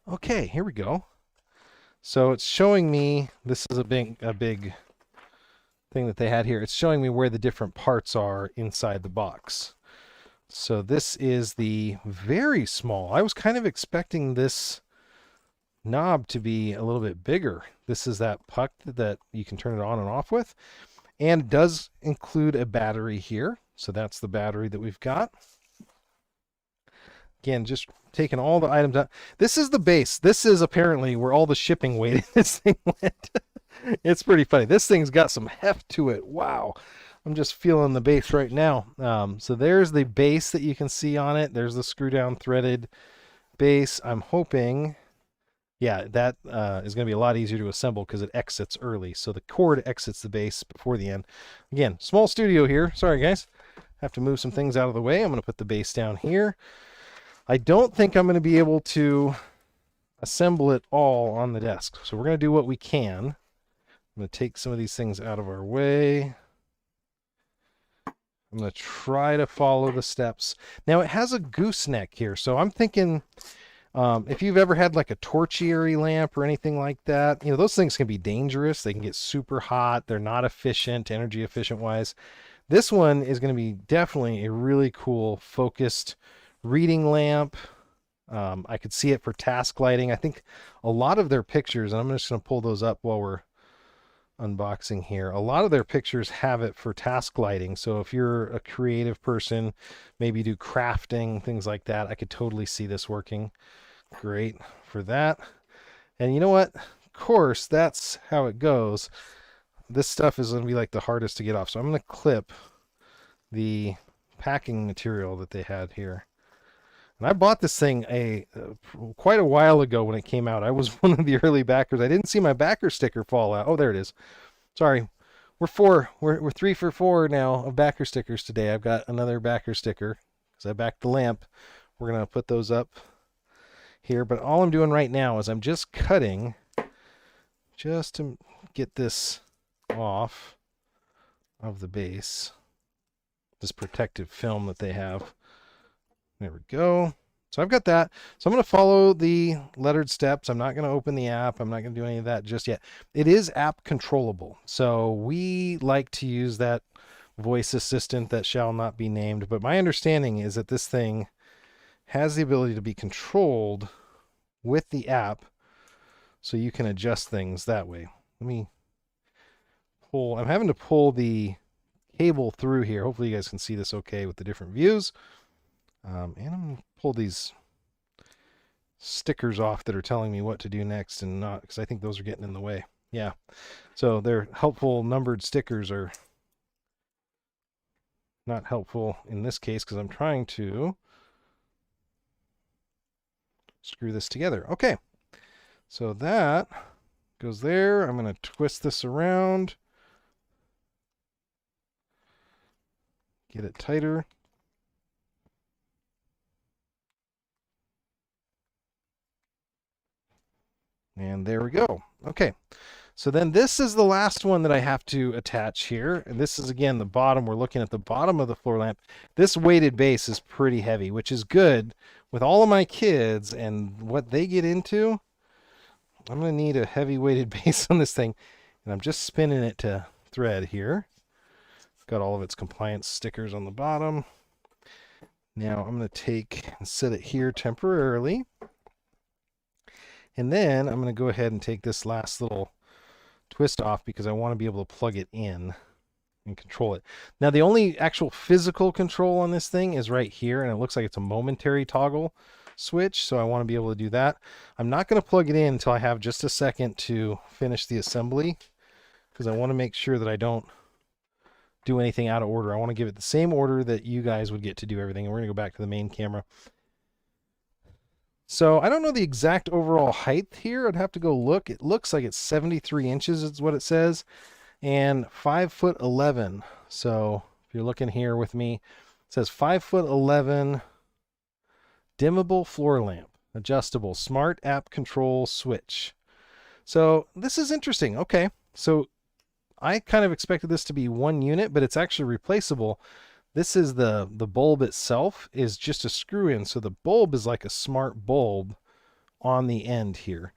Okay, here we go. So it's showing me, this is a big thing that they had here. It's showing me where the different parts are inside the box. So this is the very small. I was kind of expecting this knob to be a little bit bigger. This is that puck that you can turn it on and off with, and it does include a battery here. So that's the battery that we've got. Again, just taking all the items out. This is the base. This is apparently where all the shipping weight in this thing went. It's pretty funny. This thing's got some heft to it. Wow. I'm just feeling the base right now. So there's the base that you can see on it. There's the screw down threaded base. I'm hoping, yeah, that is going to be a lot easier to assemble because it exits early. So the cord exits the base before the end. Again, small studio here. Sorry, guys. Have to move some things out of the way. I'm going to put the base down here. I don't think I'm going to be able to assemble it all on the desk. So we're going to do what we can. I'm going to take some of these things out of our way. I'm going to try to follow the steps. Now it has a gooseneck here. So I'm thinking if you've ever had like a torchiary lamp or anything like that, you know, those things can be dangerous. They can get super hot. They're not efficient, energy efficient wise. This one is going to be definitely a really cool focused reading lamp. I could see it for task lighting. I think a lot of their pictures, and I'm just going to pull those up while we're unboxing here. A lot of their pictures have it for task lighting. So if you're a creative person, maybe do crafting, things like that, I could totally see this working great for that. And you know what? Of course, that's how it goes. This stuff is going to be like the hardest to get off. So I'm going to clip the packing material that they had here. And I bought this thing quite a while ago when it came out. I was one of the early backers. I didn't see my backer sticker fall out. Oh, there it is. Sorry. We're 3 for 4 now of backer stickers today. I've got another backer sticker because I backed the lamp. We're going to put those up here. But all I'm doing right now is I'm just cutting just to get this off of the base. This protective film that they have. There we go. So I've got that. So I'm going to follow the lettered steps. I'm not going to open the app. I'm not going to do any of that just yet. It is app controllable. So we like to use that voice assistant that shall not be named. But my understanding is that this thing has the ability to be controlled with the app. So you can adjust things that way. Let me pull. I'm having to pull the cable through here. Hopefully you guys can see this okay with the different views. And I'm going to pull these stickers off that are telling me what to do next and not, because I think those are getting in the way. Yeah. So they're helpful numbered stickers are not helpful in this case because I'm trying to screw this together. Okay. So that goes there. I'm going to twist this around. Get it tighter. And there we go. Okay. So then this is the last one that I have to attach here. And this is, again, the bottom. We're looking at the bottom of the floor lamp. This weighted base is pretty heavy, which is good with all of my kids and what they get into. I'm going to need a heavy weighted base on this thing. And I'm just spinning it to thread here. Got all of its compliance stickers on the bottom. Now I'm going to take and set it here temporarily. And then I'm going to go ahead and take this last little twist off because I want to be able to plug it in and control it. Now the only actual physical control on this thing is right here, and it looks like it's a momentary toggle switch, so I want to be able to do that. I'm not going to plug it in until I have just a second to finish the assembly because I want to make sure that I don't do anything out of order. I want to give it the same order that you guys would get to do everything, and we're going to go back to the main camera. So I don't know the exact overall height here. I'd have to go look. It looks like it's 73 inches is what it says, and 5'11". So if you're looking here with me, it says 5'11", dimmable floor lamp, adjustable, smart app control switch. So this is interesting. Okay, so I kind of expected this to be one unit, but it's actually replaceable. This is the bulb itself is just a screw in. So the bulb is like a smart bulb on the end here.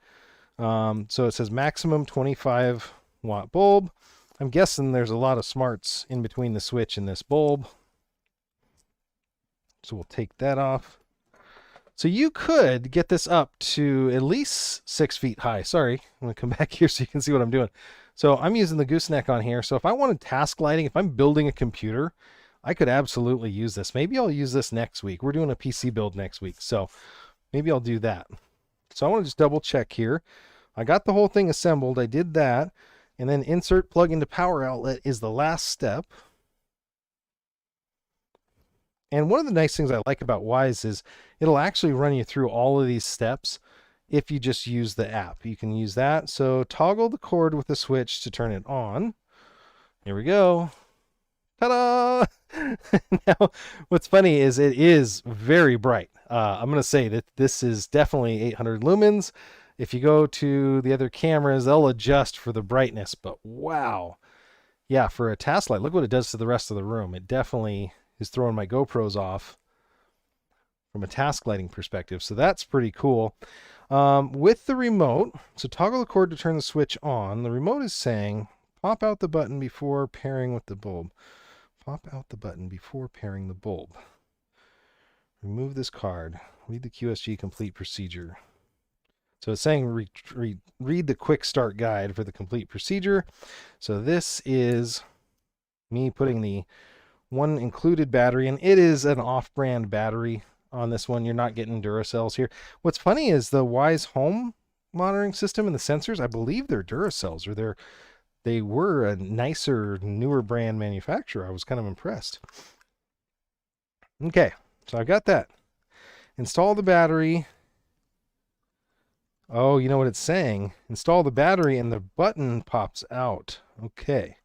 So it says maximum 25 watt bulb. I'm guessing there's a lot of smarts in between the switch and this bulb. So we'll take that off. So you could get this up to at least 6 feet high. Sorry, I'm going to come back here so you can see what I'm doing. So I'm using the gooseneck on here. So if I wanted task lighting, if I'm building a computer, I could absolutely use this. Maybe I'll use this next week. We're doing a PC build next week, so maybe I'll do that. So I want to just double check here. I got the whole thing assembled. I did that. And then insert plug into power outlet is the last step. And one of the nice things I like about Wise is it'll actually run you through all of these steps if you just use the app. You can use that. So toggle the cord with the switch to turn it on. Here we go. Ta-da! Now, what's funny is it is very bright. I'm going to say that this is definitely 800 lumens. If you go to the other cameras, they'll adjust for the brightness, but wow. Yeah, for a task light, look what it does to the rest of the room. It definitely is throwing my GoPros off from a task lighting perspective, so that's pretty cool. With the remote, so toggle the cord to turn the switch on. The remote is saying, pop out the button before pairing with the bulb. Pop out the button before pairing the bulb. Remove this card. Read the QSG complete procedure. So it's saying read the quick start guide for the complete procedure. So this is me putting the one included battery, and it is an off-brand battery on this one. You're not getting Duracells here. What's funny is the Wise Home monitoring system and the sensors, I believe they're Duracells, or they were a nicer, newer brand manufacturer. I was kind of impressed. Okay, so I got that. Install the battery. Oh, you know what it's saying? Install the battery and the button pops out. Okay.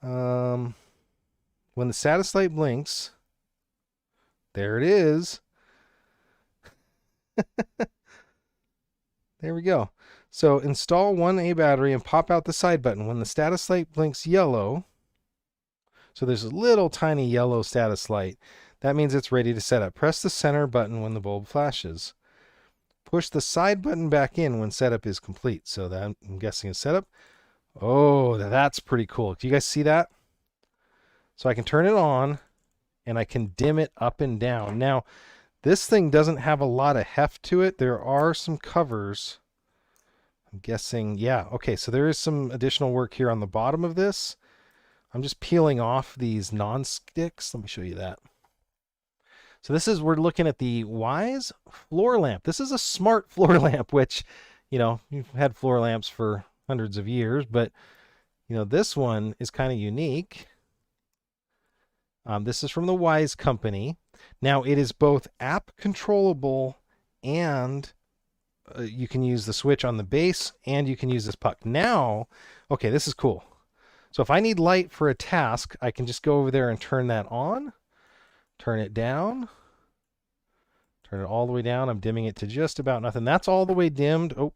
When the status light blinks, there it is. There we go. So install 1A battery and pop out the side button. When the status light blinks yellow, so there's a little tiny yellow status light, that means it's ready to set up. Press the center button when the bulb flashes. Push the side button back in when setup is complete. So that, I'm guessing, is setup. Oh, that's pretty cool. Do you guys see that? So I can turn it on and I can dim it up and down. Now, this thing doesn't have a lot of heft to it. There are some covers. I'm guessing, yeah. Okay, so there is some additional work here on the bottom of this. I'm just peeling off these non-sticks. Let me show you that. So this is, we're looking at the Wyze floor lamp. This is a smart floor lamp, which, you know, you've had floor lamps for hundreds of years, but, you know, this one is kind of unique. This is from the Wyze company. Now, it is both app controllable and you can use the switch on the base and you can use this puck. Now, okay, this is cool. So if I need light for a task, I can just go over there and turn that on. Turn it down. Turn it all the way down. I'm dimming it to just about nothing. That's all the way dimmed. Oh,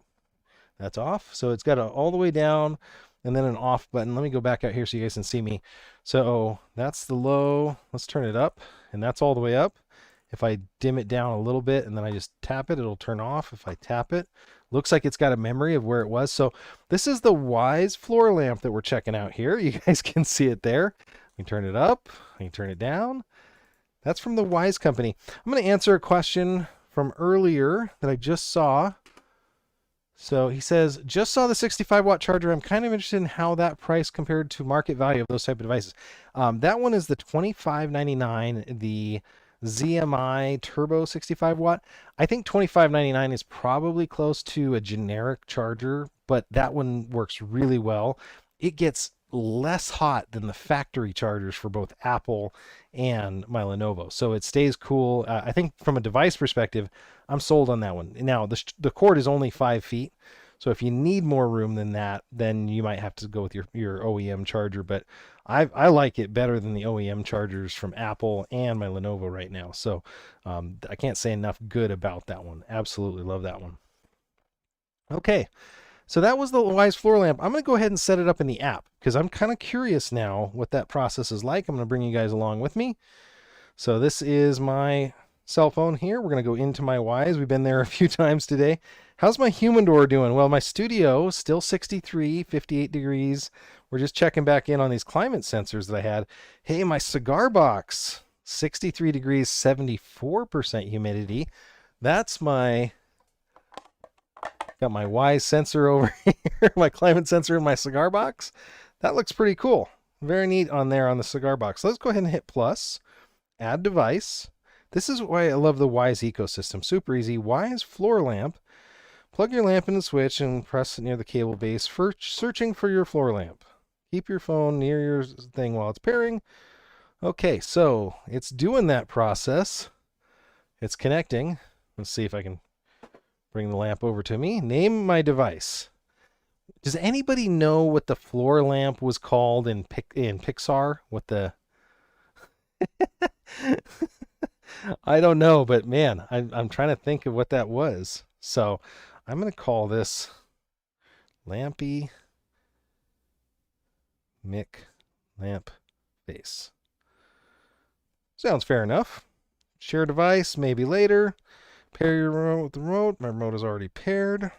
that's off. So it's got a all the way down and then an off button. Let me go back out here so you guys can see me. So that's the low. Let's turn it up. And that's all the way up. If I dim it down a little bit and then I just tap it, it'll turn off. If I tap it, looks like it's got a memory of where it was. So this is the Wyze floor lamp that we're checking out here. You guys can see it there. We turn it up. We can turn it down. That's from the Wyze company. I'm going to answer a question from earlier that I just saw. So he says, just saw the 65 watt charger. I'm kind of interested in how that price compared to market value of those type of devices. That one is the $25.99, the ZMI Turbo 65 watt. I think $25.99 is probably close to a generic charger, but that one works really well. It gets less hot than the factory chargers for both Apple and my Lenovo. So it stays cool. I think from a device perspective, I'm sold on that one. Now, the cord is only 5 feet. So if you need more room than that, then you might have to go with your OEM charger. But I like it better than the OEM chargers from Apple and my Lenovo right now. So I can't say enough good about that one. Absolutely love that one. Okay. So that was the Wyze floor lamp. I'm going to go ahead and set it up in the app because I'm kind of curious now what that process is like. I'm going to bring you guys along with me. So this is my cell phone here. We're going to go into my Wyze. We've been there a few times today. How's my humidor doing? Well, my studio still 63, 58 degrees. We're just checking back in on these climate sensors that I had. Hey, my cigar box, 63 degrees, 74% humidity. That's my... Got my Wyze sensor over here, my climate sensor in my cigar box. That looks pretty cool. Very neat on there on the cigar box. Let's go ahead and hit plus, add device. This is why I love the Wyze ecosystem. Super easy. Wyze floor lamp. Plug your lamp in the switch and press it near the cable base for searching for your floor lamp. Keep your phone near your thing while it's pairing. Okay, so it's doing that process. It's connecting. Let's see if I can bring the lamp over to me. Name my device. Does anybody know what the floor lamp was called in Pixar? What the... I don't know, but man, I'm trying to think of what that was. So I'm going to call this Lampy Mick Lamp Face. Sounds fair enough. Share device, maybe later. Pair your remote with the remote. My remote is already paired.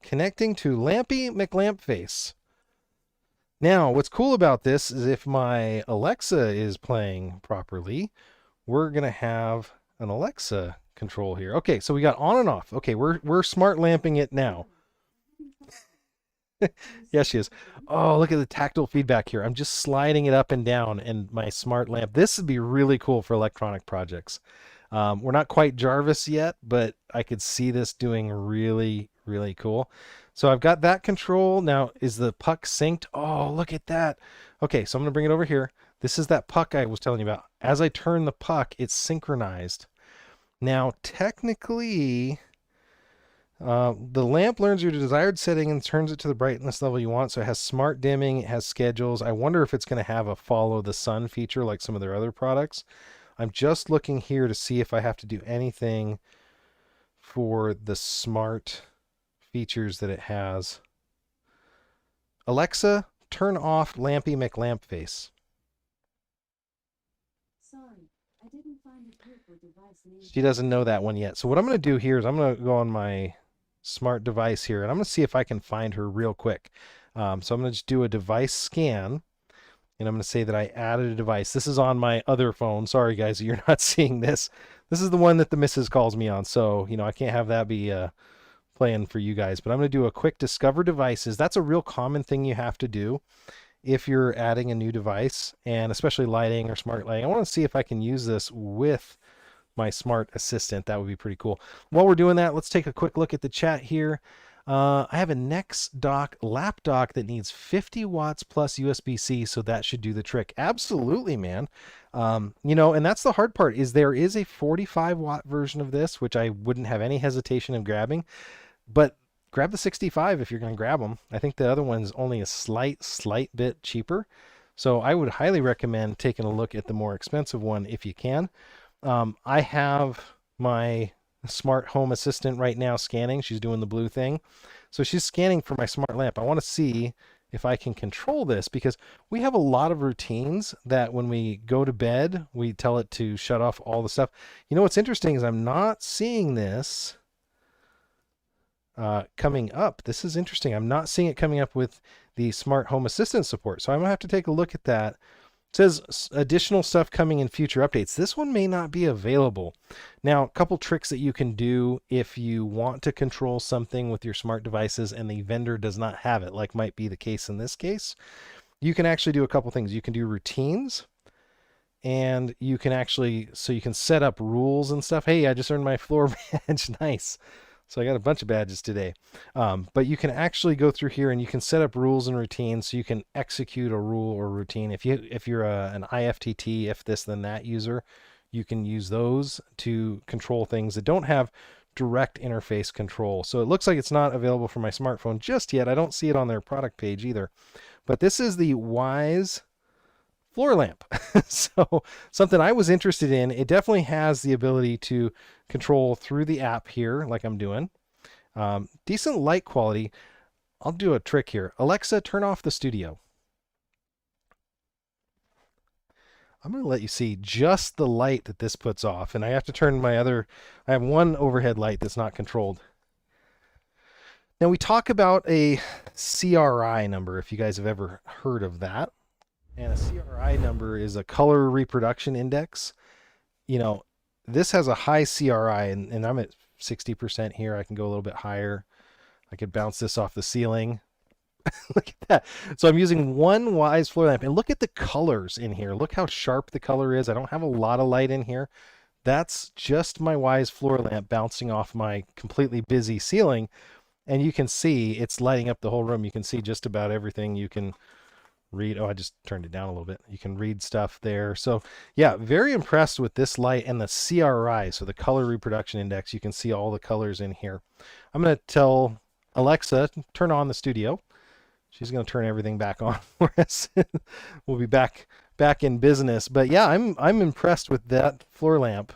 Connecting to Lampy McLampface. Now, what's cool about this is if my Alexa is playing properly, we're going to have an Alexa control here. Okay, so we got on and off. Okay, we're smart lamping it now. Yes, she is. Oh, look at the tactile feedback here. I'm just sliding it up and down and my smart lamp. This would be really cool for electronic projects. We're not quite Jarvis yet, but I could see this doing really, really cool. So I've got that control. Now, is the puck synced? Oh, look at that. Okay, so I'm going to bring it over here. This is that puck I was telling you about. As I turn the puck, it's synchronized. Now, technically, the lamp learns your desired setting and turns it to the brightness level you want. So it has smart dimming. It has schedules. I wonder if it's going to have a follow the sun feature like some of their other products. I'm just looking here to see if I have to do anything for the smart features that it has. Alexa, turn off Lampy McLampface. Sorry, I didn't find a purple device name. She doesn't know that one yet. So what I'm going to do here is I'm going to go on my smart device here, and I'm going to see if I can find her real quick. So I'm going to just do a device scan. And I'm going to say that I added a device. This is on my other phone. Sorry, guys, you're not seeing this. This is the one that the missus calls me on. So, you know, I can't have that be playing for you guys. But I'm going to do a quick discover devices. That's a real common thing you have to do. if you're adding a new device, and especially lighting or smart lighting. I want to see if I can use this with my smart assistant. That would be pretty cool. While we're doing that, let's take a quick look at the chat here. I have a Next dock lap dock that needs 50 watts plus USB-C, so that should do the trick. Absolutely, man. You know, and that's the hard part, is there is a 45 watt version of this, which I wouldn't have any hesitation of grabbing, but grab the 65 if you're going to grab them. I think the other one's only a slight bit cheaper. So I would highly recommend taking a look at the more expensive one if you can. I have my smart home assistant right now scanning. She's doing the blue thing. So she's scanning for my smart lamp. I want to see if I can control this, because we have a lot of routines that when we go to bed, we tell it to shut off all the stuff. You know, what's interesting is I'm not seeing this coming up. This is interesting. I'm not seeing it coming up with the smart home assistant support. So I'm gonna have to take a look at that. It says additional stuff coming in future updates. This one may not be available. Now, a couple tricks that you can do if you want to control something with your smart devices and the vendor does not have it, like might be the case in this case. You can actually do a couple things. You can do routines, and you can actually, so you can set up rules and stuff. Hey, I just earned my floor badge. Nice. So I got a bunch of badges today. But you can actually go through here and you can set up rules and routines, so you can execute a rule or routine. If you're an IFTT, if this then that user, you can use those to control things that don't have direct interface control. So it looks like it's not available for my smartphone just yet. I don't see it on their product page either. But this is the Wise floor lamp. So something I was interested in. It definitely has the ability to control through the app here, like I'm doing. Decent light quality. I'll do a trick here. Alexa, turn off the studio. I'm going to let you see just the light that this puts off. And I have to turn my other, I have one overhead light that's not controlled. Now we talk about a CRI number, if you guys have ever heard of that. And a CRI number is a color reproduction index. You know, this has a high CRI, and I'm at 60% here. I can go a little bit higher. I could bounce this off the ceiling. Look at that. So I'm using one Wise floor lamp, and look at the colors in here. Look how sharp the color is. I don't have a lot of light in here. That's just my Wise floor lamp bouncing off my completely busy ceiling. And you can see it's lighting up the whole room. You can see just about everything. You can read. Oh, I just turned it down a little bit. You can read stuff there. So yeah, very impressed with this light and the CRI. So the color reproduction index, you can see all the colors in here. I'm going to tell Alexa, turn on the studio. She's going to turn everything back on for us. We'll be back in business. But yeah, I'm impressed with that floor lamp,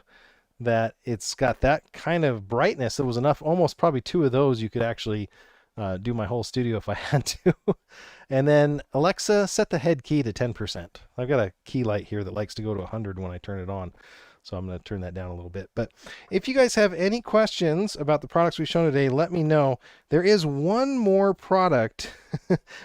that it's got that kind of brightness. It was enough, almost probably two of those you could actually do my whole studio if I had to. And then Alexa, set the head key to 10%. I've got a key light here that likes to go to 100 when I turn it on. So I'm going to turn that down a little bit. But if you guys have any questions about the products we've shown today, let me know. There is one more product.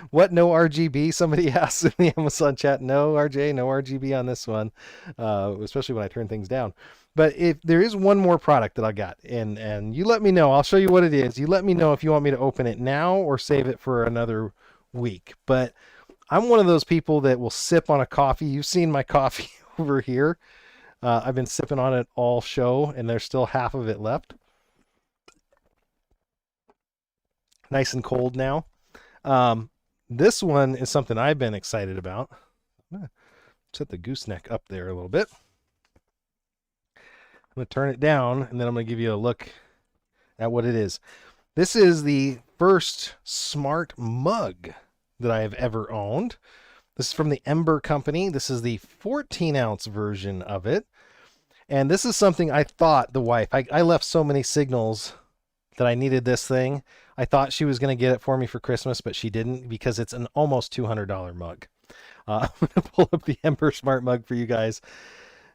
What, no RGB? Somebody asked in the Amazon chat. No, RJ, no RGB on this one, especially when I turn things down. But if there is one more product that I got, and you let me know. I'll show you what it is. You let me know if you want me to open it now or save it for another week. But I'm one of those people that will sip on a coffee. You've seen my coffee over here. I've been sipping on it all show, and there's still half of it left. Nice and cold now. This one is something I've been excited about. I'm gonna set the gooseneck up there a little bit. I'm going to turn it down, and then I'm going to give you a look at what it is. This is the first smart mug that I have ever owned. This is from the Ember Company. This is the 14-ounce version of it. And this is something I thought the wife, I left so many signals that I needed this thing. I thought she was going to get it for me for Christmas, but she didn't, because it's an almost $200 mug. I'm going to pull up the Ember Smart Mug for you guys.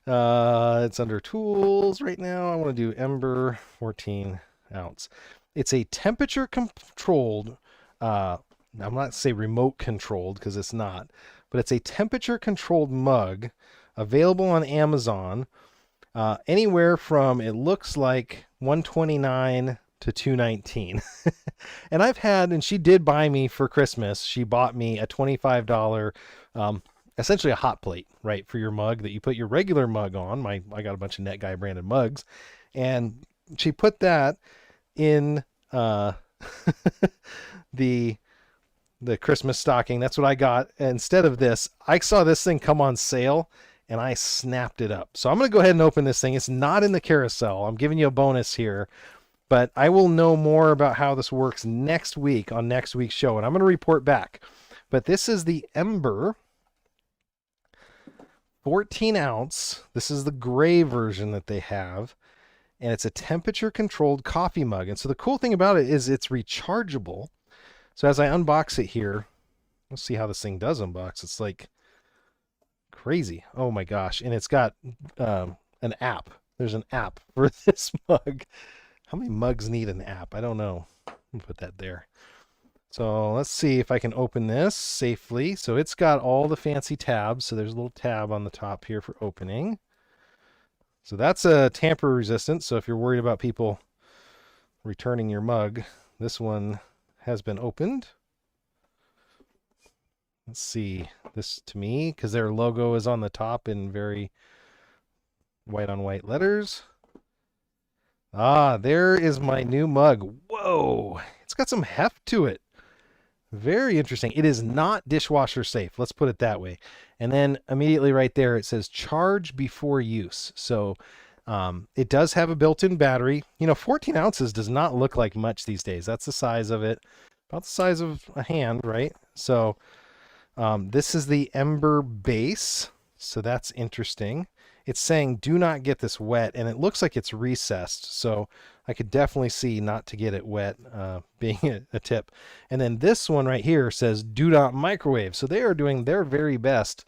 It's under tools right now. I want to do Ember 14 ounce. It's a temperature controlled, I'm not say remote controlled, because it's not, but it's a temperature controlled mug available on Amazon, anywhere from, it looks like $129 to $219. And I've had, and she did buy me for Christmas, she bought me a $25, essentially a hot plate, right, for your mug that you put your regular mug on. I got a bunch of Net Guy branded mugs, and she put that in the Christmas stocking. That's what I got. Instead of this, I saw this thing come on sale and I snapped it up. So I'm going to go ahead and open this thing. It's not in the carousel. I'm giving you a bonus here, but I will know more about how this works next week on next week's show, and I'm going to report back. But this is the Ember 14 ounce. This is the gray version that they have, and it's a temperature controlled coffee mug. And so the cool thing about it is it's rechargeable. So as I unbox it here, let's see how this thing does unbox. It's like crazy. Oh my gosh. And it's got an app. There's an app for this mug. How many mugs need an app? I don't know. Let me put that there. So let's see if I can open this safely. So it's got all the fancy tabs. So there's a little tab on the top here for opening. So that's a tamper resistant. So if you're worried about people returning your mug, this one has been opened. Let's see this to me, because their logo is on the top in very white on white letters. Ah, there is my new mug. Whoa, it's got some heft to it. Very interesting. It is not dishwasher safe. Let's put it that way. And then immediately right there, it says charge before use. So it does have a built-in battery. 14 ounces does not look like much these days. That's the size of it. About the size of a hand, right? So this is the Ember base. So that's interesting. It's saying do not get this wet, and it looks like it's recessed. So I could definitely see not to get it wet being a tip. And then this one right here says do not microwave. So they are doing their very best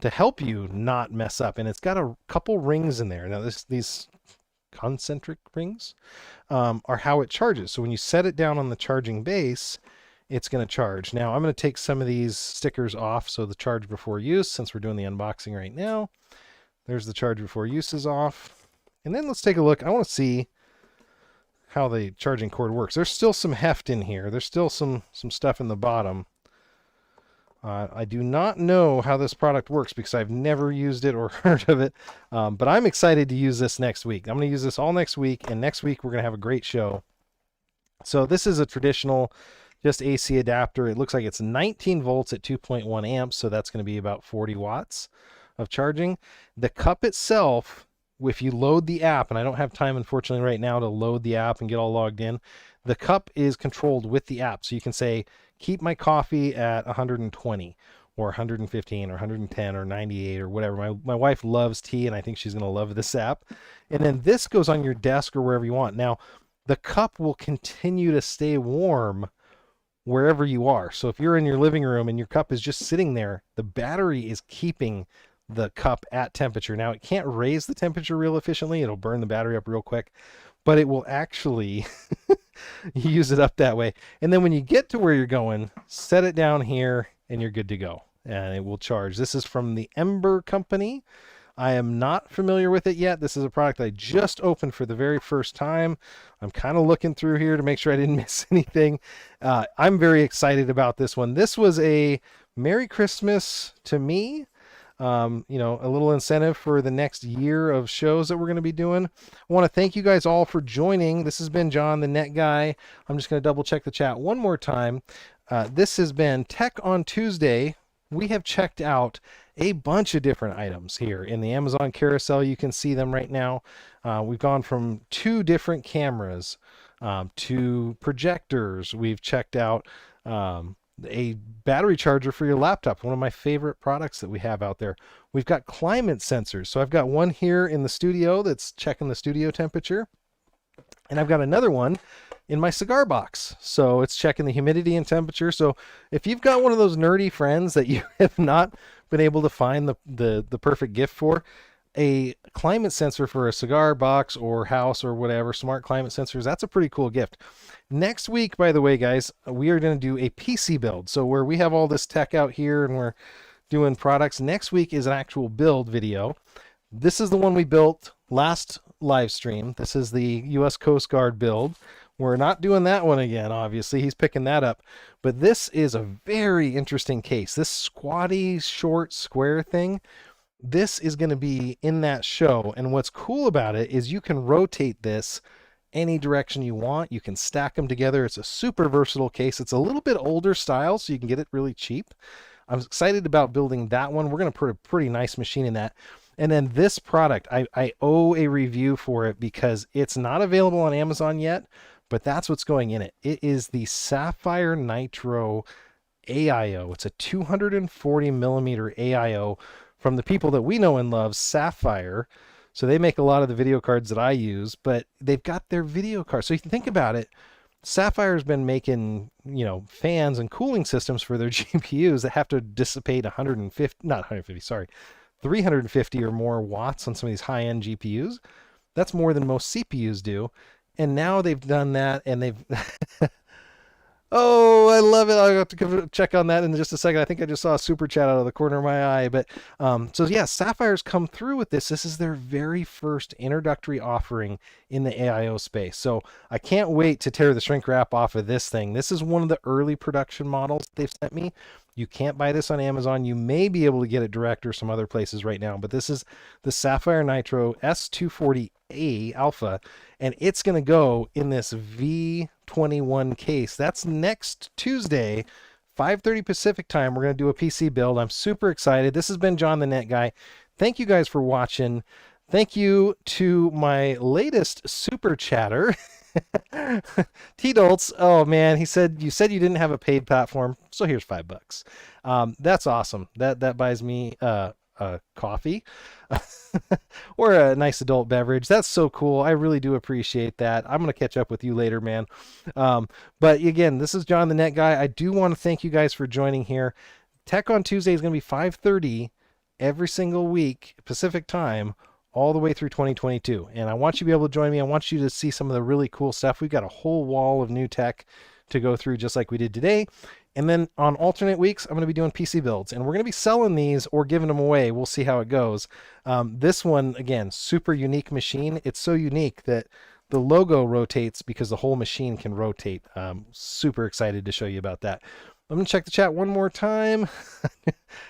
to help you not mess up. And it's got a couple rings in there. Now these concentric rings are how it charges. So when you set it down on the charging base, it's going to charge. Now I'm going to take some of these stickers off. So the charge before use, since we're doing the unboxing right now, there's the charge before use is off. And then let's take a look. I want to see how the charging cord works. There's still some heft in here. There's still some stuff in the bottom. I do not know how this product works because I've never used it or heard of it, but I'm excited to use this next week. I'm going to use this all next week, and next week we're going to have a great show. So this is a traditional just AC adapter. It looks like it's 19 volts at 2.1 amps, so that's going to be about 40 watts of charging. The cup itself, if you load the app, and I don't have time unfortunately right now to load the app and get all logged in, the cup is controlled with the app. So you can say, keep my coffee at 120 or 115 or 110 or 98 or whatever. My wife loves tea, and I think she's going to love this app. And then this goes on your desk or wherever you want. Now, the cup will continue to stay warm wherever you are. So if you're in your living room and your cup is just sitting there, the battery is keeping the cup at temperature. Now, it can't raise the temperature real efficiently. It'll burn the battery up real quick, but it will actually use it up that way. And then when you get to where you're going, set it down here and you're good to go, and it will charge. This is from the Ember company. I am not familiar with it yet. This is a product I just opened for the very first time. I'm kind of looking through here to make sure I didn't miss anything. I'm very excited about this one. This was a Merry Christmas to me. A little incentive for the next year of shows that we're going to be doing. I want to thank you guys all for joining. This has been John, the Net Guy. I'm just going to double check the chat one more time. This has been Tech on Tuesday. We have checked out a bunch of different items here in the Amazon carousel. You can see them right now. We've gone from 2 different cameras to projectors. We've checked out a battery charger for your laptop, one of my favorite products that we have out there. We've got climate sensors. So I've got one here in the studio that's checking the studio temperature, and I've got another one in my cigar box. So it's checking the humidity and temperature. So if you've got one of those nerdy friends that you have not been able to find the perfect gift for, a climate sensor for a cigar box or house or whatever, smart climate sensors, that's a pretty cool gift. Next week, by the way, guys, we are going to do a PC build. So where we have all this tech out here and we're doing products, next week is an actual build video. This is the one we built last live stream. This is the US Coast Guard build. We're not doing that one again, obviously. He's picking that up. But this is a very interesting case. This squatty, short, square thing, this is going to be in that show. And what's cool about it is you can rotate this any direction you want. You can stack them together. It's a super versatile case. It's a little bit older style, so you can get it really cheap. I'm excited about building that one. We're going to put a pretty nice machine in that. And then this product, I owe a review for it because it's not available on Amazon yet, but that's what's going in it. It is the Sapphire Nitro AIO. It's a 240 millimeter AIO from the people that we know and love, Sapphire. So they make a lot of the video cards that I use, but they've got their video cards. So you can think about it. Sapphire's been making, fans and cooling systems for their GPUs that have to dissipate 350 or more watts on some of these high-end GPUs. That's more than most CPUs do. And now they've done that, and they've oh, I love it. I'll have to go check on that in just a second. I think I just saw a super chat out of the corner of my eye. But so yeah, Sapphire's come through with this. This is their very first introductory offering in the AIO space. So I can't wait to tear the shrink wrap off of this thing. This is one of the early production models they've sent me. You can't buy this on Amazon. You may be able to get it direct or some other places right now, but this is the Sapphire Nitro S240A Alpha, and it's going to go in this V21 case. That's next Tuesday, 5:30 Pacific time. We're going to do a PC build. I'm super excited. This has been John the Net Guy. Thank you guys for watching. Thank you to my latest super chatter. T-Dolts, oh man, you said you didn't have a paid platform, so here's $5. That's awesome. That buys me a coffee or a nice adult beverage. That's so cool. I really do appreciate that. I'm gonna catch up with you later, man. But again, this is John the Net Guy. I do want to thank you guys for joining here. Tech on Tuesday is gonna be 5:30 every single week Pacific time, all the way through 2022. And I want you to be able to join me. I want you to see some of the really cool stuff. We've got a whole wall of new tech to go through, just like we did today. And then on alternate weeks, I'm going to be doing PC builds, and we're going to be selling these or giving them away. We'll see how it goes. This one, again, super unique machine. It's so unique that the logo rotates because the whole machine can rotate. Super excited to show you about that. I'm going to check the chat one more time.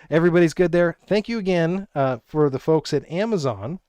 Everybody's good there. Thank you again for the folks at Amazon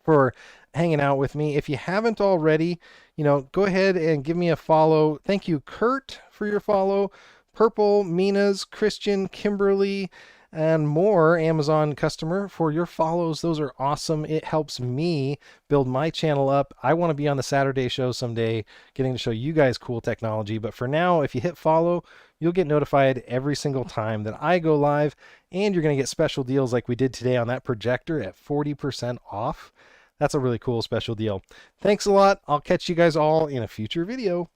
for hanging out with me. If you haven't already, go ahead and give me a follow. Thank you, Kurt, for your follow. Purple, Mina's, Christian, Kimberly, and more Amazon customer for your follows. Those are awesome. It helps me build my channel up. I want to be on the Saturday show someday, getting to show you guys cool technology. But for now, if you hit follow, you'll get notified every single time that I go live, and you're going to get special deals like we did today on that projector at 40% off. That's a really cool special deal. Thanks a lot. I'll catch you guys all in a future video.